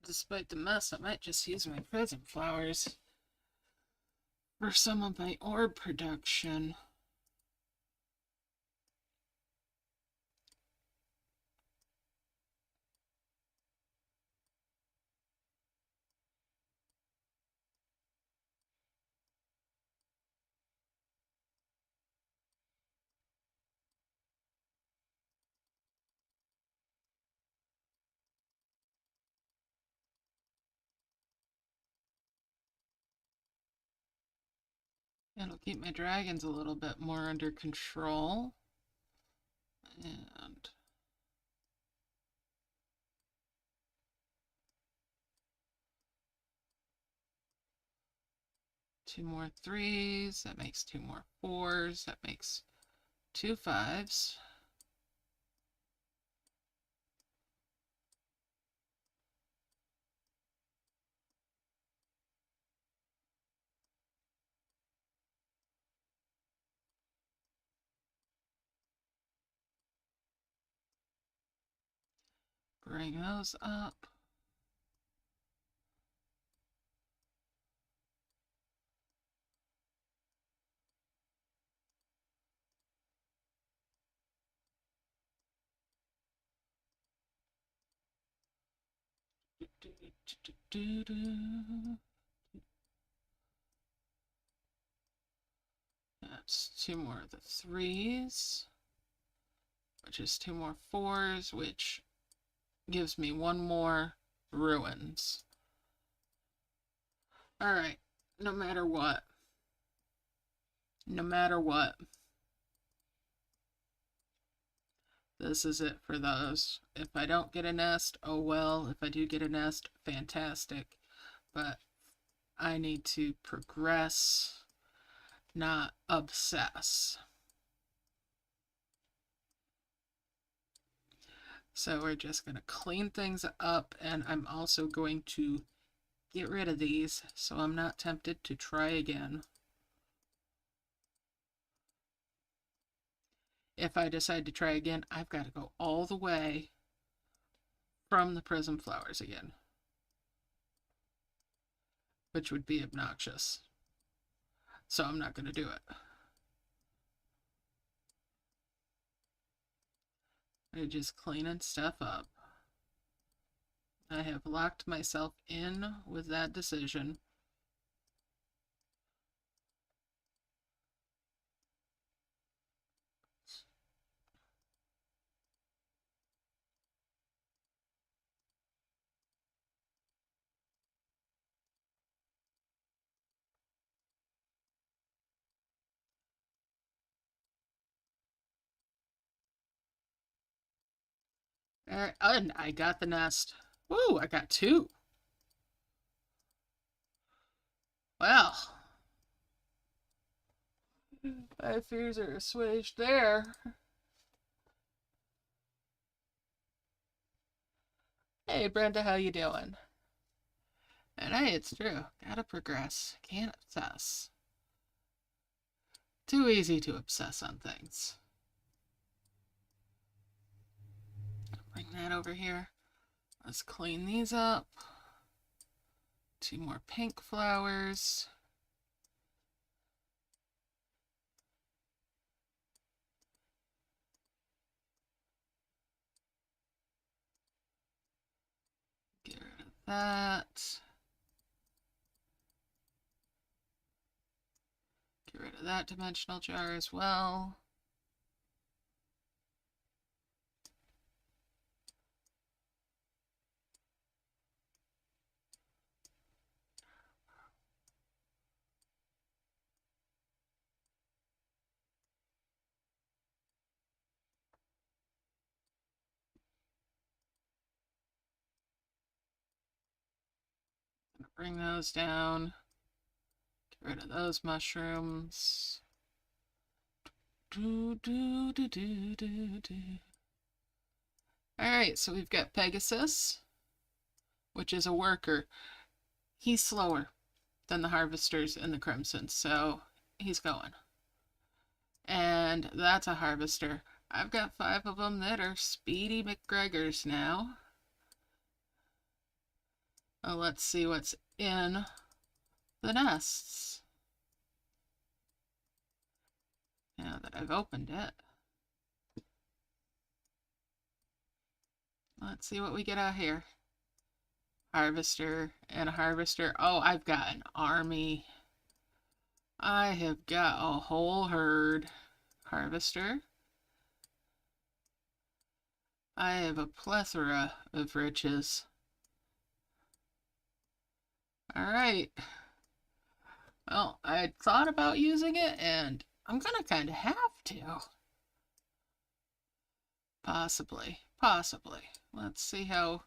Despite the mess, I might just use my prism flowers for some of my orb production. It'll keep my dragons a little bit more under control. And two more threes, that makes two more fours, that makes two fives. Bring those up. That's two more of the threes, which is two more fours, which gives me one more ruins. All right, no matter what, this is it for those. If I don't get a nest, oh well. If I do get a nest, fantastic. But I need to progress, not obsess. So we're just going to clean things up, and I'm also going to get rid of these so I'm not tempted to try again. If I decide to try again, I've got to go all the way from the prism flowers again, which would be obnoxious. So I'm not going to do it. I'm just cleaning stuff up. I have locked myself in with that decision. And I got the nest. Woo, I got two. Well, my fears are assuaged there. Hey, Brenda, how you doing? And hey, it's true. Gotta progress. Can't obsess. Too easy to obsess on things. Bring that over here. Let's clean these up. Two more pink flowers. that. Get rid of that dimensional jar as well. Bring those down. Get rid of those mushrooms. Alright, so we've got Pegasus, which is a worker. He's slower than the Harvesters and the Crimson, so he's going. And that's a Harvester. I've got 5 of them that are Speedy McGregors now. Let's see what's in the nests. Now that I've opened it. Let's see what we get out here. Harvester and a Harvester. Oh, I've got an army. I have got a whole herd. Harvester. I have a plethora of riches. Alright. Well, I thought about using it, and I'm gonna kind of have to. Possibly. Let's see how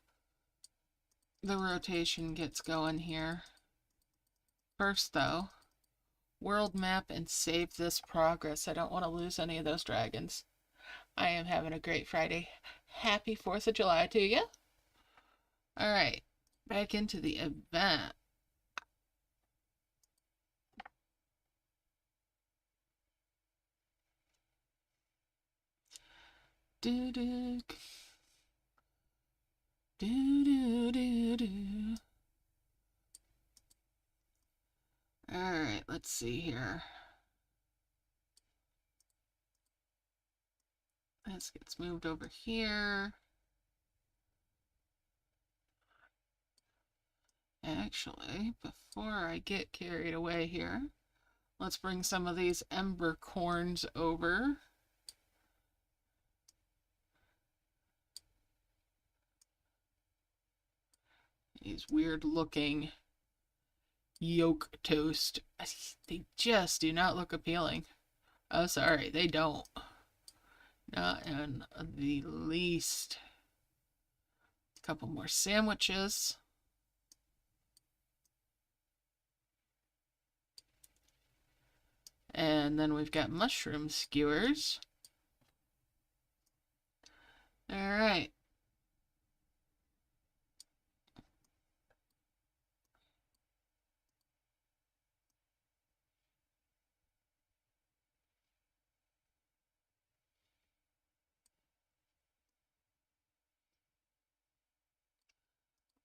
the rotation gets going here. First, though, world map and save this progress. I don't want to lose any of those dragons. I am having a great Friday. Happy 4th of July to you. Alright, back into the event. Do do do do do do. Alright, let's see here. This gets moved over here. Actually, before I get carried away here, let's bring some of these ember corns over. These weird looking yolk toast. They just do not look appealing. Oh, sorry, they don't. Not in the least. A couple more sandwiches. And then we've got mushroom skewers. Alright.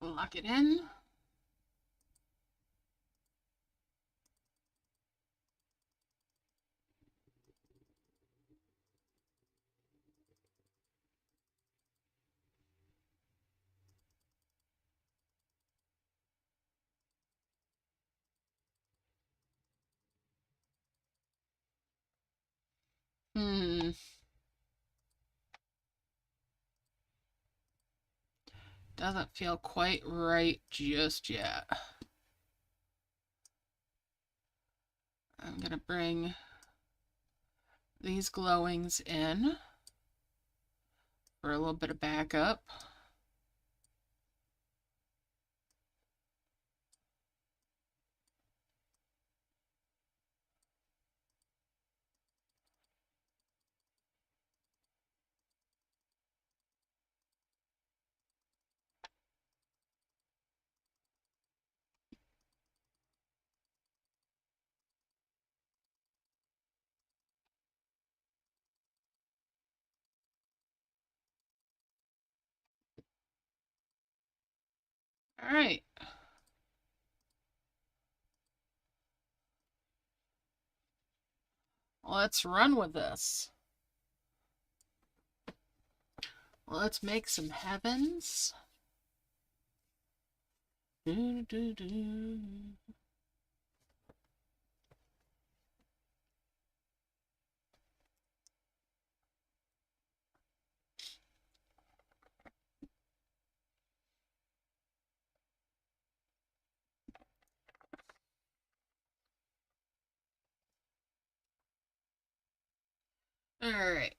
Lock it in. Doesn't feel quite right just yet. I'm gonna bring these glowings in for a little bit of backup. All right. Let's run with this. Let's make some heavens. Do, do, do. All right.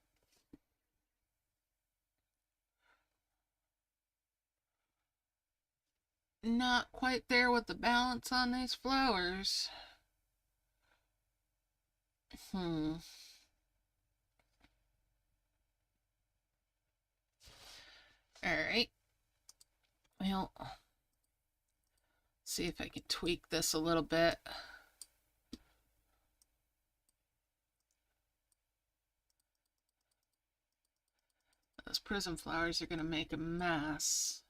Not quite there with the balance on these flowers. All right. Well, see if I can tweak this a little bit. Those prism flowers are going to make a mess.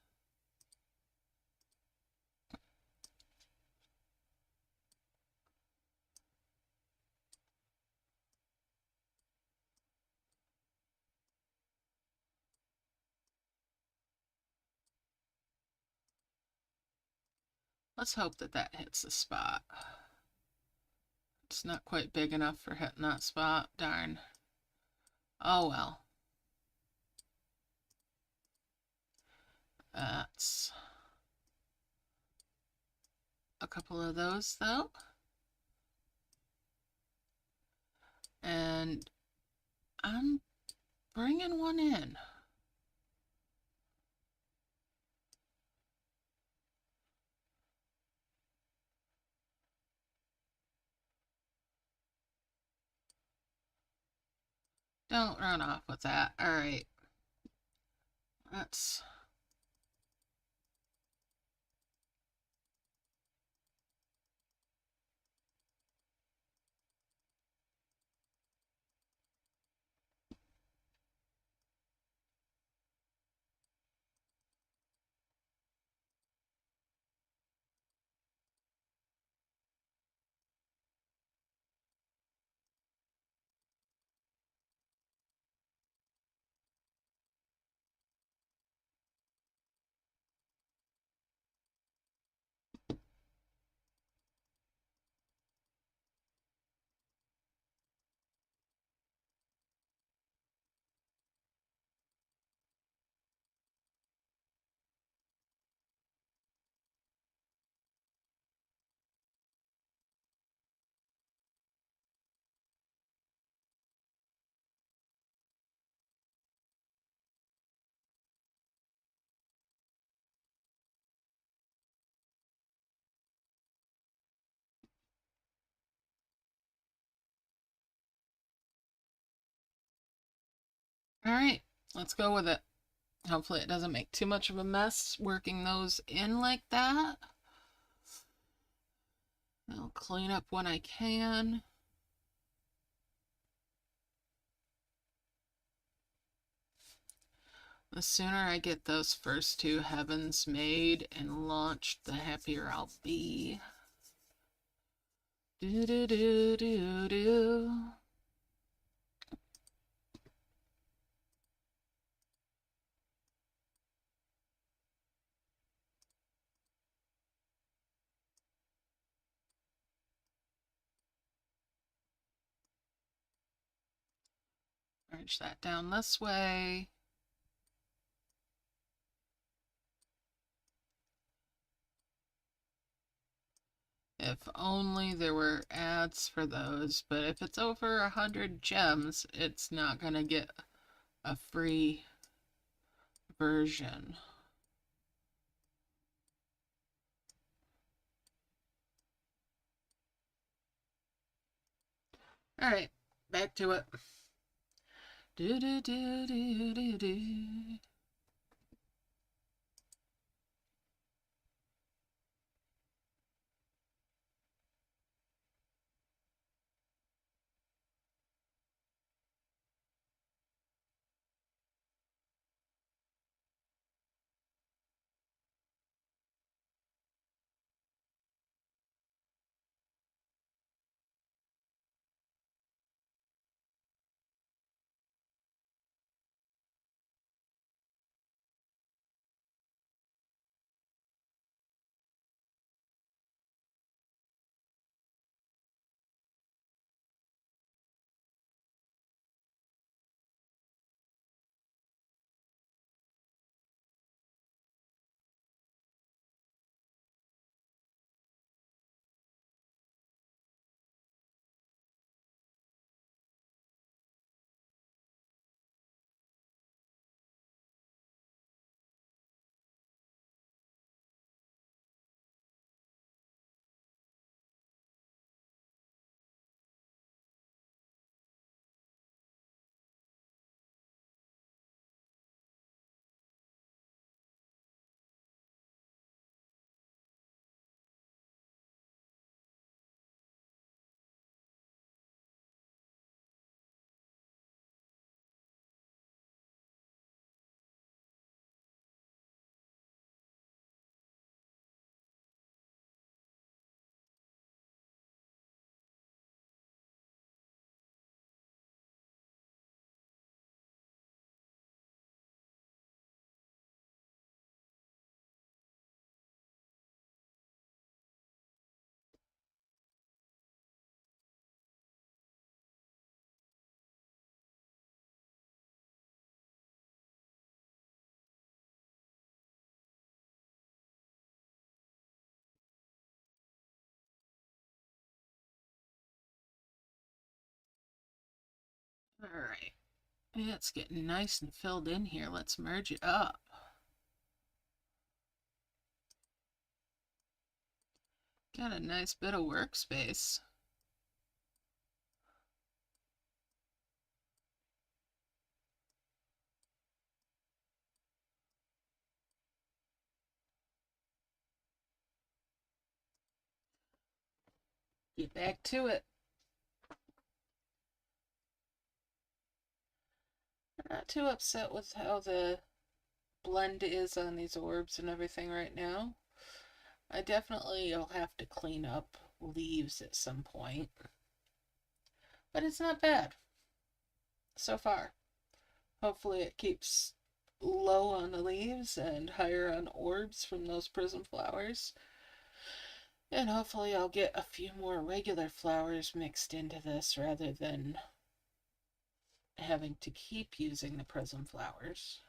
Let's hope that that hits the spot. It's not quite big enough for hitting that spot. Darn. Oh well. That's a couple of those though. And I'm bringing one in. Don't run off with that. All right. Let's all right. Let's go with it. Hopefully it doesn't make too much of a mess working those in like that. I'll clean up when I can. The sooner I get those first two heavens made and launched, the happier I'll be. Do do do do do. Merge that down this way. If only there were ads for those, but if it's over 100 gems, it's not gonna get a free version. All right, back to it. Do do do do do do. All right. It's getting nice and filled in here. Let's merge it up. Got a nice bit of workspace. Get back to it. I'm not too upset with how the blend is on these orbs and everything right now. I definitely will have to clean up leaves at some point. But it's not bad so far. Hopefully it keeps low on the leaves and higher on orbs from those prism flowers. And hopefully I'll get a few more regular flowers mixed into this rather than having to keep using the prism flowers.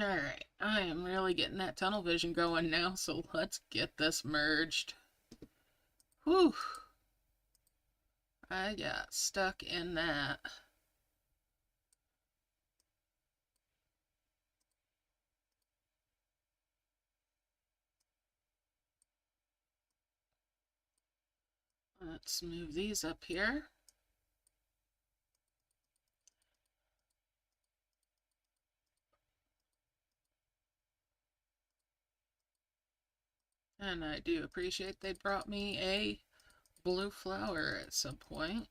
Alright, I am really getting that tunnel vision going now, so let's get this merged. Whew! I got stuck in that. Let's move these up here. And I do appreciate they brought me a blue flower at some point.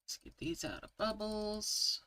Let's get these out of bubbles.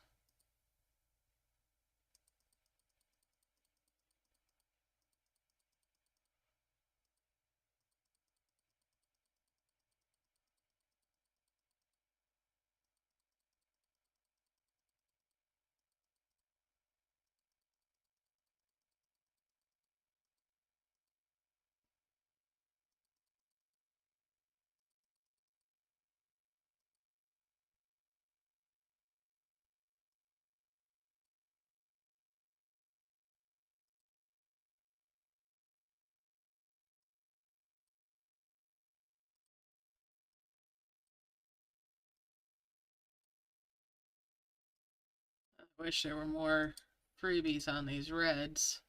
I wish there were more freebies on these reds.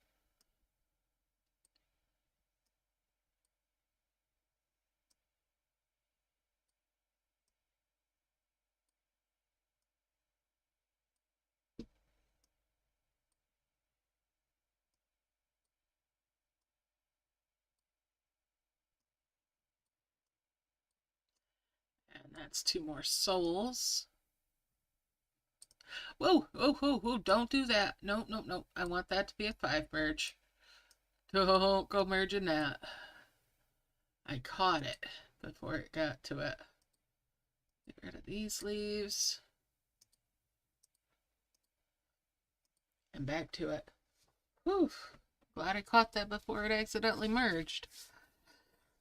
And that's 2 more souls. Whoa, whoa, whoa, whoa, don't do that. No, no, no. I want that to be a 5 merge. Don't go merging that. I caught it before it got to it. Get rid of these leaves. And back to it. Whew. Glad I caught that before it accidentally merged.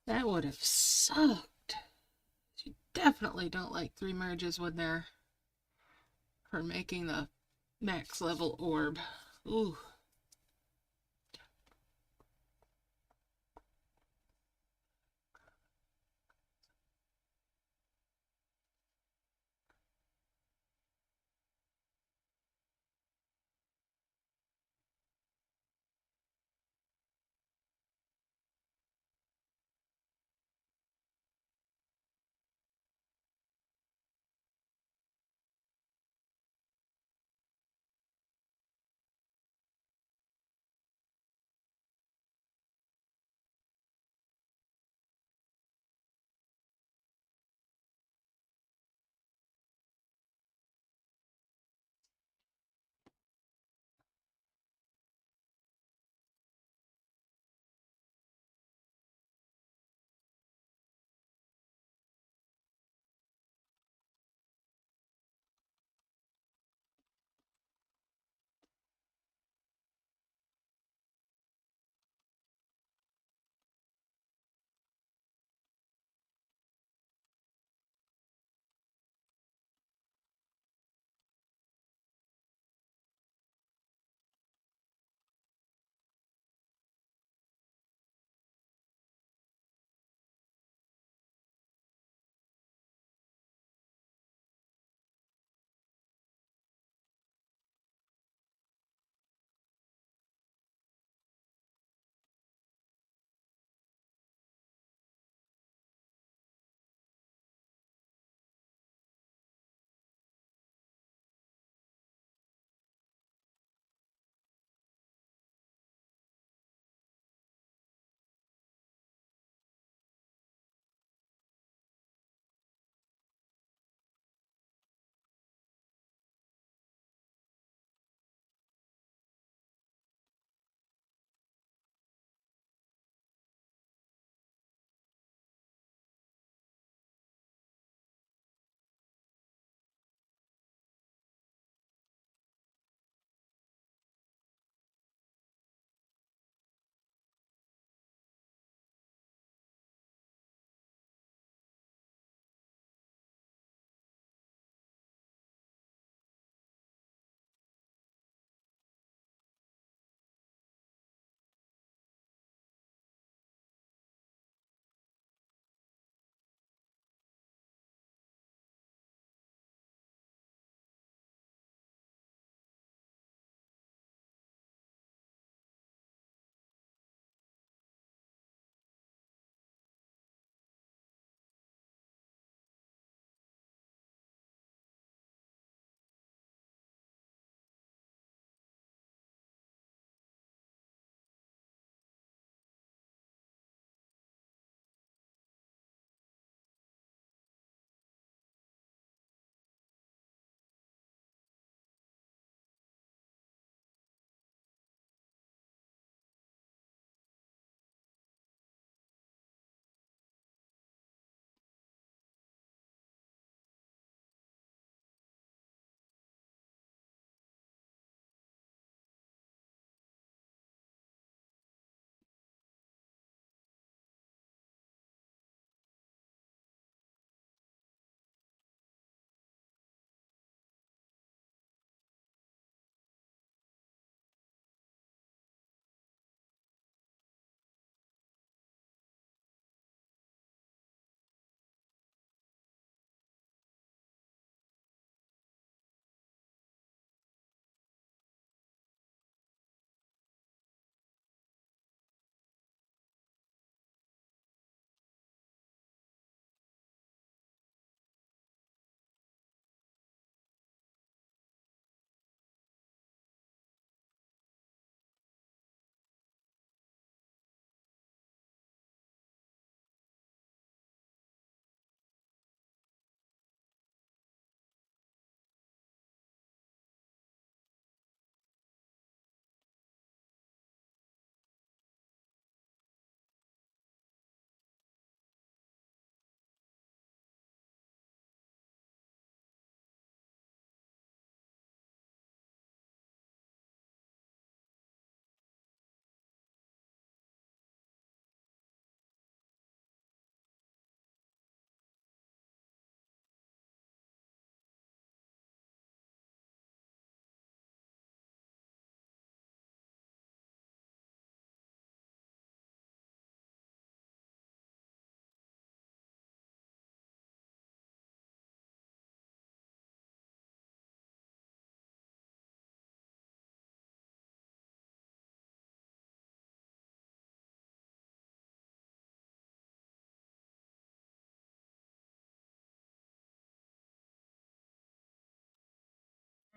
That would have sucked. You definitely don't like 3 merges when they're for making the max level orb. Ooh.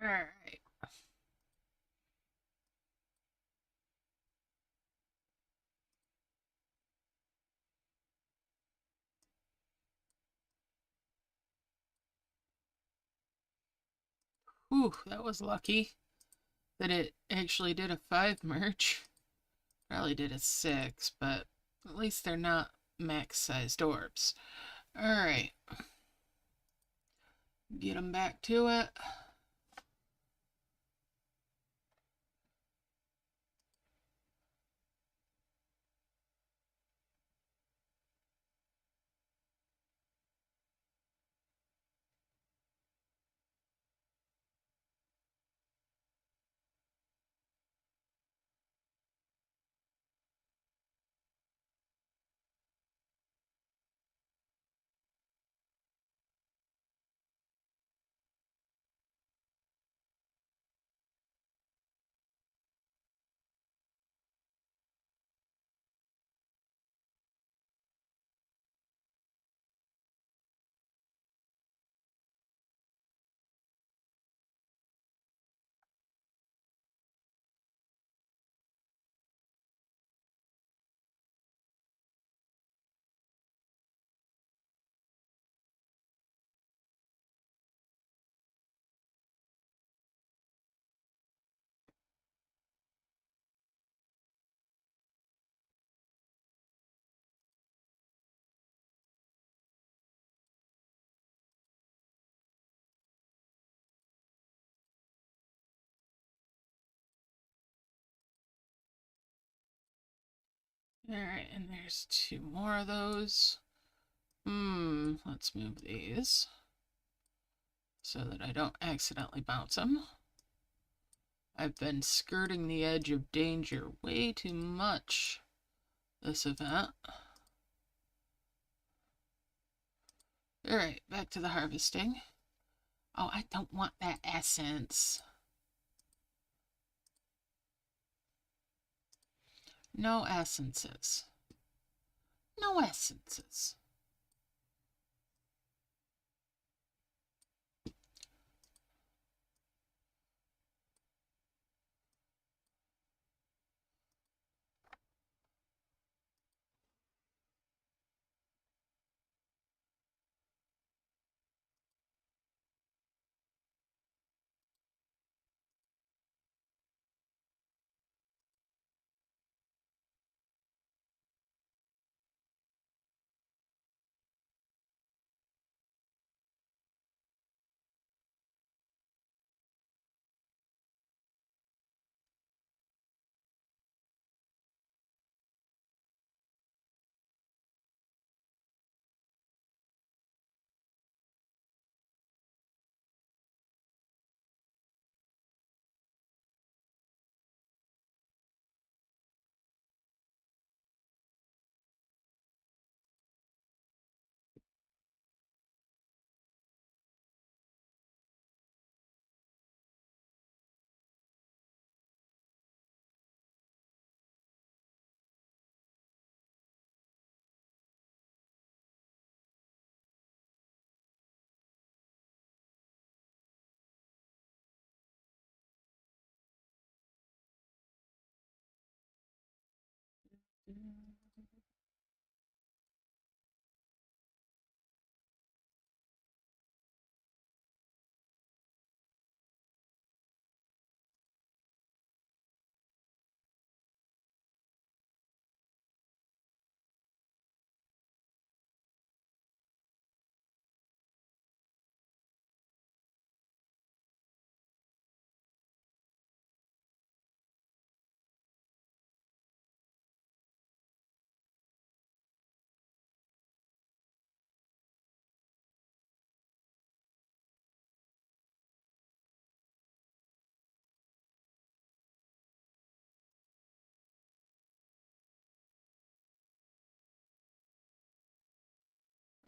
All right. Whew, that was lucky that it actually did a 5 merge. Probably did a 6, but at least they're not max-sized orbs. Alright. Get them back to it. Alright, and there's 2 more of those. Let's move these so that I don't accidentally bounce them. I've been skirting the edge of danger way too much this event. Alright, back to the harvesting. Oh, I don't want that essence. No essences. No essences.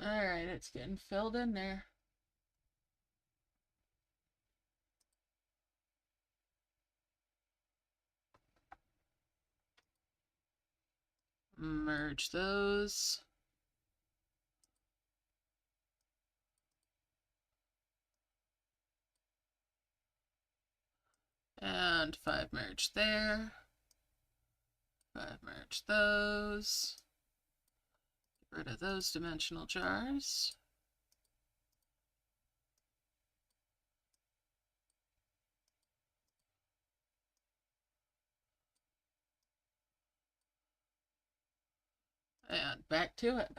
Alright, it's getting filled in there. Merge those. And 5 merge there. 5 merge those. Get rid of those dimensional jars. And back to it.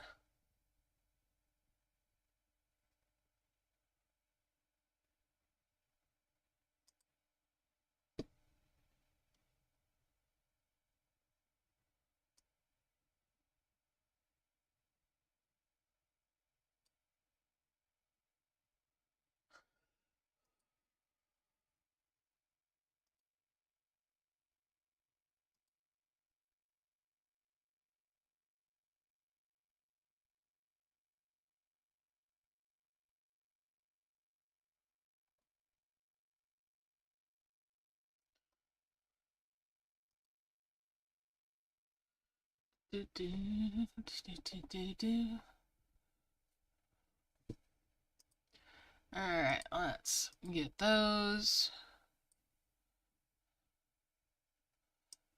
Alright, let's get those.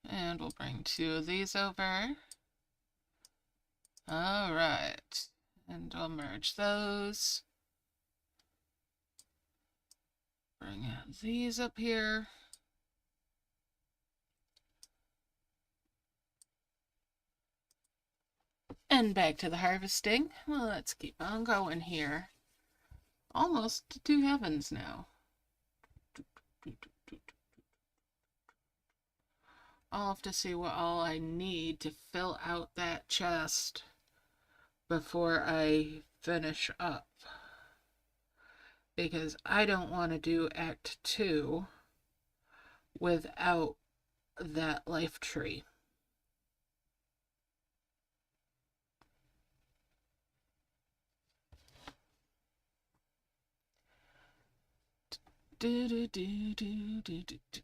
And we'll bring 2 of these over. Alright, and we'll merge those. Bring these up here. And back to the harvesting. Well, let's keep on going here. Almost to heavens now. I'll have to see what all I need to fill out that chest before I finish up. Because I don't want to do Act 2 without that life tree. Do, do, do, do, do, do, do.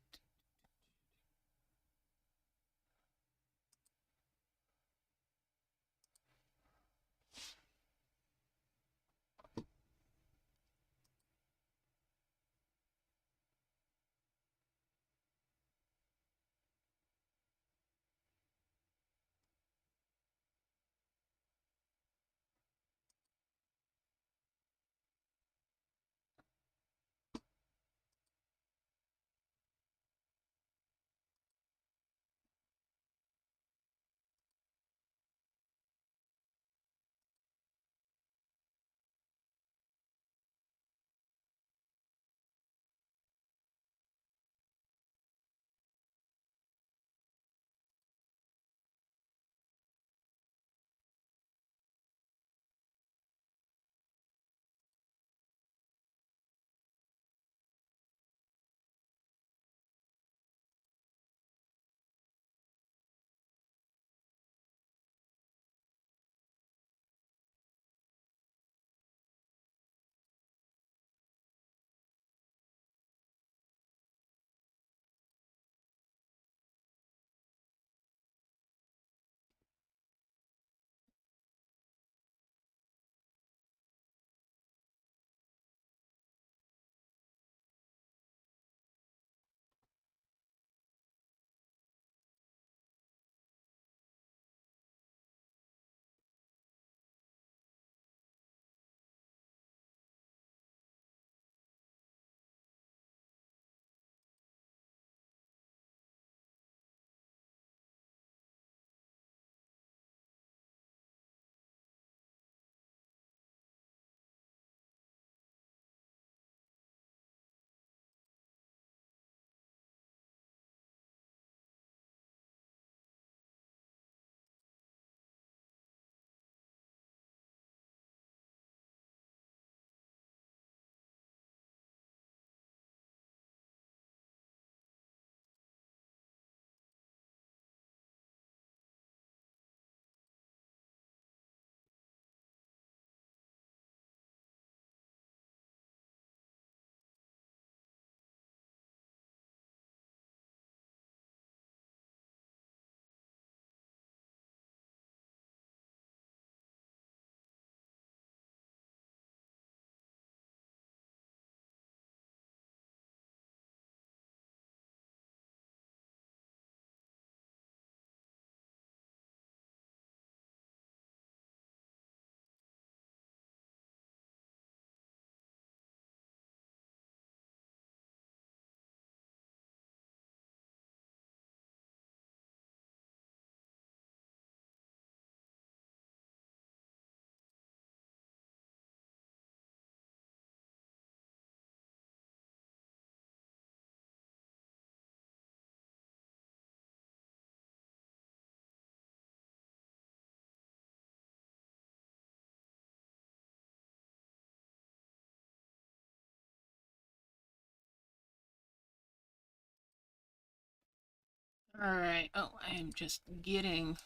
Alright, oh, I am just getting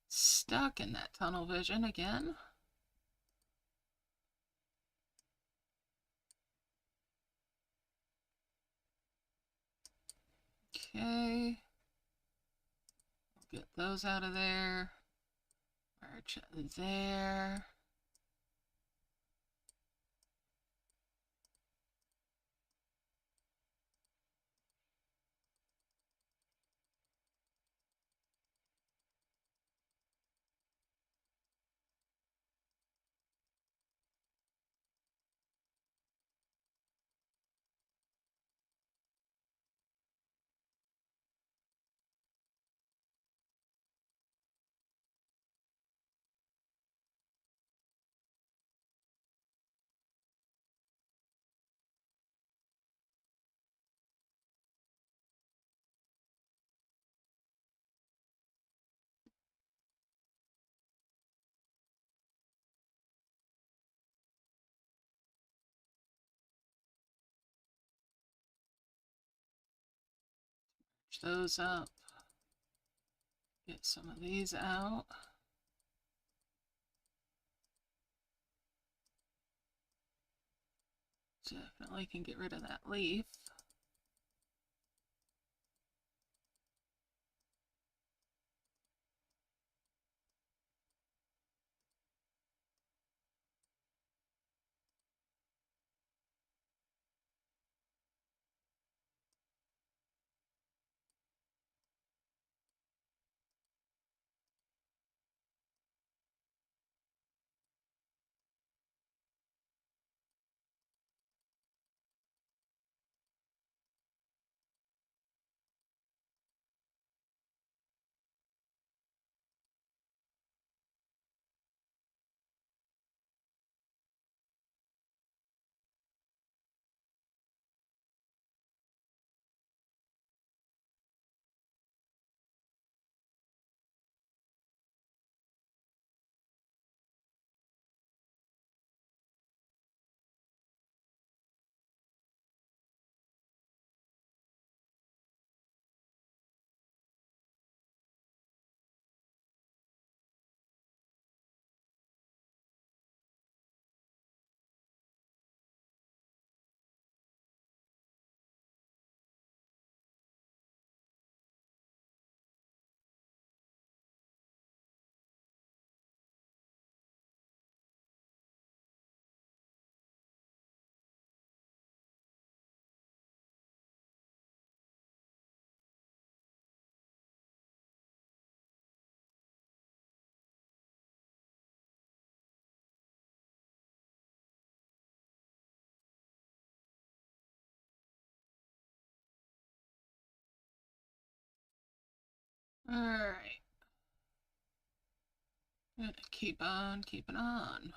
stuck in that tunnel vision again. Okay. Get those out of there. March there. March those up. Get some of these out. Definitely can get rid of that leaf. Alright. Gonna keep on keeping on.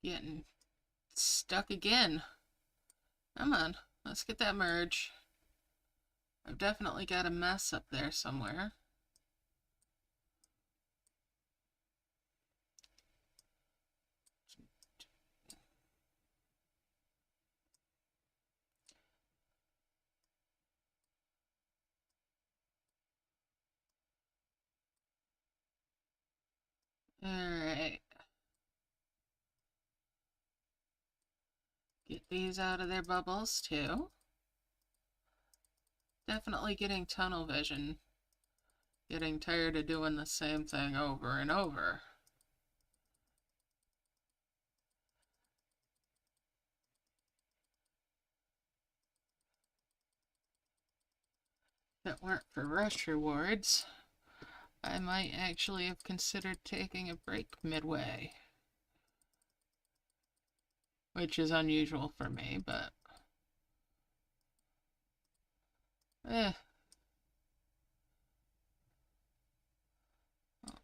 Getting it's stuck again. Come on, let's get that merge. I've definitely got a mess up there somewhere. Alright. Get these out of their bubbles too. Definitely getting tunnel vision. Getting tired of doing the same thing over and over. If it weren't for rush rewards, I might actually have considered taking a break midway. Which is unusual for me, but I'll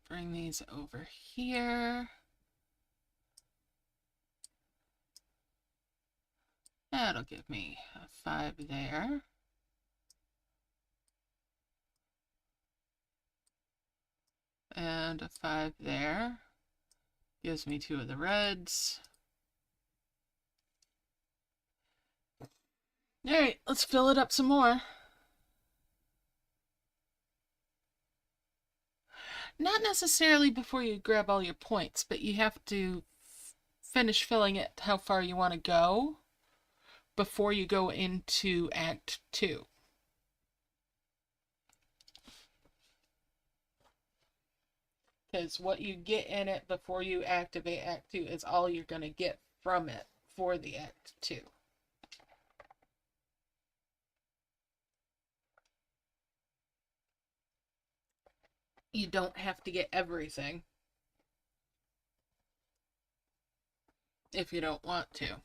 bring these over here. That'll give me a 5 there. And a 5 there. Gives me 2 of the reds. Alright, let's fill it up some more. Not necessarily before you grab all your points, but you have to finish filling it how far you want to go before you go into Act 2. Because what you get in it before you activate Act 2 is all you're going to get from it for the Act 2. You don't have to get everything if you don't want to.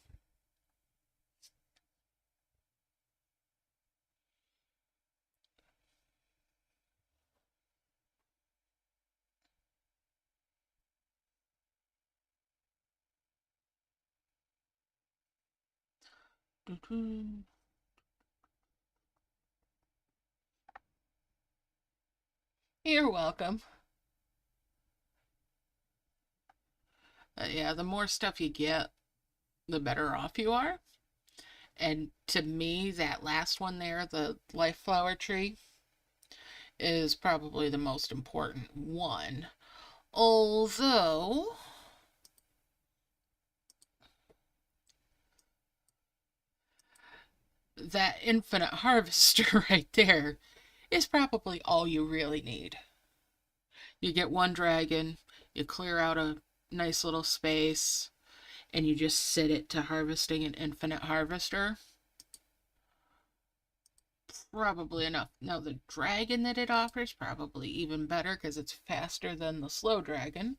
You're welcome. Yeah, the more stuff you get, the better off you are. And to me, that last one there, the life flower tree, is probably the most important one. Although that infinite harvester right there is probably all you really need. You get one dragon, you clear out a nice little space, and you just set it to harvesting an infinite harvester. Probably enough. Now the dragon that it offers, probably even better because it's faster than the slow dragon.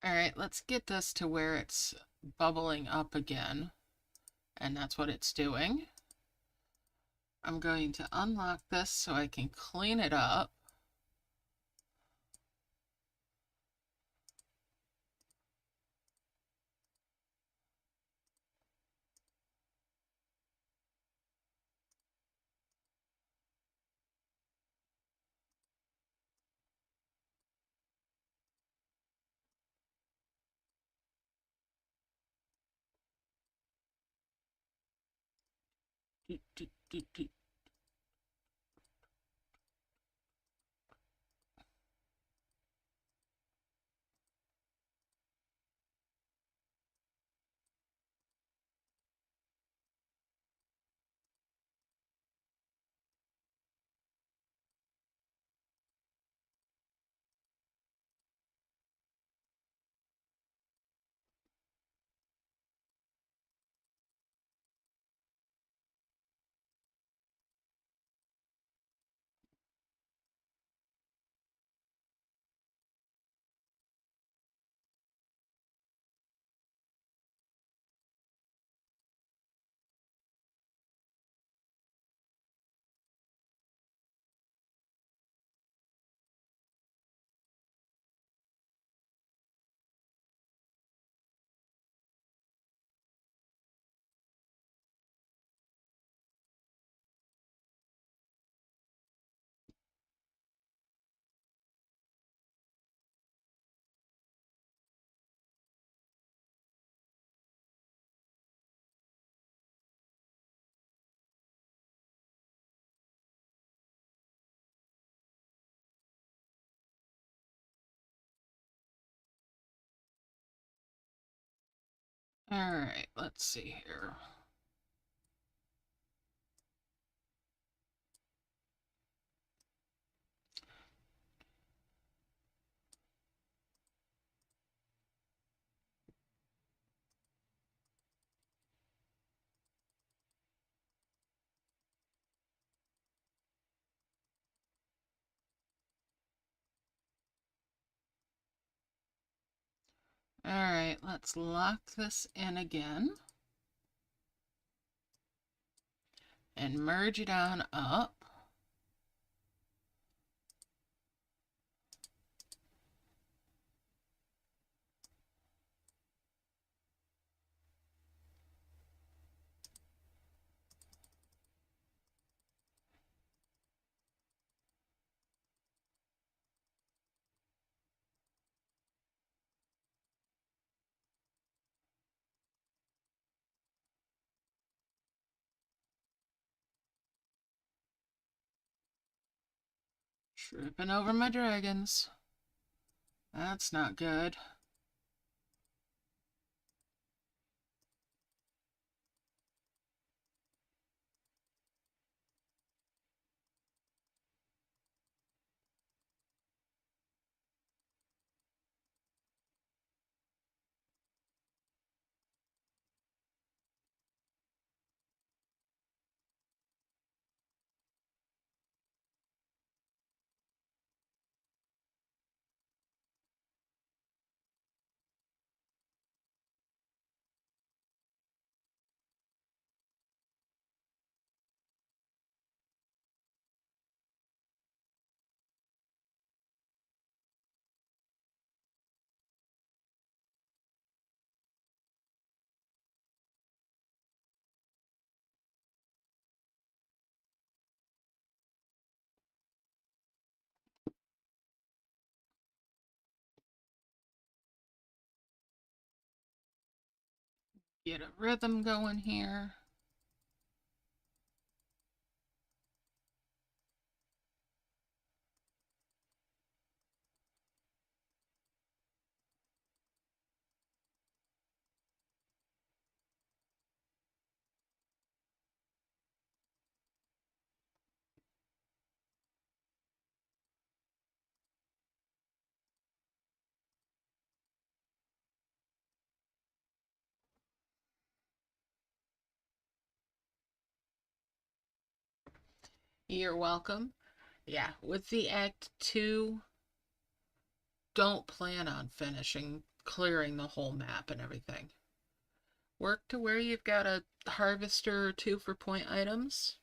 Alright, let's get this to where it's bubbling up again. And that's what it's doing. I'm going to unlock this so I can clean it up. All right, let's see here. All right, let's lock this in again and merge it on up. Tripping over my dragons. That's not good. Get a rhythm going here. You're welcome. Yeah, with the Act 2, don't plan on finishing clearing the whole map and everything. Work to where you've got a harvester or two for point items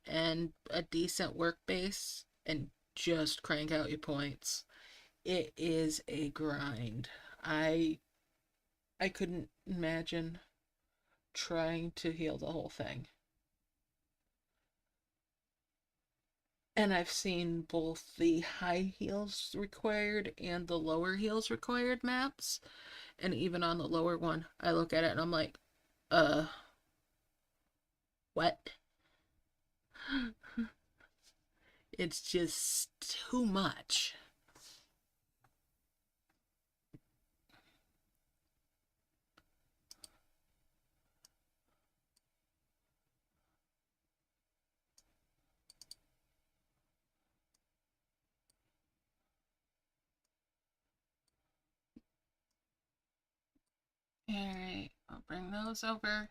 and a decent work base and just crank out your points. It is a grind. I couldn't imagine trying to heal the whole thing. And I've seen both the high heals required and the lower heals required maps. And even on the lower one, I look at it and I'm like, uh, what? It's just too much. Alright, I'll bring those over.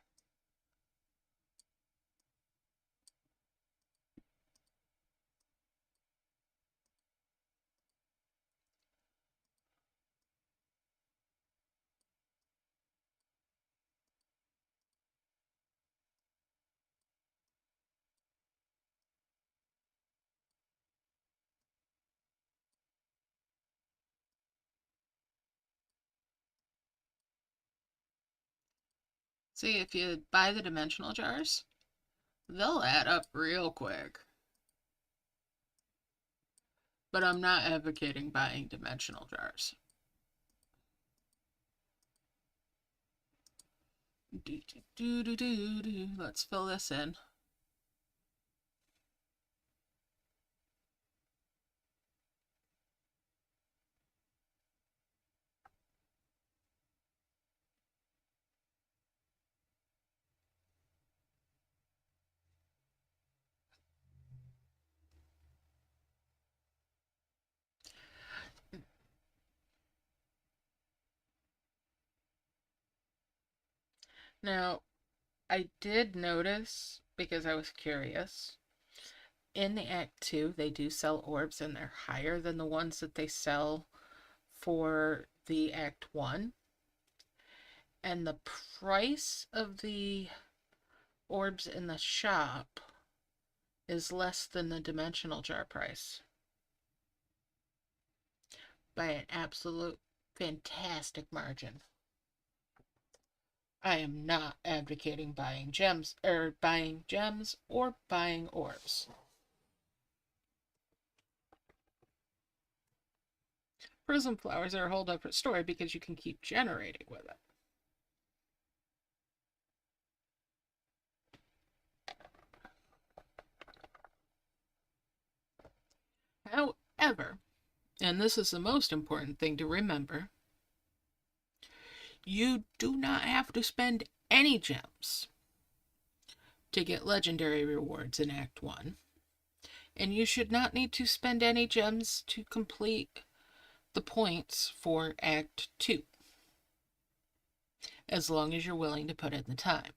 See, if you buy the dimensional jars, they'll add up real quick. But I'm not advocating buying dimensional jars. Let's fill this in. Now, I did notice, because I was curious, in the Act 2, they do sell orbs and they're higher than the ones that they sell for the Act 1. And the price of the orbs in the shop is less than the dimensional jar price by an absolute fantastic margin. I am not advocating buying gems or buying orbs. Prism flowers are a whole different story because you can keep generating with it. However, and this is the most important thing to remember, you do not have to spend any gems to get legendary rewards in Act 1. And you should not need to spend any gems to complete the points for Act 2, as long as you're willing to put in the time.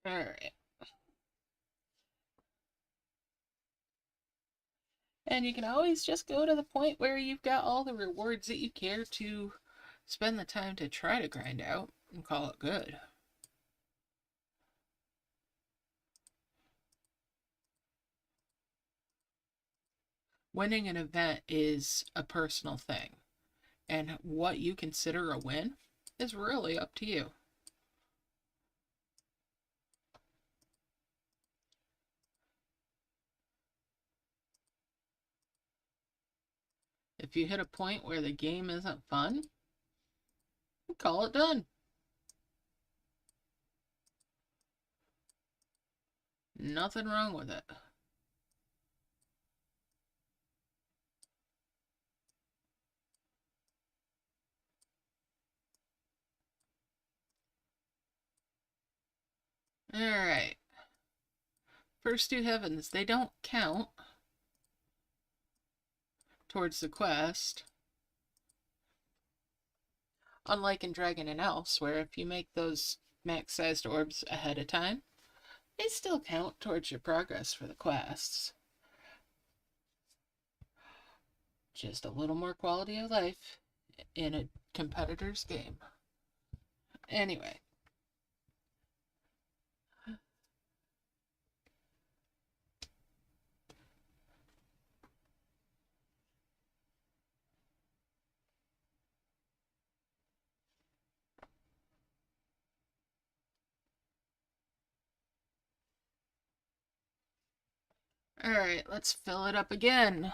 Alright. And you can always just go to the point where you've got all the rewards that you care to spend the time to try to grind out and call it good. Winning an event is a personal thing, and what you consider a win is really up to you. If you hit a point where the game isn't fun, call it done. Nothing wrong with it. Alright. First two heavens, they don't count towards the quest. Unlike in Dragon and Else, where if you make those max-sized orbs ahead of time, they still count towards your progress for the quests. Just a little more quality of life in a competitor's game. Anyway. Alright, let's fill it up again.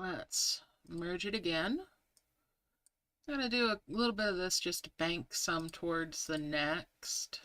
Let's merge it again. I'm going to do a little bit of this just to bank some towards the next.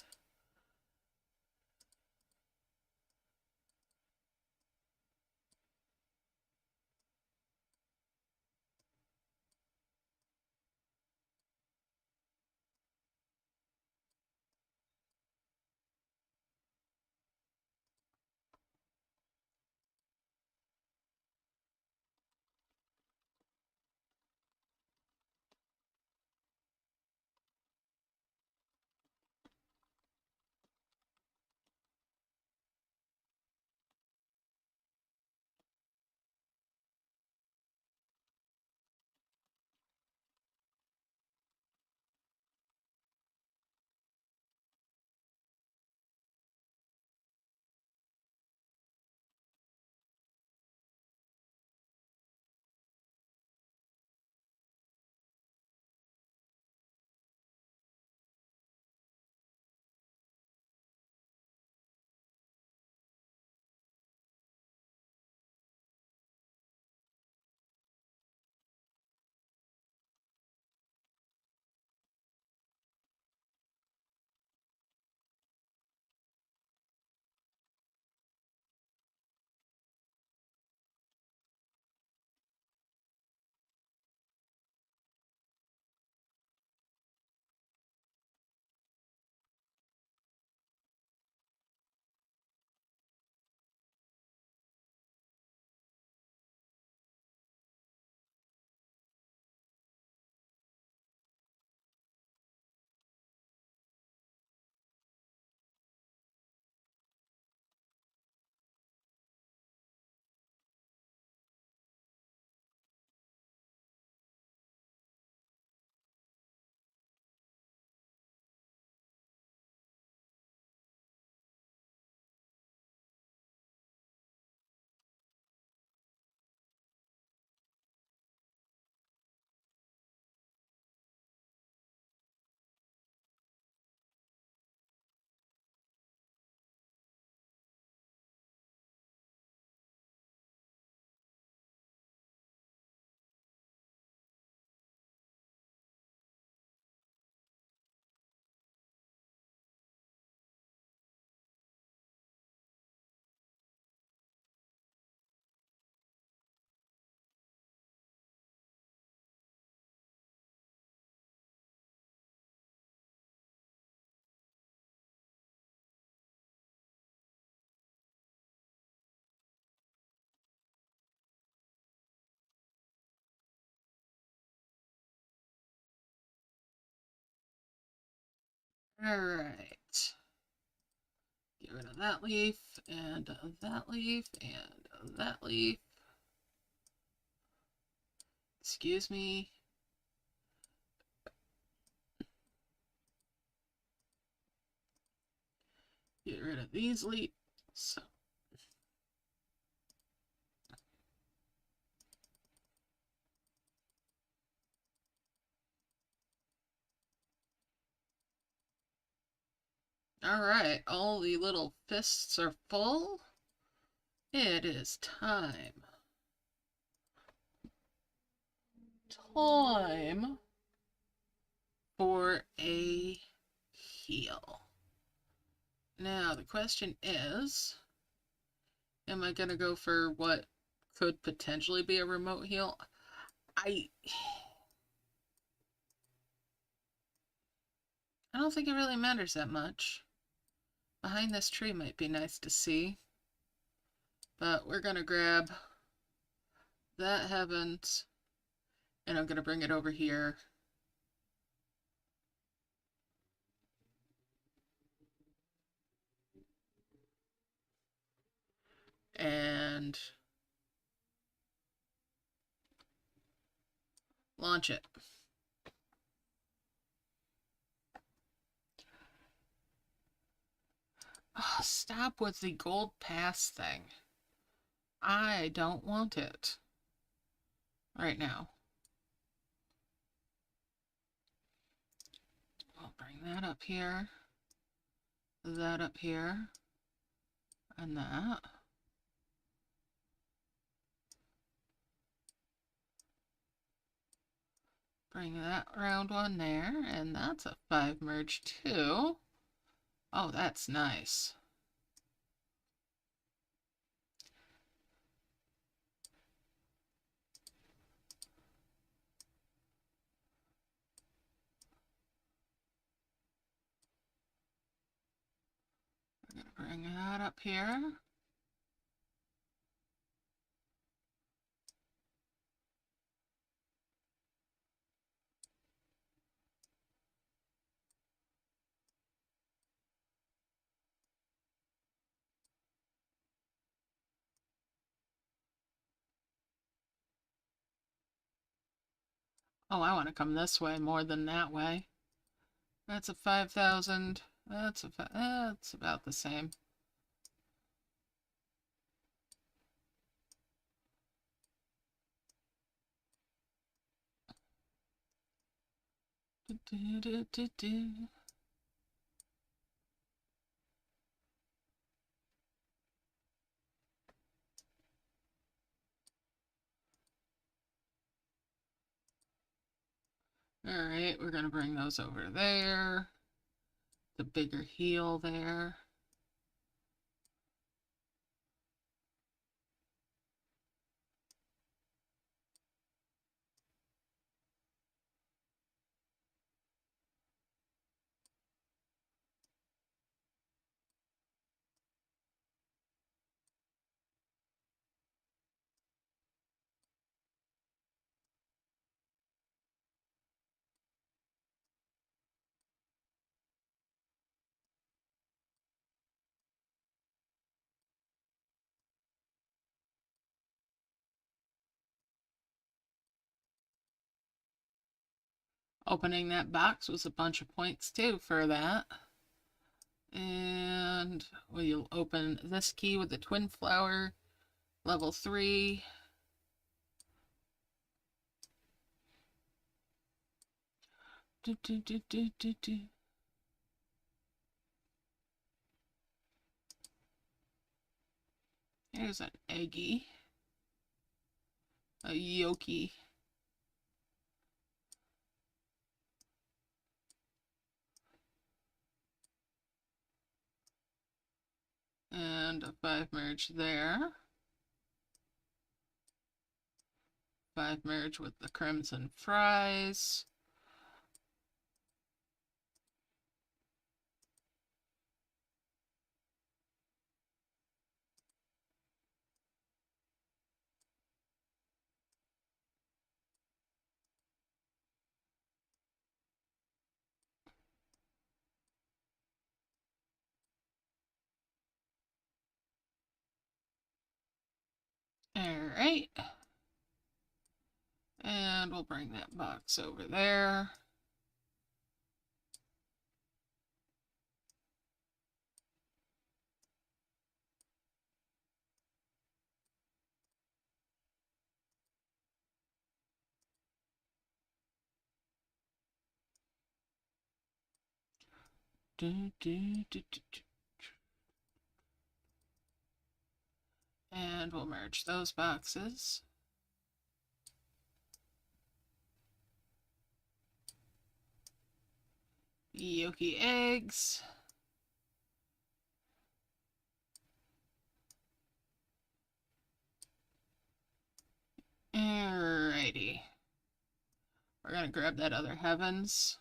All right. Get rid of that leaf, and that leaf, and that leaf. Excuse me. Get rid of these leaves. All right, all the little fists are full. It is time. Time for a heal. Now, the question is, am I going to go for what could potentially be a remote heal? I don't think it really matters that much. Behind this tree might be nice to see. But we're going to grab that heavens, and I'm going to bring it over here. And launch it. Oh, stop with the gold pass thing. I don't want it right now. I'll bring that up here, and that. Bring that round one there, and that's a 5 merge too. Oh, that's nice. We're going to bring that up here. Oh, I want to come this way more than that way. That's a 5,000. That's about the same. All right, we're going to bring those over there. The bigger heel there. Opening that box was a bunch of points too for that. And we'll open this key with the twin flower, level 3. There's an eggy, a yolky. And a 5 merge there. 5 merge with the crimson fries. Alright. And we'll bring that box over there. And we'll merge those boxes. Yolky eggs. Alrighty. We're gonna grab that other heavens.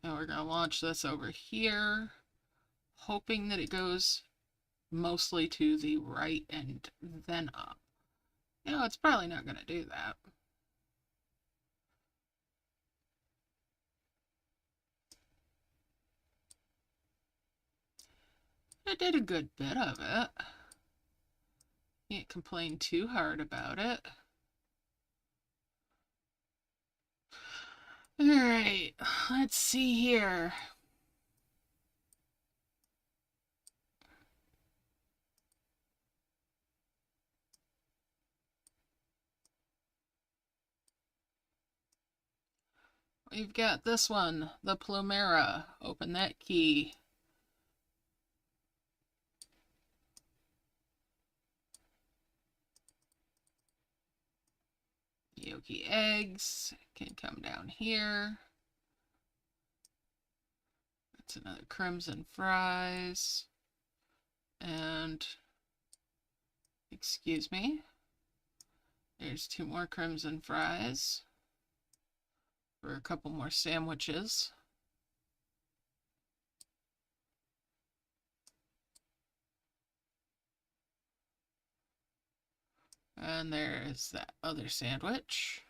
And we're gonna launch this over here, hoping that it goes mostly to the right and then up. You know, it's probably not gonna do that. It did a good bit of it. Can't complain too hard about it. Alright, let's see here. We've got this one, the Plumera. Open that key. gnocchi eggs can come down here. That's another crimson fries. And, excuse me, there's 2 more crimson fries for a couple more sandwiches. And there is that other sandwich.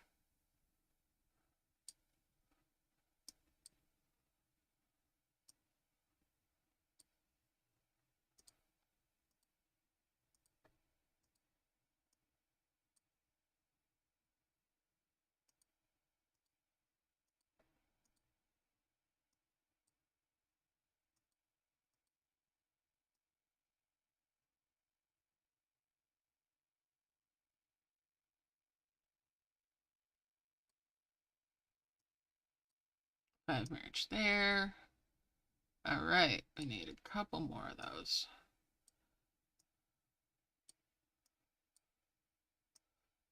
Five merge there. All right, we need a couple more of those.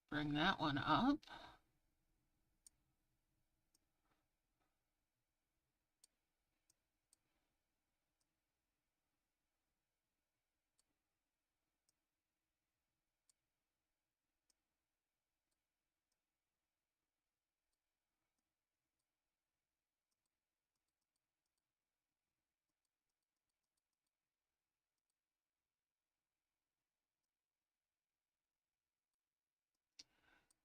Bring that one up.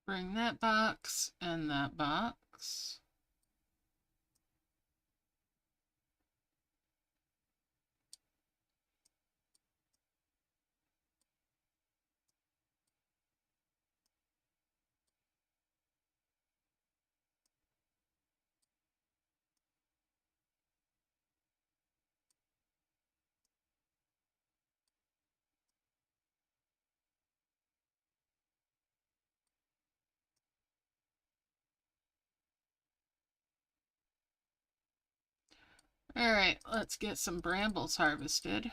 Bring that box and that box. All right, let's get some brambles harvested.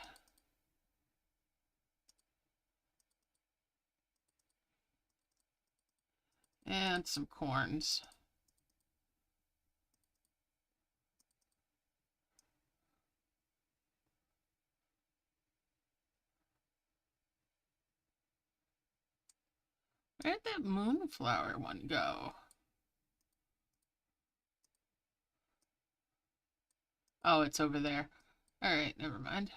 And some corns. Where'd that moonflower one go? Oh, it's over there. All right, never mind.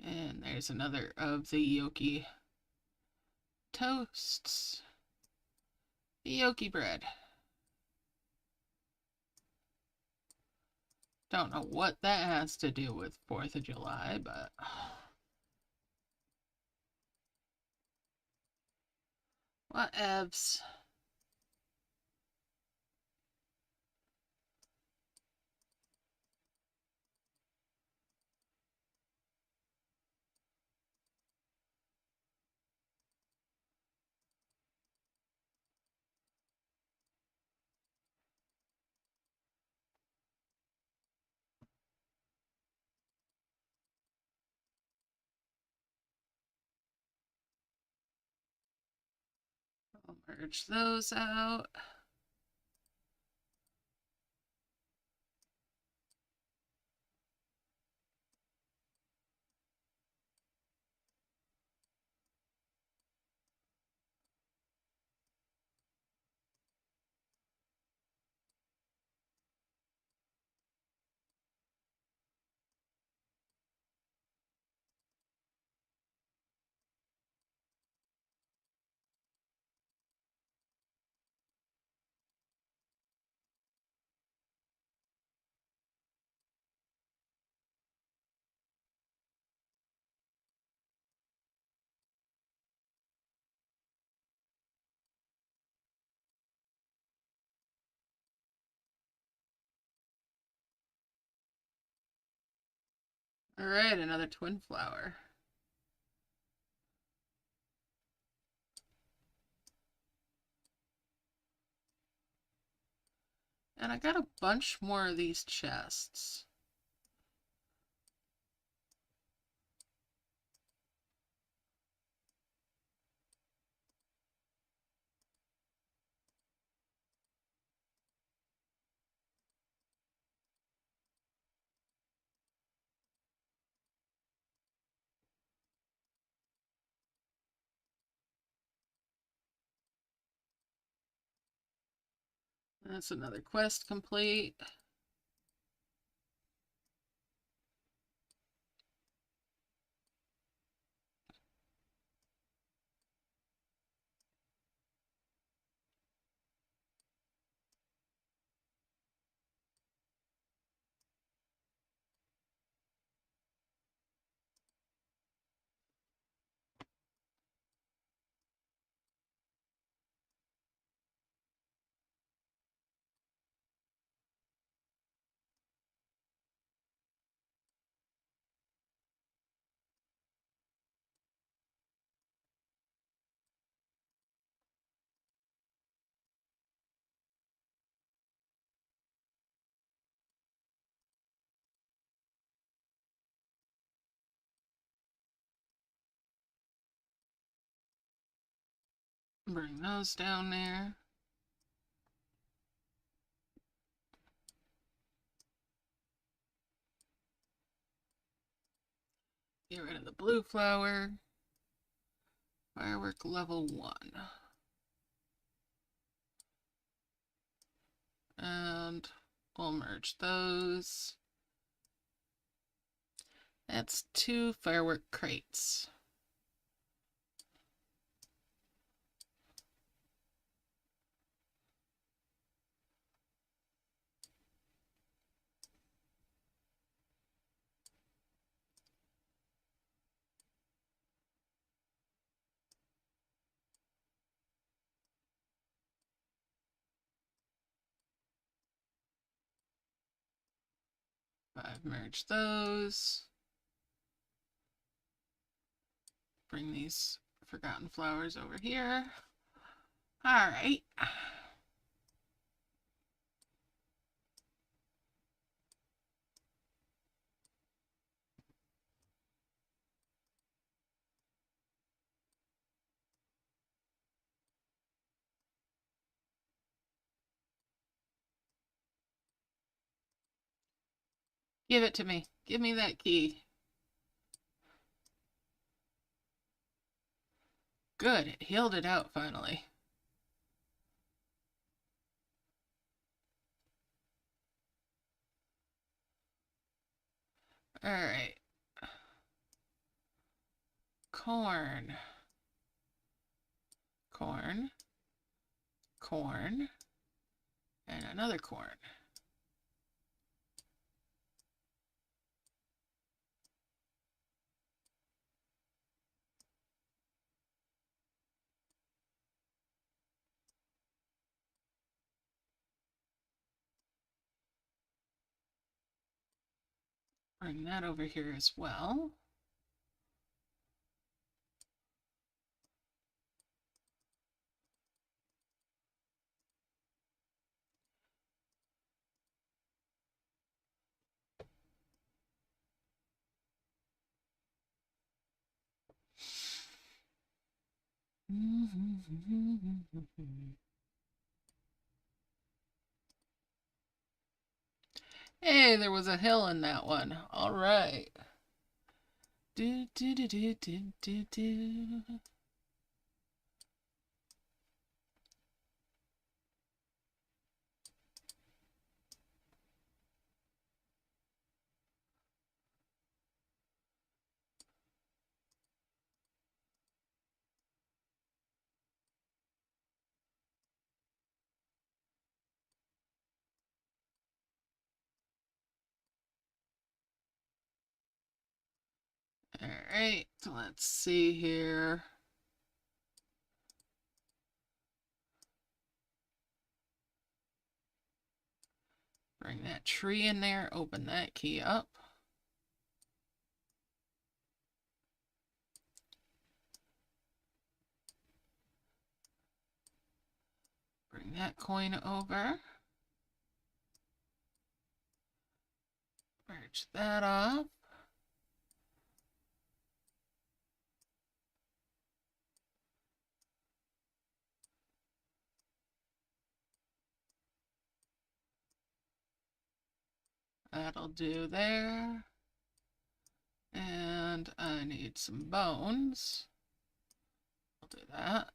And there's another of the gnocchi toasts. The gnocchi bread. Don't know what that has to do with 4th of July, but... whatevs. I'll merge those out. All right, another twin flower. And I got a bunch more of these chests. That's another quest complete. Bring those down there. Get rid of the blue flower. Firework level 1. And we'll merge those. That's 2 firework crates. I've merged those. Bring these forgotten flowers over here. All right. Give it to me. Give me that key. Good, it healed it out finally. All right. Corn. Corn. Corn. And another corn. Bring that over here as well. Hey, there was a hill in that one. All right. Do do do do do do do. All right, so let's see here. Bring that tree in there, open that key up. Bring that coin over. Merge that off. That'll do there. And I need some bones. I'll do that.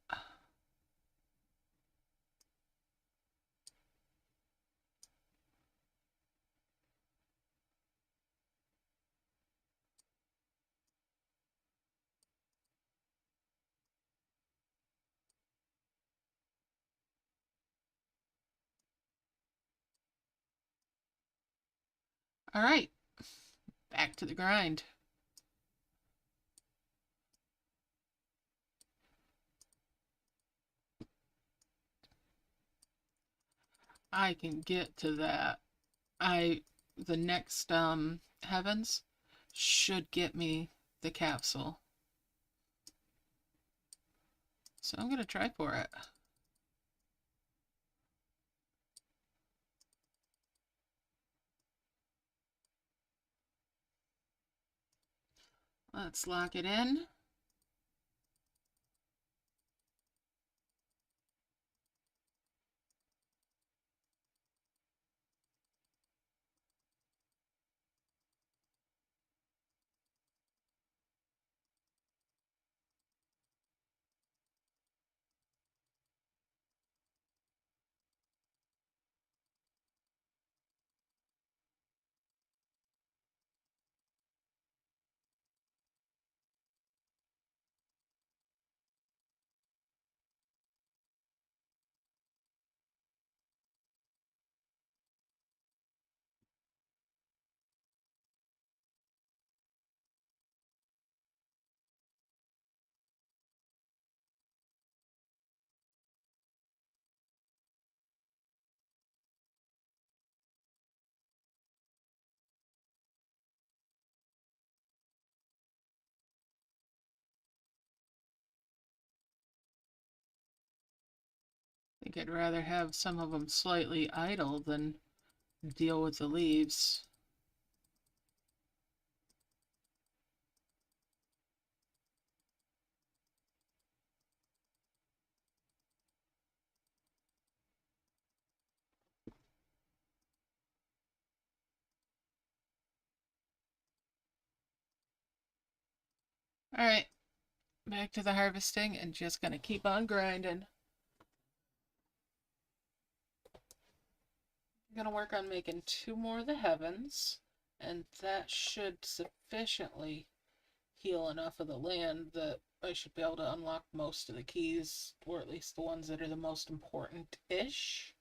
All right, back to the grind. I can get to that. The next heavens should get me the capsule. So I'm gonna try for it. Let's lock it in. I think I'd rather have some of them slightly idle than deal with the leaves. All right, back to the harvesting and just gonna keep on grinding. I'm gonna work on making 2 more of the heavens, and that should sufficiently heal enough of the land that I should be able to unlock most of the keys, or at least the ones that are the most important-ish.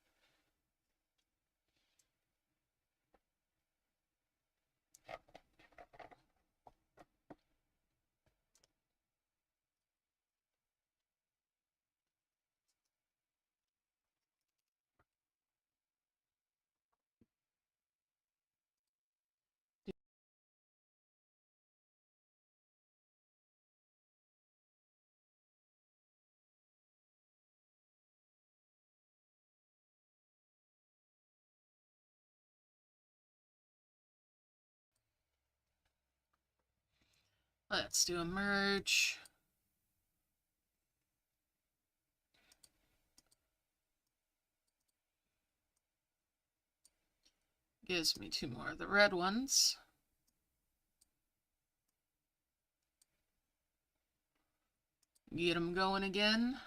Let's do a merge. Gives me 2 more of the red ones. Get them going again.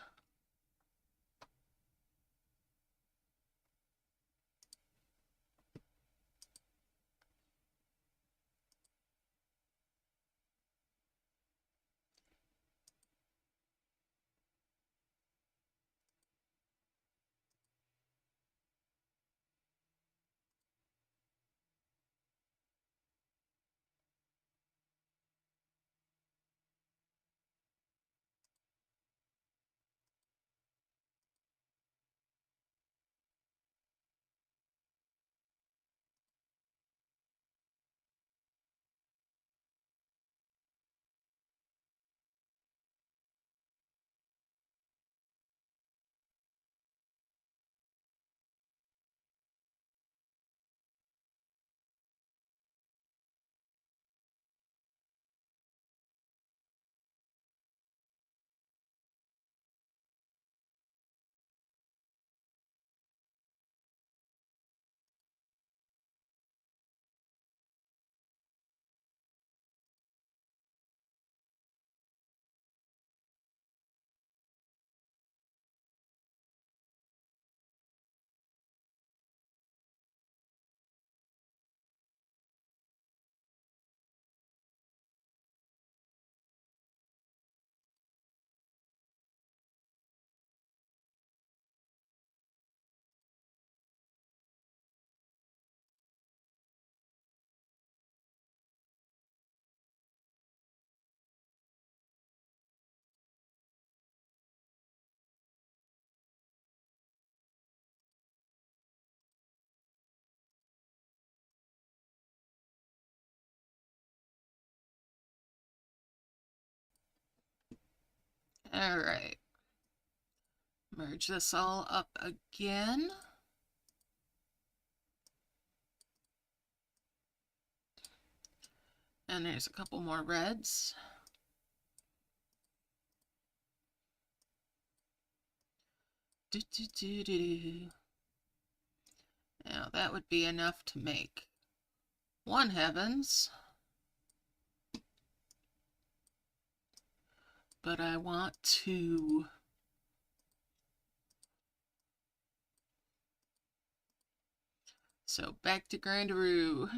All right. Merge this all up again. And there's a couple more reds. Now that would be enough to make one heavens. But I want to so back to Grandaroo.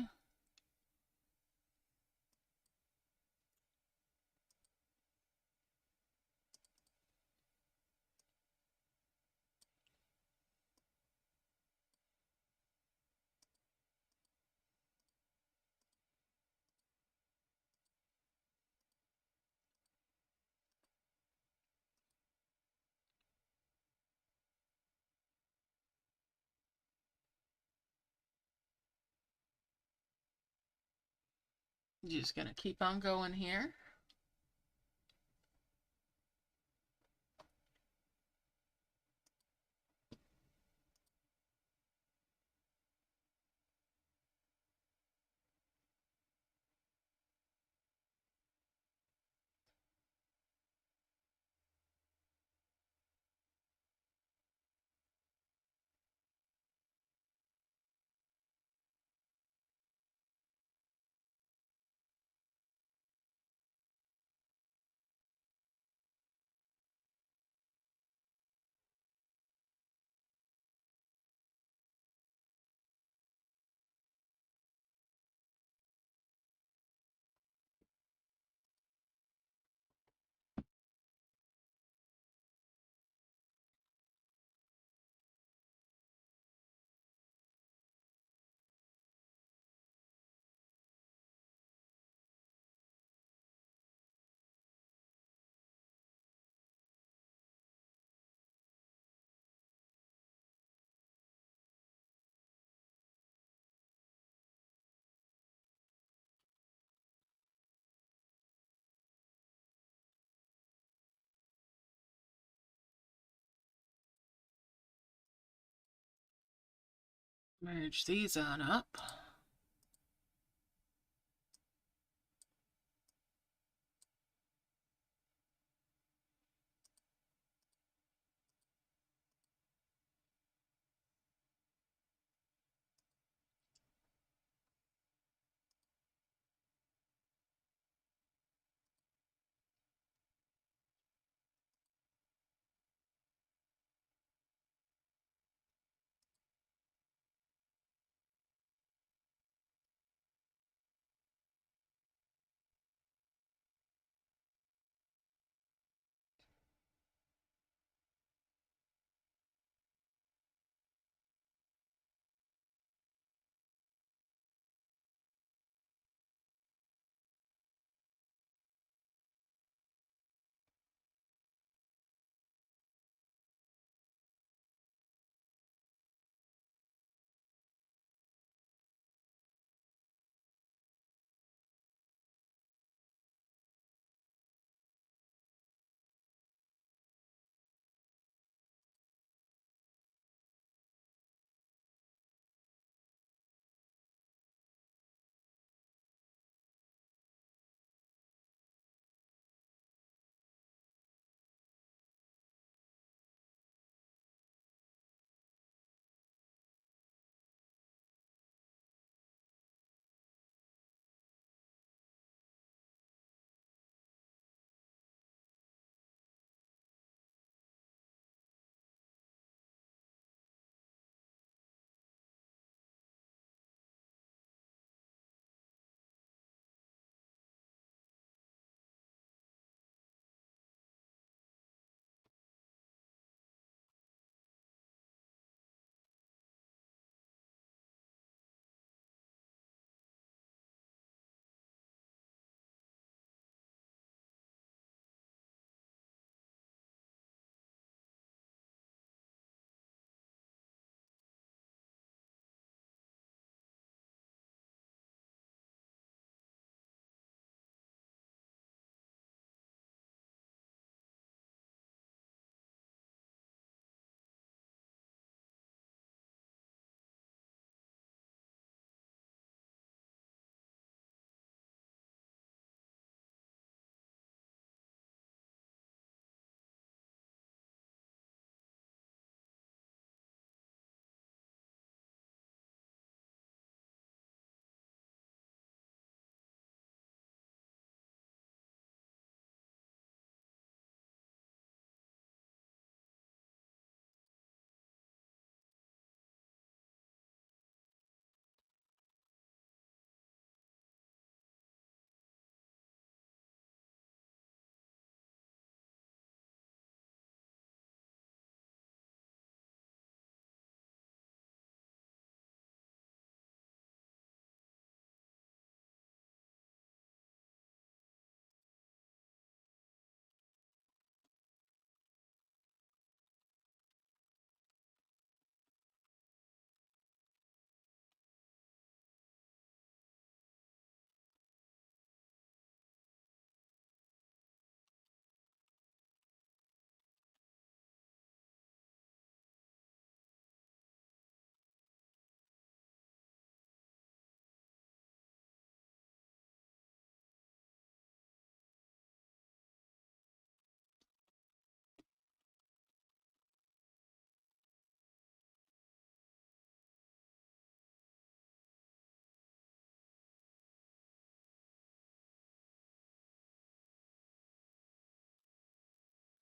Just gonna keep on going here. Merge these on up.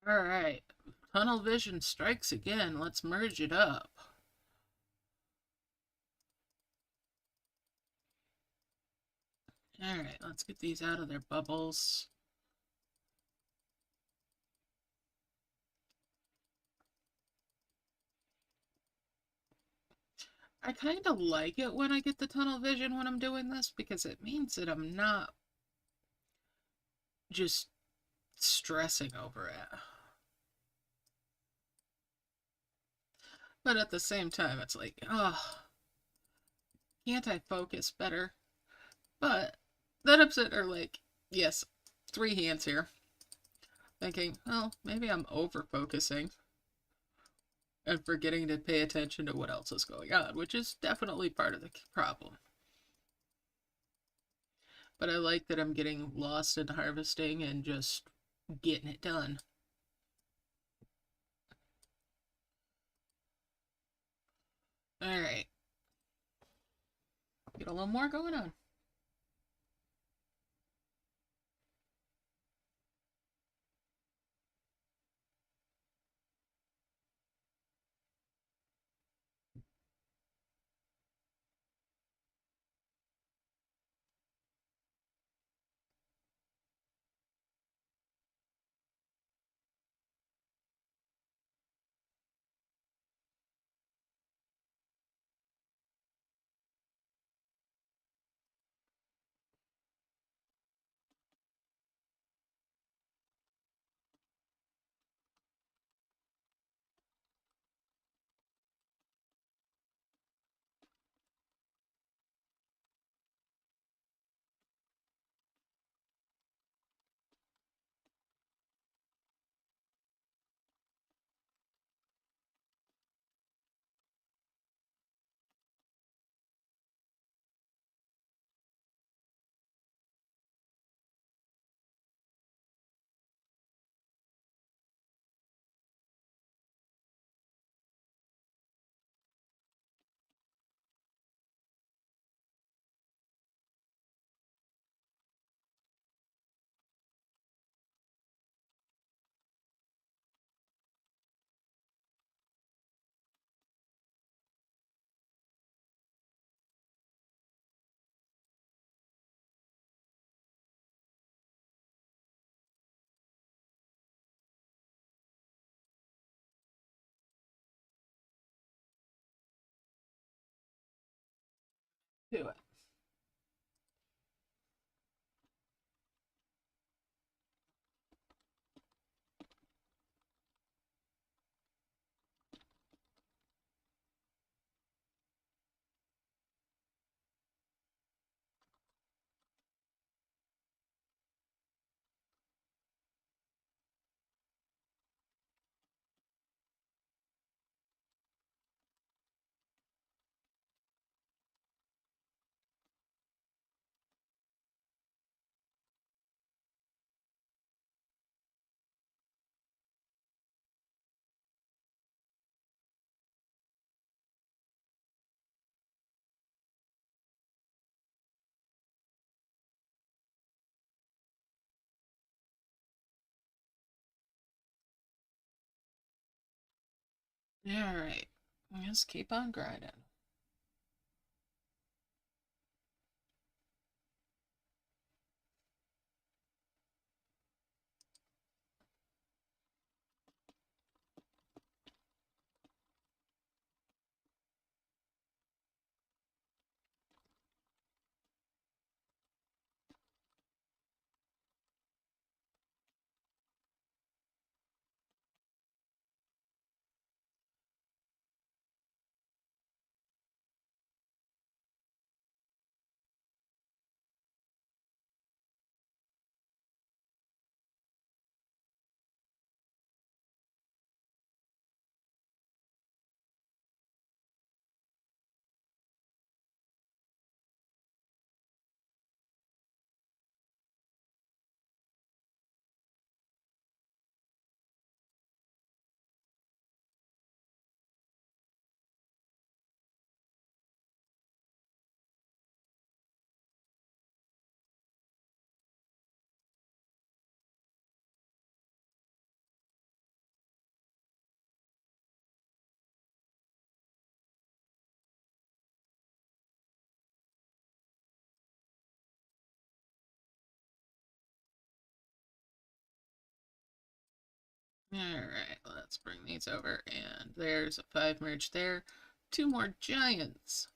Alright, tunnel vision strikes again. Let's merge it up. Alright, let's get these out of their bubbles. I kind of like it when I get the tunnel vision when I'm doing this because it means that I'm not just stressing over it. But at the same time, it's like, oh, can't I focus better? But then I'm sitting there like, yes, 3 hands here. Thinking, well, maybe I'm over focusing and forgetting to pay attention to what else is going on, which is definitely part of the problem. But I like that I'm getting lost in harvesting and just getting it done. Alright, get a little more going on. Do it. Alright, just keep on grinding. All right, let's bring these over, and there's a 5 merge there. 2 more giants.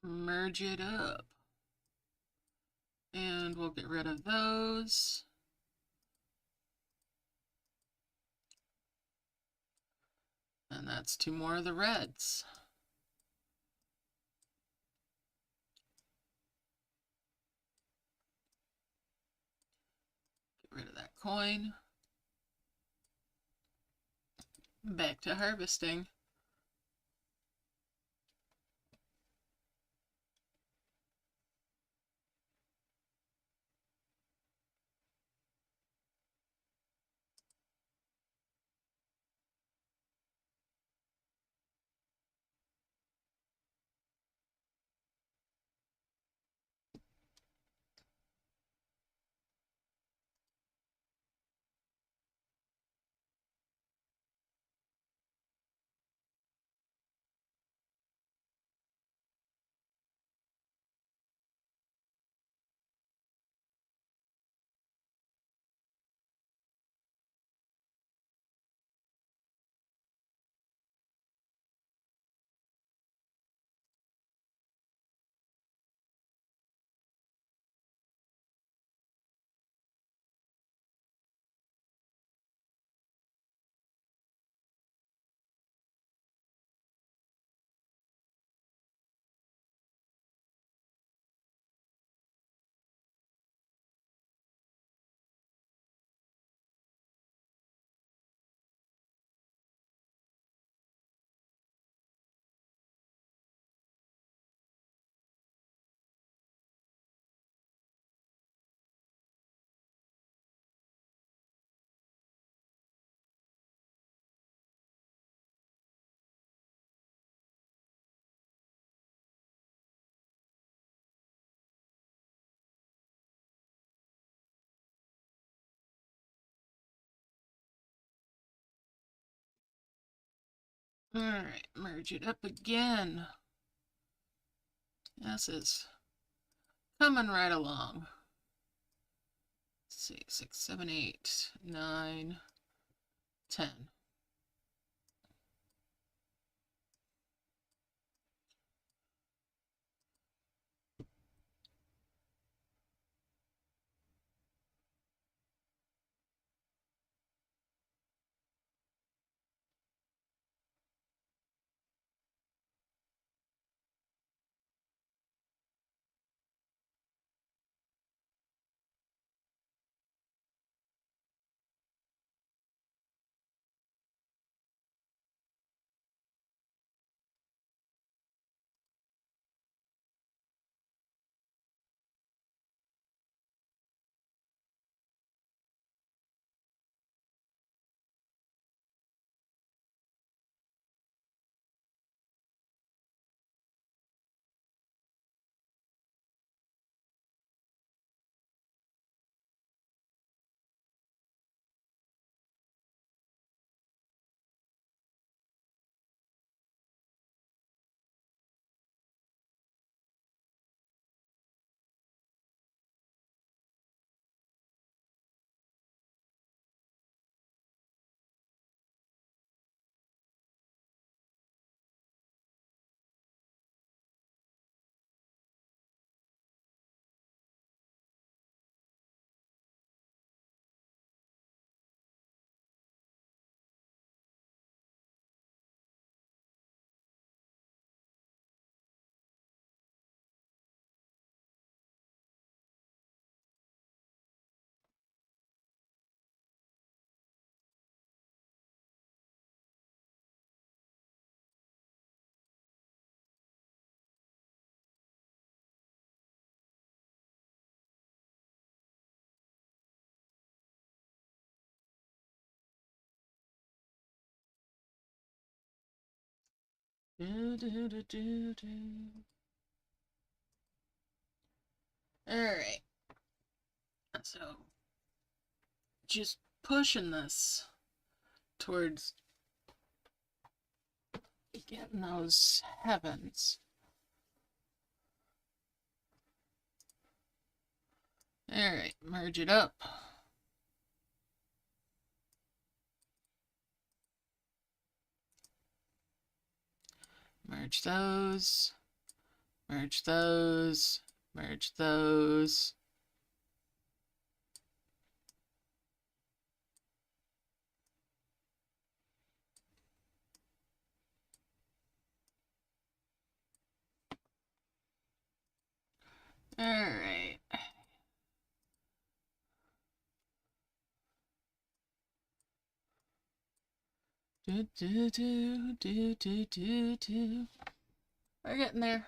Merge it up. And we'll get rid of those. And that's 2 more of the reds. Get rid of that coin. Back to harvesting. All right, merge it up again. This is coming right along. Let's see, 6, 7, 8, 9, 10. Do, do, do, do, do. All right. So just pushing this towards getting those heavens. All right, merge it up. Merge those. Merge those. Merge those. All right. Do, do, do, do, do, do, do. We're getting there.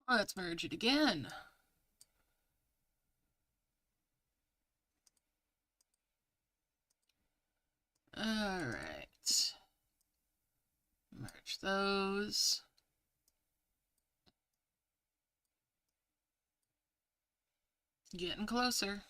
Let's merge it again. All right. Merge those. Getting closer.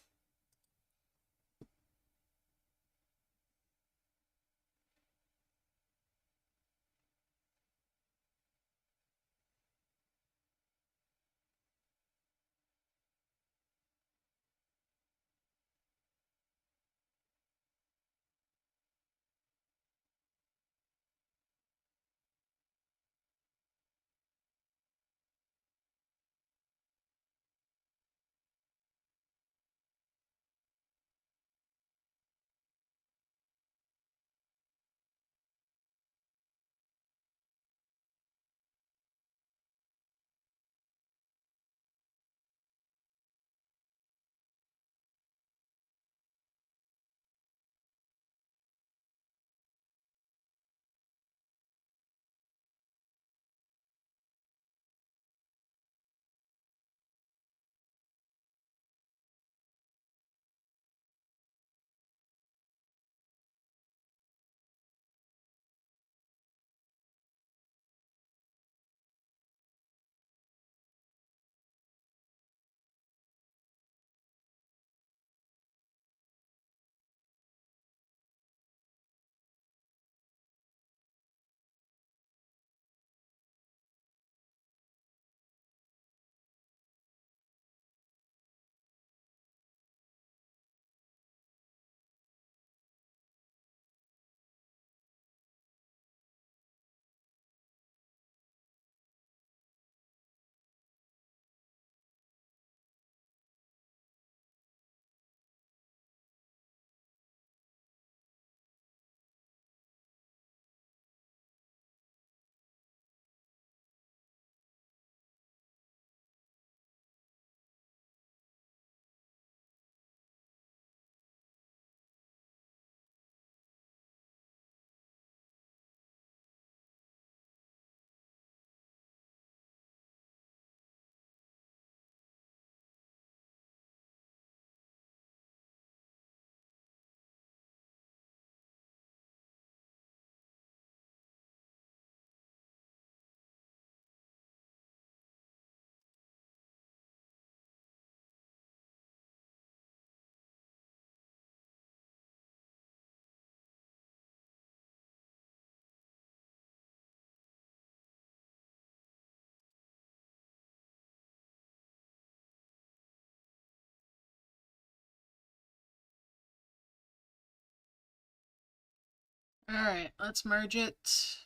Alright, let's merge it.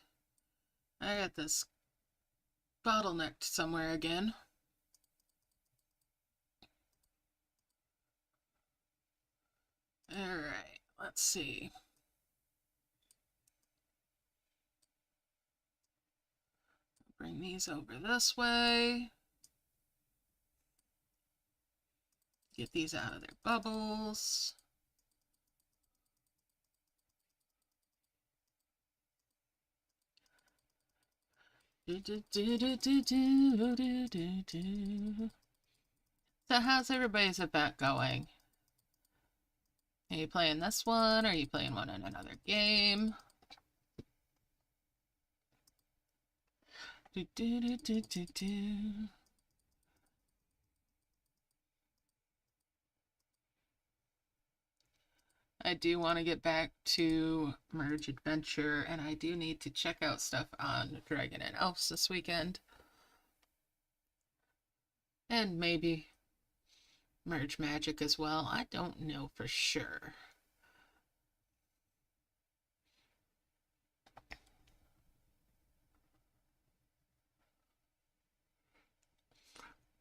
I got this bottlenecked somewhere again. Alright, let's see. Bring these over this way. Get these out of their bubbles. So how's everybody's event going? Are you playing this one? Or are you playing one in another game? I do want to get back to Merge Adventure, and I do need to check out stuff on Dragon and Elves this weekend. And maybe Merge Magic as well. I don't know for sure.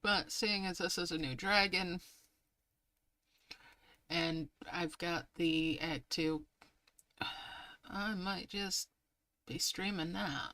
But seeing as this is a new dragon, and I've got the Act 2, I might just be streaming that.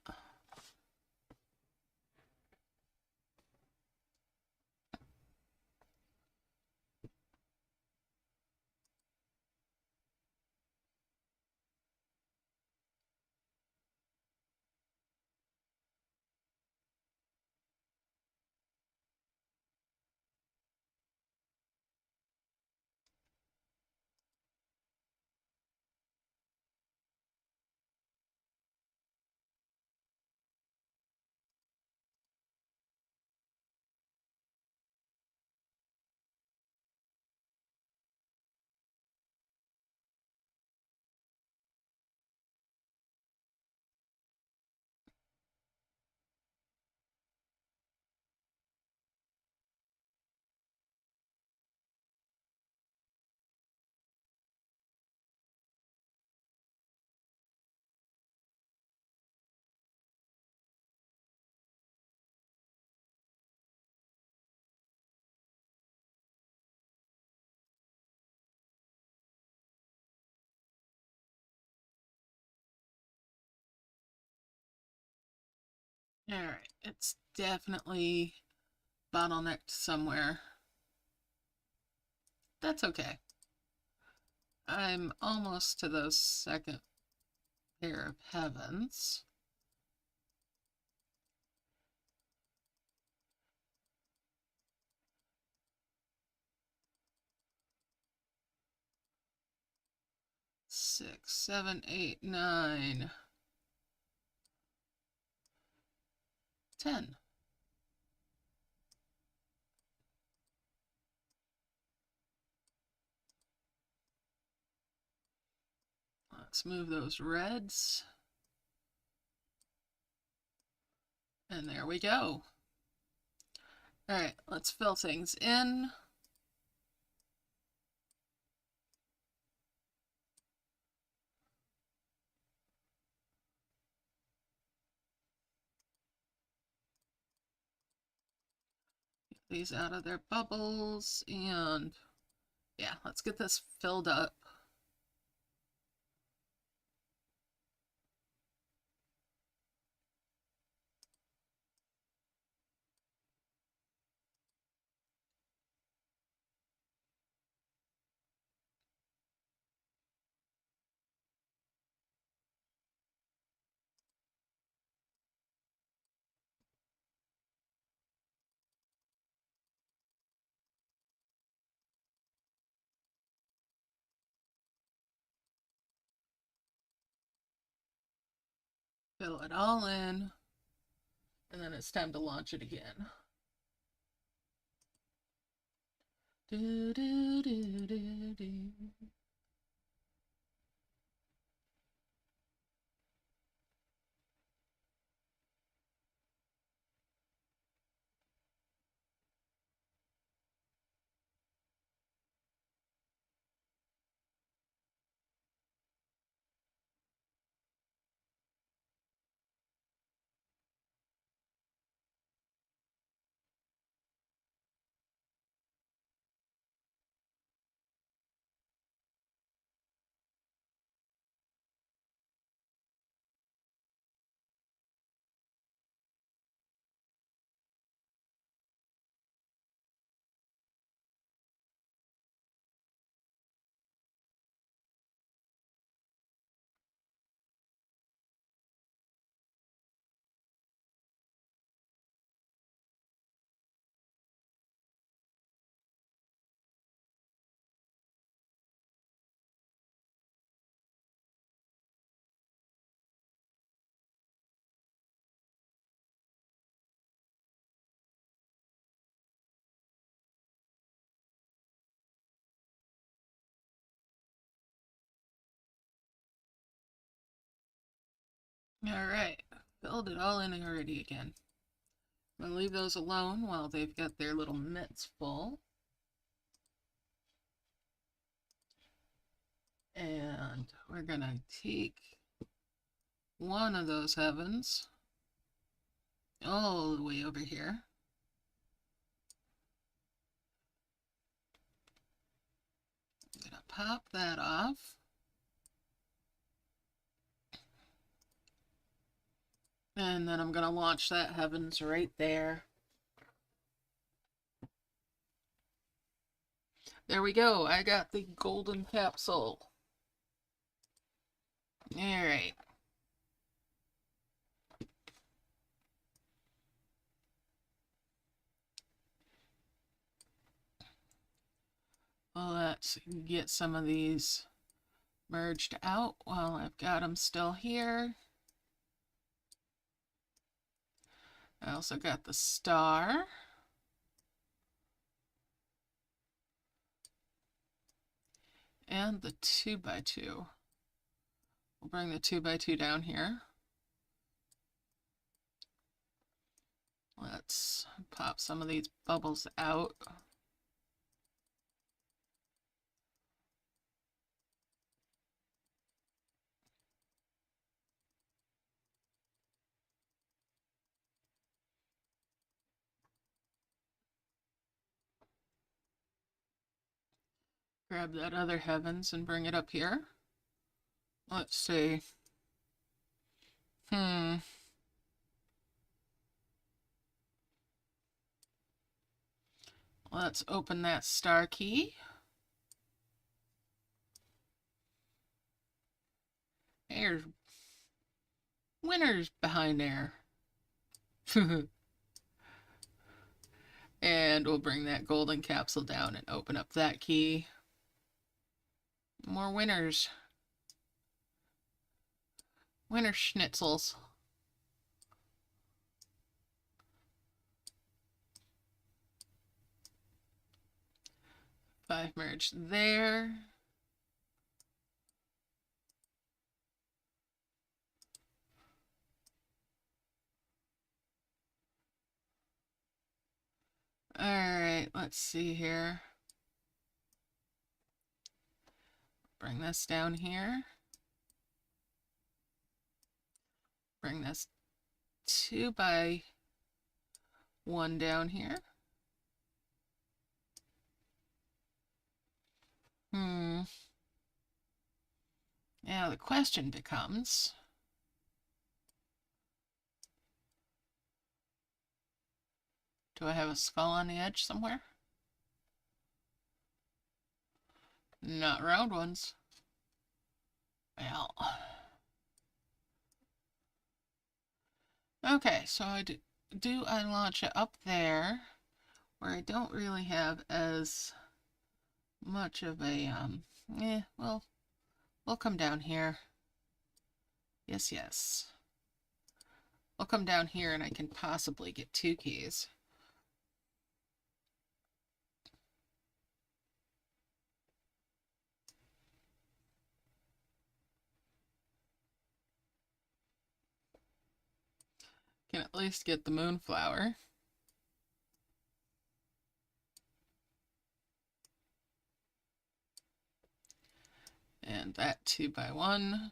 Alright, it's definitely bottlenecked somewhere. That's okay. I'm almost to those second pair of heavens. Six, seven, eight, 9, 10. Let's move those reds. And there we go. Alright, let's fill things in. Get these out of their bubbles, and yeah, let's get this filled up. Fill it all in, and then it's time to launch it again. Do, do, do, do, do. Alright, filled it all in already again. I'm gonna leave those alone while they've got their little mitts full. And we're gonna take one of those heavens all the way over here. I'm gonna pop that off. And then I'm gonna launch that heavens right there. There we go. I got the golden capsule. Alright. Let's get some of these merged out while I've got them still here. I also got the star. And the 2x2. We'll bring the 2x2 down here. Let's pop some of these bubbles out. Grab that other heavens and bring it up here. Let's see. Let's open that star key. There's winners behind there. And we'll bring that golden capsule down and open up that key. More winners. Winner schnitzels. Five merge there. Alright, let's see here. Bring this down here. Bring this 2x1 down here. Now the question becomes, do I have a skull on the edge somewhere? Not round ones. Well. Okay, so I launch it up there where I don't really have as much of a, well, we'll come down here. Yes. We'll come down here and I can possibly get 2 keys. Can at least get the moonflower. And that 2x1.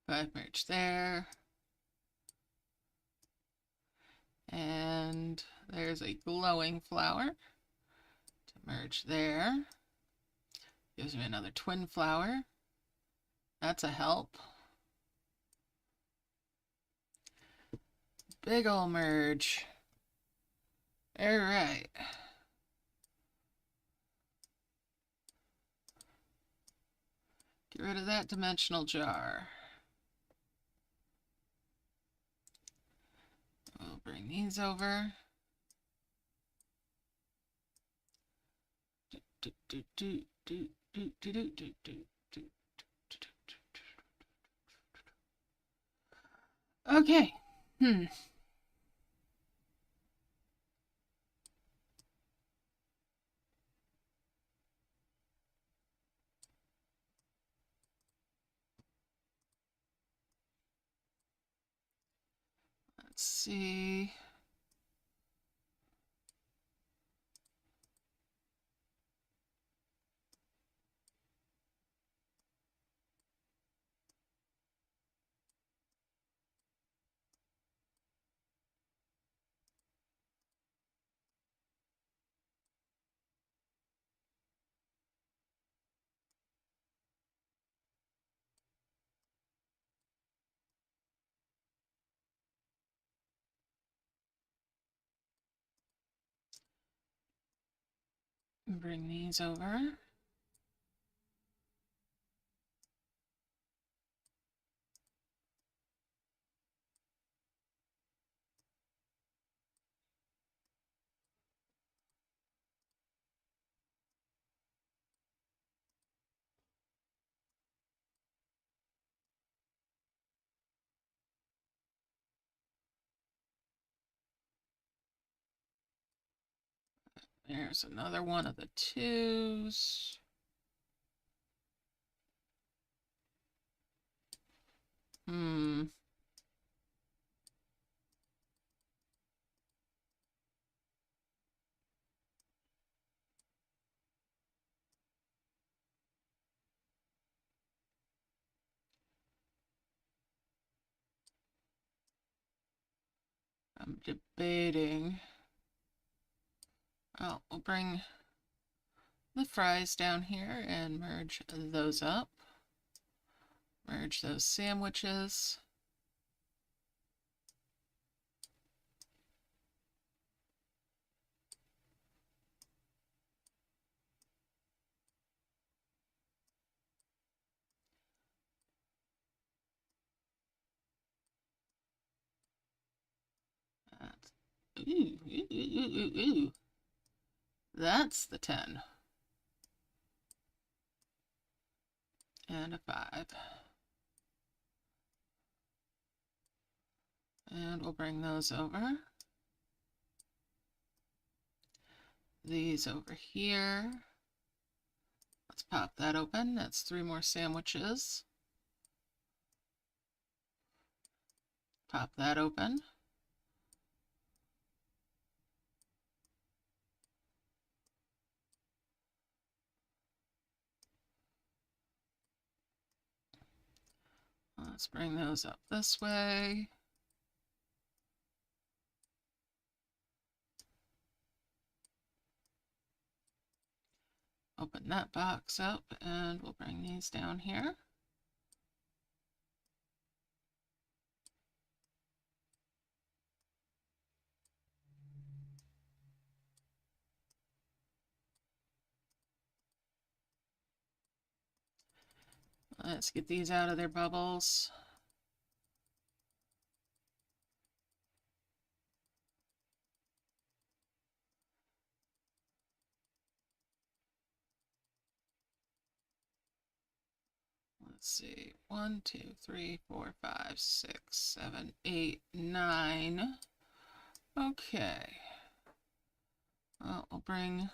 Five merge there. And there's a glowing flower to merge there. Gives me another twin flower. That's a help. Big ol' merge. Alright. Get rid of that dimensional jar. We'll bring these over. Okay. Let's see. Bring these over. There's another one of the twos. I'm debating. Oh, we'll bring the fries down here and merge those up. Merge those sandwiches. Ooh. That's the 10. And a 5. And we'll bring those over. These over here. Let's pop that open. That's 3 more sandwiches. Pop that open. Let's bring those up this way. Open that box up and we'll bring these down here. Let's get these out of their bubbles. Let's see, 1, 2, 3, 4, 5, 6, 7, 8, 9. Okay. Well, I'll bring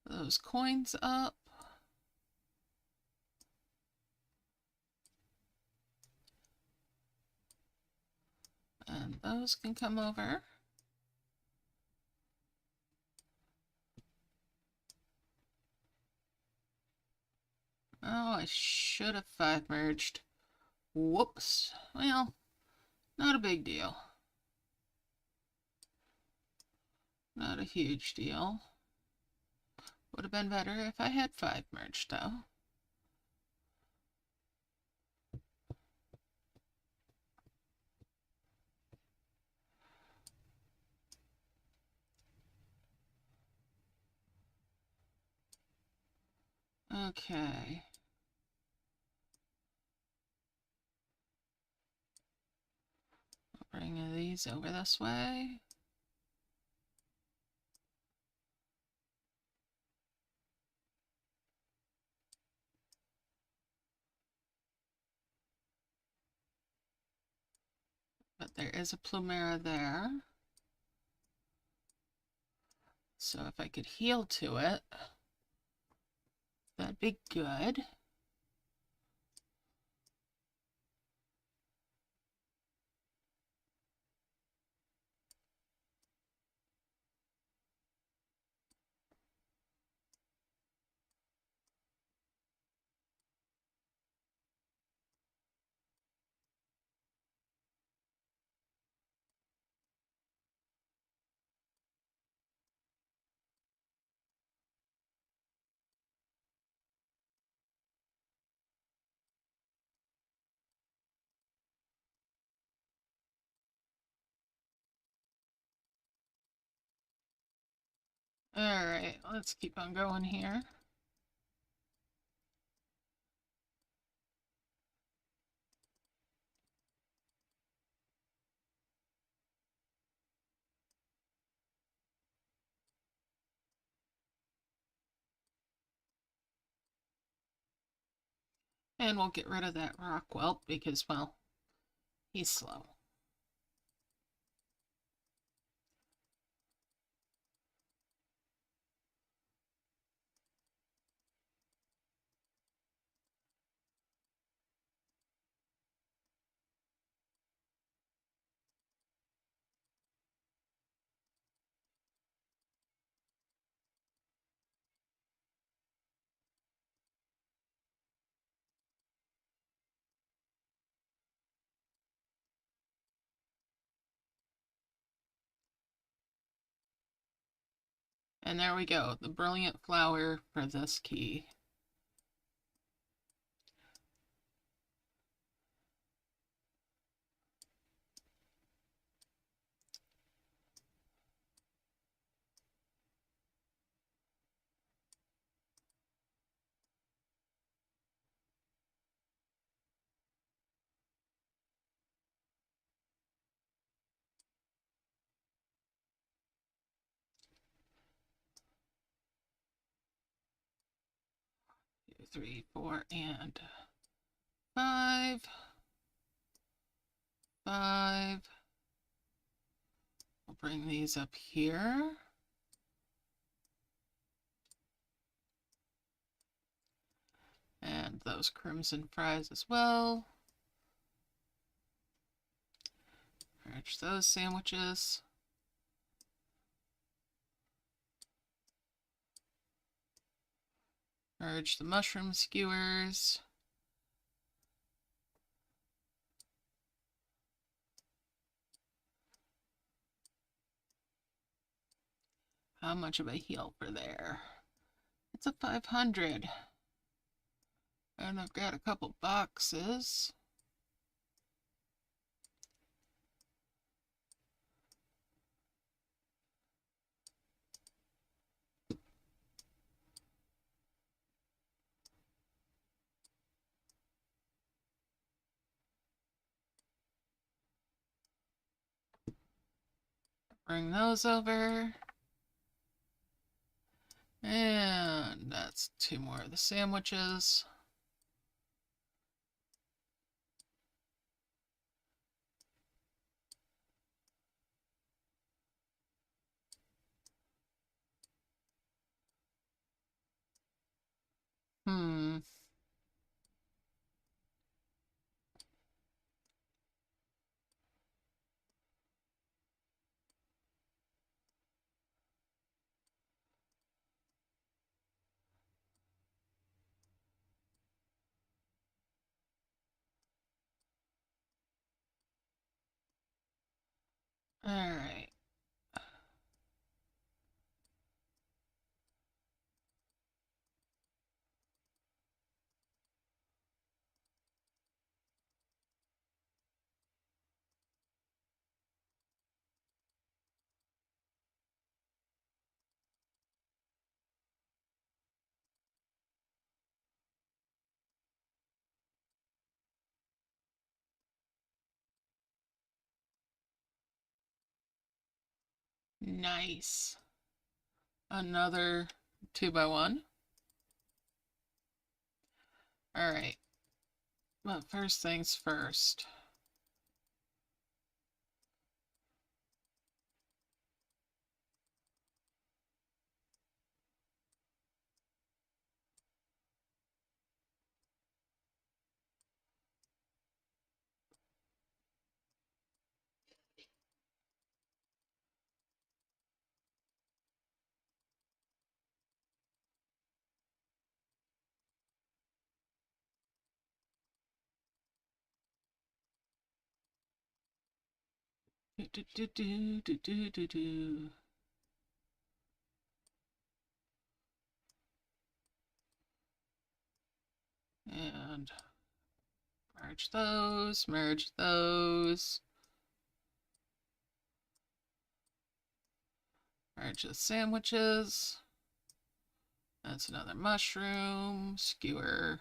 those coins up. And those can come over. Oh, I should have 5 merged. Whoops. Well, not a big deal. Not a huge deal. Would have been better if I had 5 merged, though. Okay. I'll bring these over this way. there is a plumera there. So if I could heal to it, that'd be good. Alright, let's keep on going here. And we'll get rid of that rock whelp because, well, he's slow. And there we go, the brilliant flower for this key. Two, 3, 4, and 5. 5. We'll bring these up here. And those crimson fries as well. Merge those sandwiches. Merge the mushroom skewers. How much of a heal for there? It's a 500. And I've got a couple boxes. Bring those over. And that's 2 more of the sandwiches. All right. Nice. Another 2x1. All right. But first things first. Do, do, do, do, do, do, do, do. And merge those, merge those. Merge the sandwiches. That's another mushroom, skewer.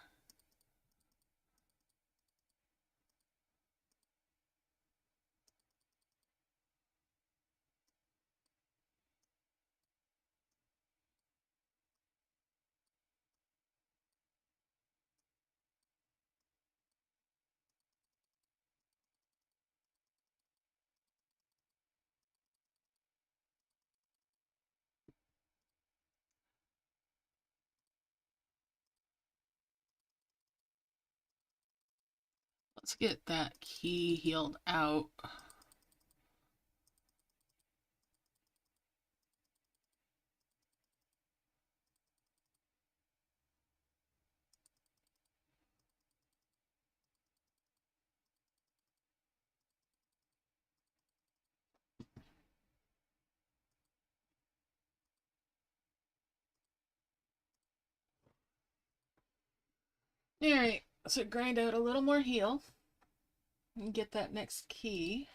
Let's get that key healed out. Alright, so grind out a little more heal and get that next key.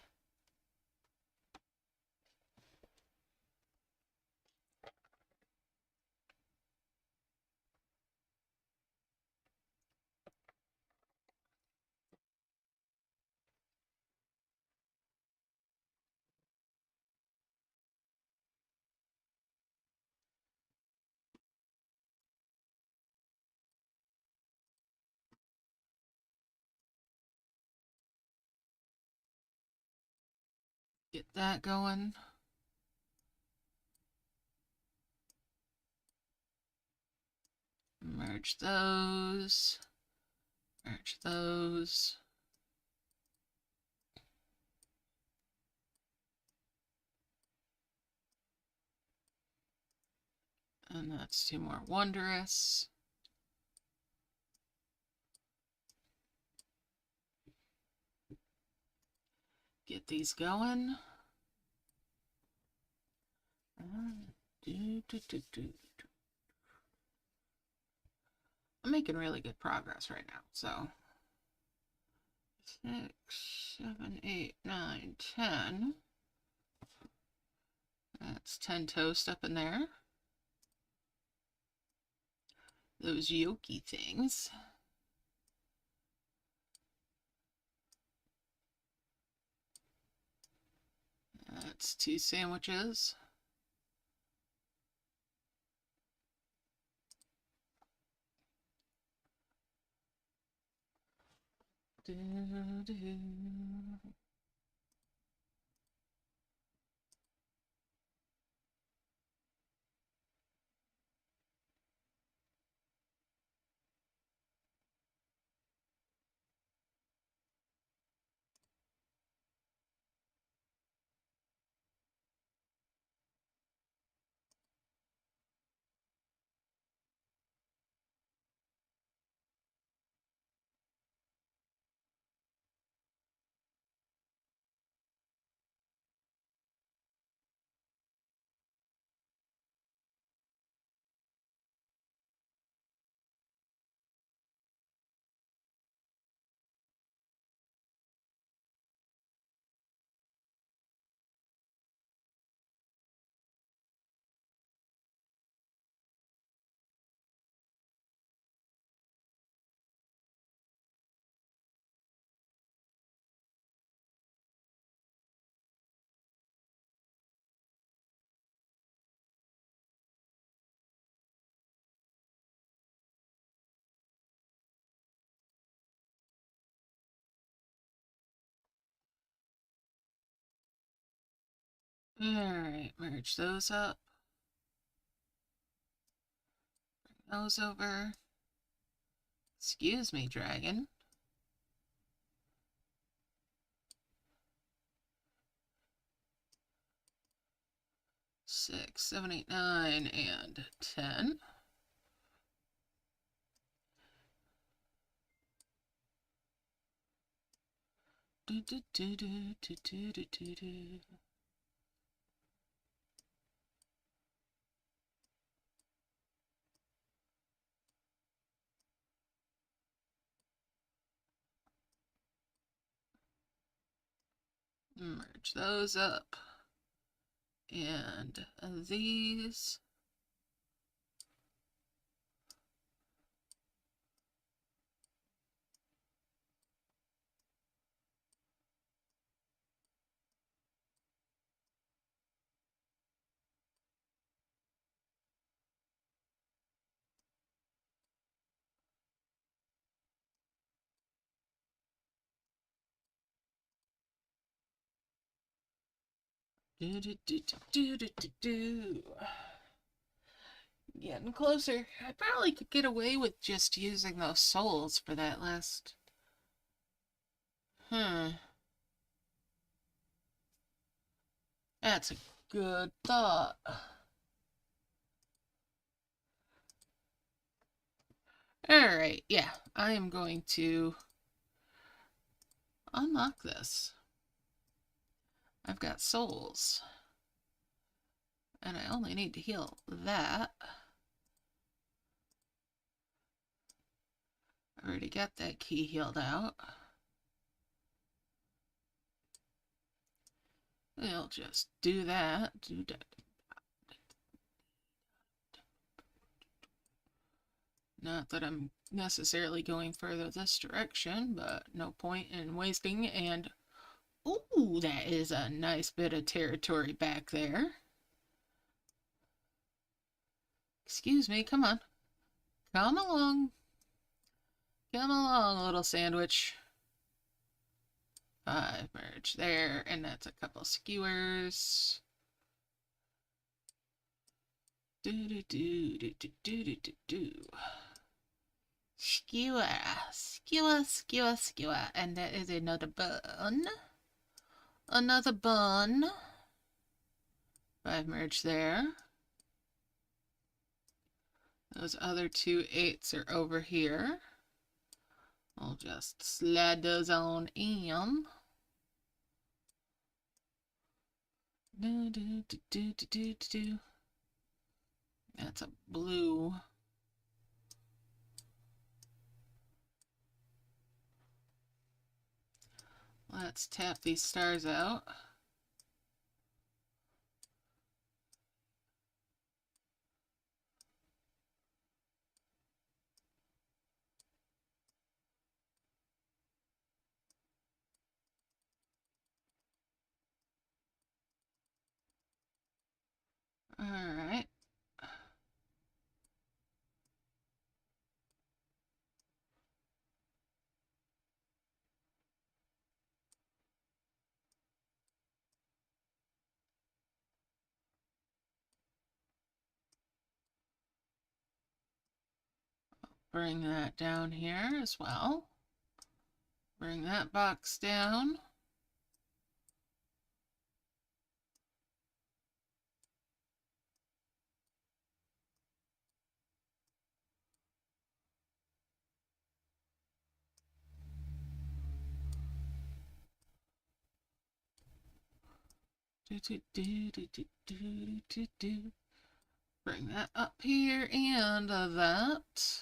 Get that going. Merge those. Merge those. And that's two more wondrous. Get these going. I'm making really good progress right now. So 6, 7, 8, 9, 10. That's 10 toast up in there. Those yolky things. That's 2 sandwiches. Do, do. Alright, merge those up. Bring those over. Excuse me, dragon. 6, 7, 8, 9, and 10. Do, do, do, do, do, do, do, do, do. Merge those up. And these. Do, do, do, do, do, do, do. Getting closer. I probably could get away with just using those souls for that last. That's a good thought. Alright, yeah. I am going to unlock this. I've got souls. And I only need to heal that. I already got that key healed out. We'll just do that. Do that. Not that I'm necessarily going further this direction, but no point in wasting. And, ooh, that is a nice bit of territory back there. Excuse me, come on. Come along. Come along, little sandwich. 5 merge there, and that's a couple skewers. Do do do do do do do do do. Skewer, skewer, skewer, skewer, and there is another bun. Another bun. 5 merge there. Those other 2 8s are over here. I'll just slide those on in. Do, do, do, do, do, do, do. That's a blue. Let's tap these stars out. All right. Bring that down here as well. Bring that box down. Do, do, do, do, do, do, do, do. Bring that up here and that.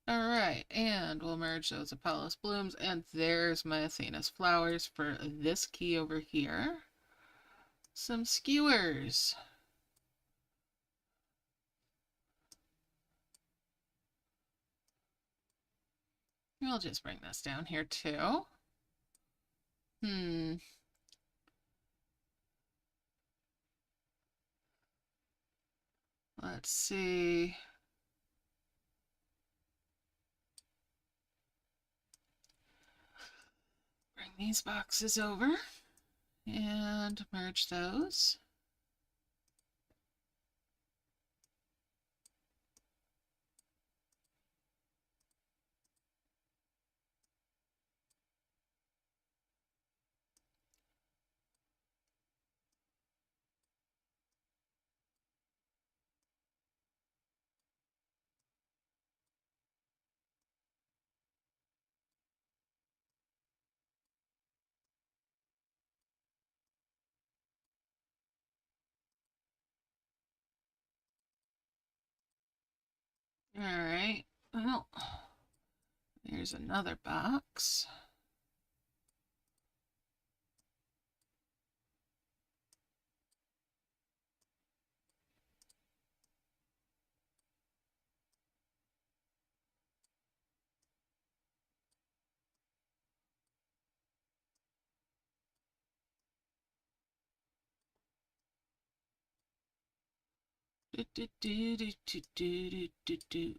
Alright, and we'll merge those Apollos blooms, and there's my Athena's flowers for this key over here. Some skewers. We'll just bring this down here too. Let's see. Bring these boxes over and merge those. All right. Well, there's another box. Do, do, do, do, do, do, do, do.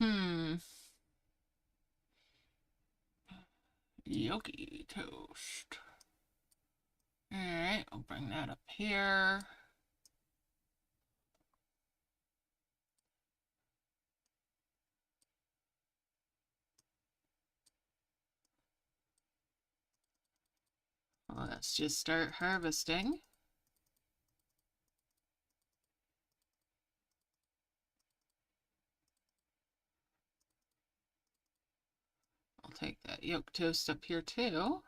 Hmm. Yogi toast. All right, I'll bring that up here. Let's just start harvesting. I'll take that yolk toast up here too.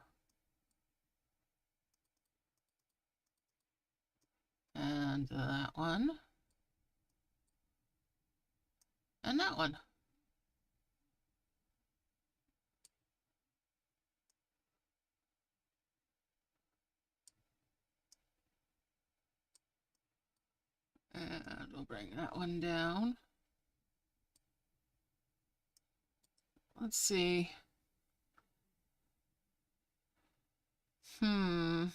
And that one. And that one. And we'll bring that one down. Let's see. Hmm.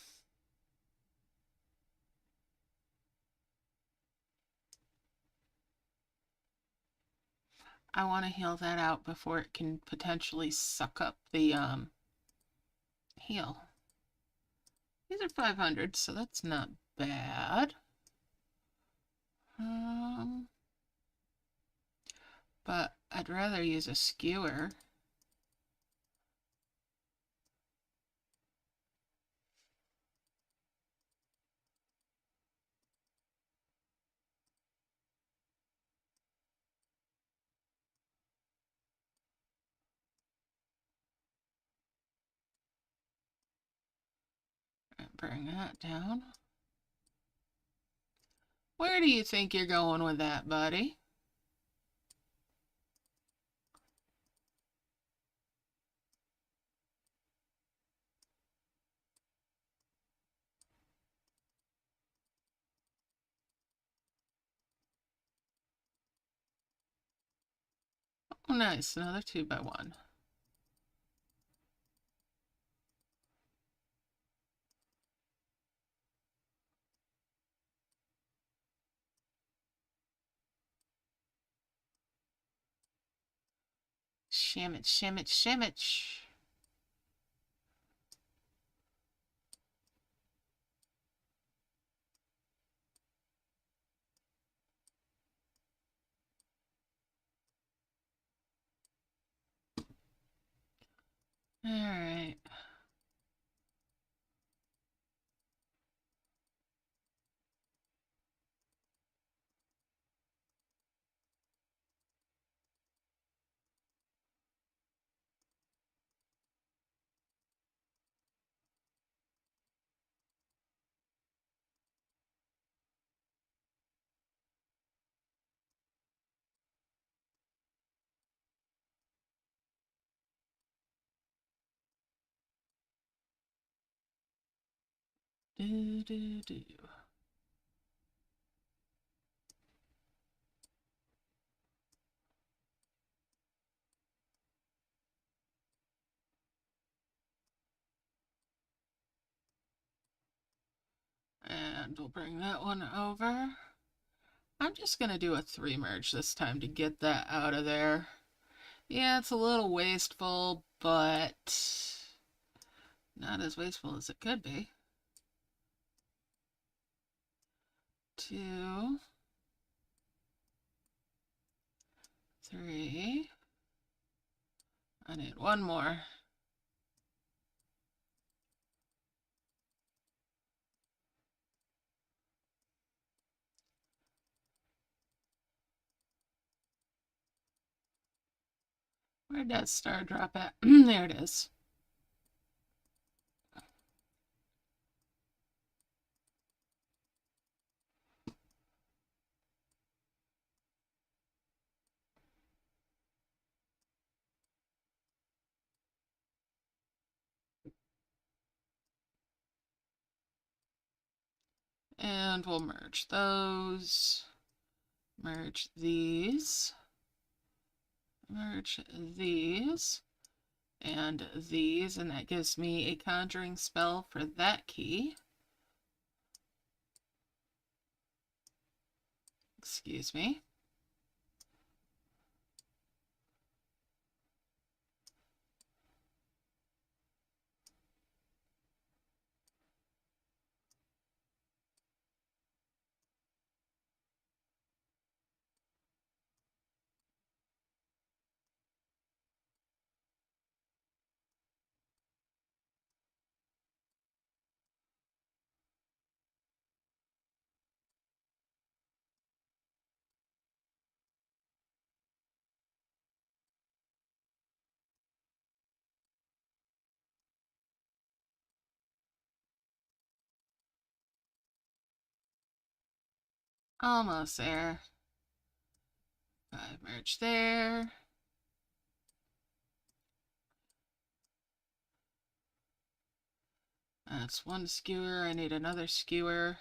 I want to heal that out before it can potentially suck up the heal. These are 500, so that's not bad. But I'd rather use a skewer. Bring that down. Where do you think you're going with that, buddy? Oh, nice. Another 2x1. Shimich, shimich, shimich. All right. Do, do, do. And we'll bring that one over. I'm just going to do a 3 merge this time to get that out of there. Yeah, it's a little wasteful, but not as wasteful as it could be. 2, 3. I need one more. Where'd that star drop at? There it is. And we'll merge those. Merge these. Merge these. And these. And that gives me a conjuring spell for that key. Excuse me. Almost there. 5 merge there. That's one skewer. I need another skewer.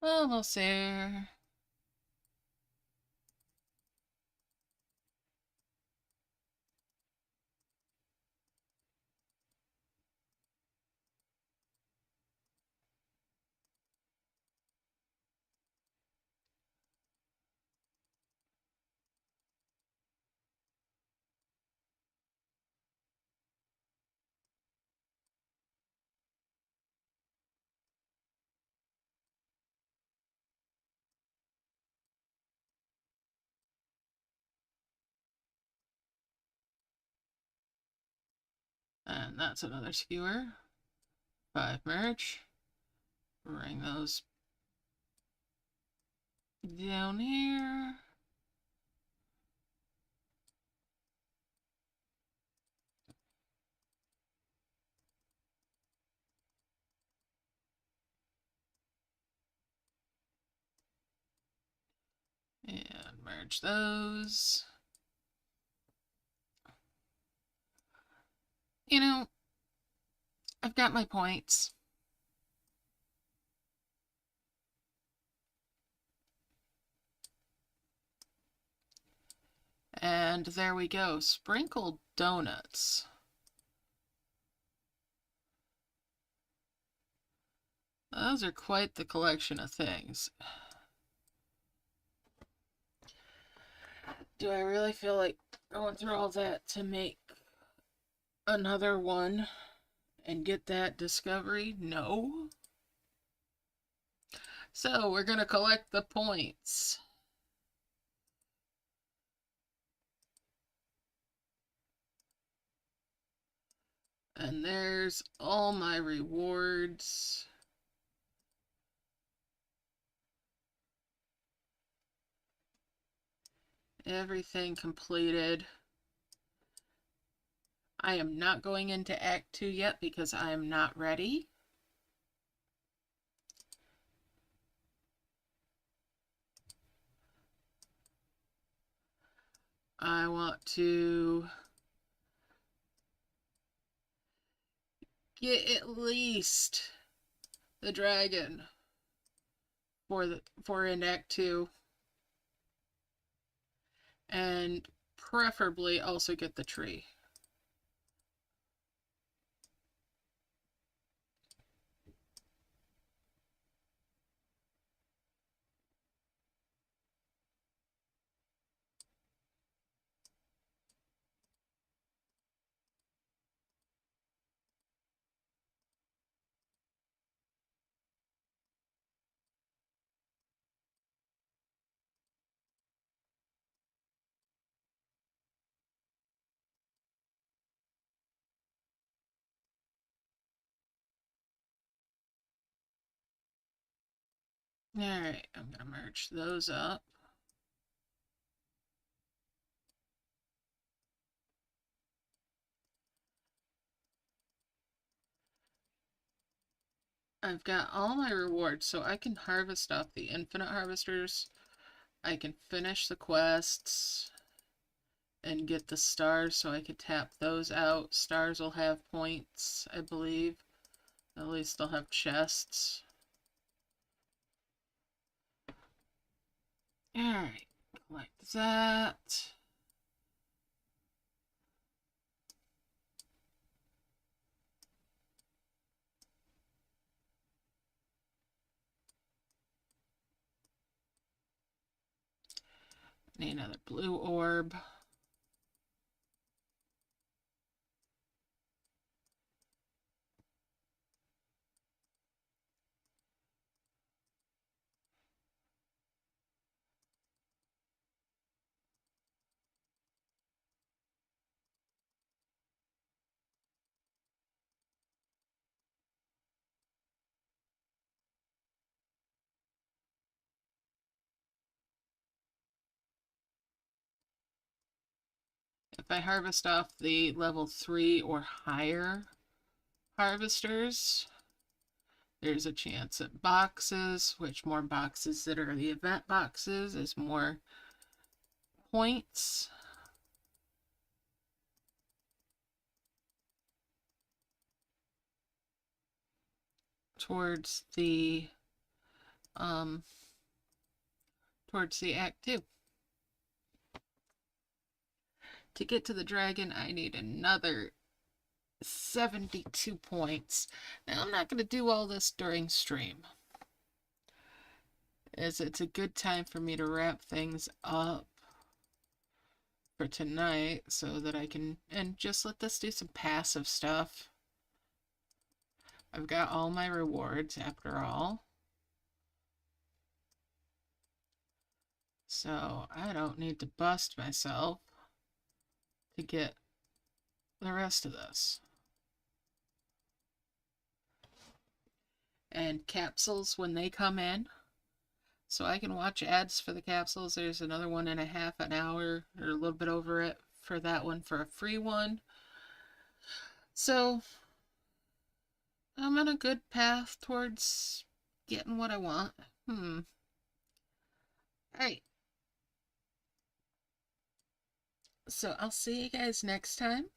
Almost there. And that's another skewer. 5 merge. Bring those down here. And merge those. You know, I've got my points. And there we go. Sprinkled donuts. Those are quite the collection of things. Do I really feel like going through all that to make another one and get that discovery? No. So we're going to collect the points. And there's all my rewards. Everything completed. I am not going into Act 2 yet because I am not ready. I want to get at least the dragon for in Act 2. And preferably also get the tree. Alright, I'm going to merge those up. I've got all my rewards, so I can harvest off the infinite harvesters. I can finish the quests and get the stars, so I could tap those out. Stars will have points, I believe. At least they'll have chests. Alright, collect that. Need another blue orb. If I harvest off the level 3 or higher harvesters, there's a chance at boxes, which more boxes that are the event boxes is more points. Towards the Act 2. To get to the dragon, I need another 72 points. Now, I'm not going to do all this during stream, as it's a good time for me to wrap things up for tonight so that I can, and just let this do some passive stuff. I've got all my rewards after all. So I don't need to bust myself to get the rest of this. And capsules when they come in. So I can watch ads for the capsules. There's another 1.5 an hour, or a little bit over it for that one for a free one. So I'm on a good path towards getting what I want. Alright. So I'll see you guys next time.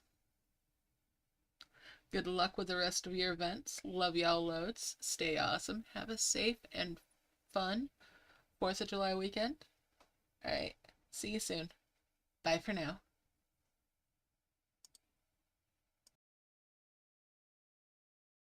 Good luck with the rest of your events. Love y'all loads. Stay awesome. Have a safe and fun 4th of July weekend. Alright. See you soon. Bye for now.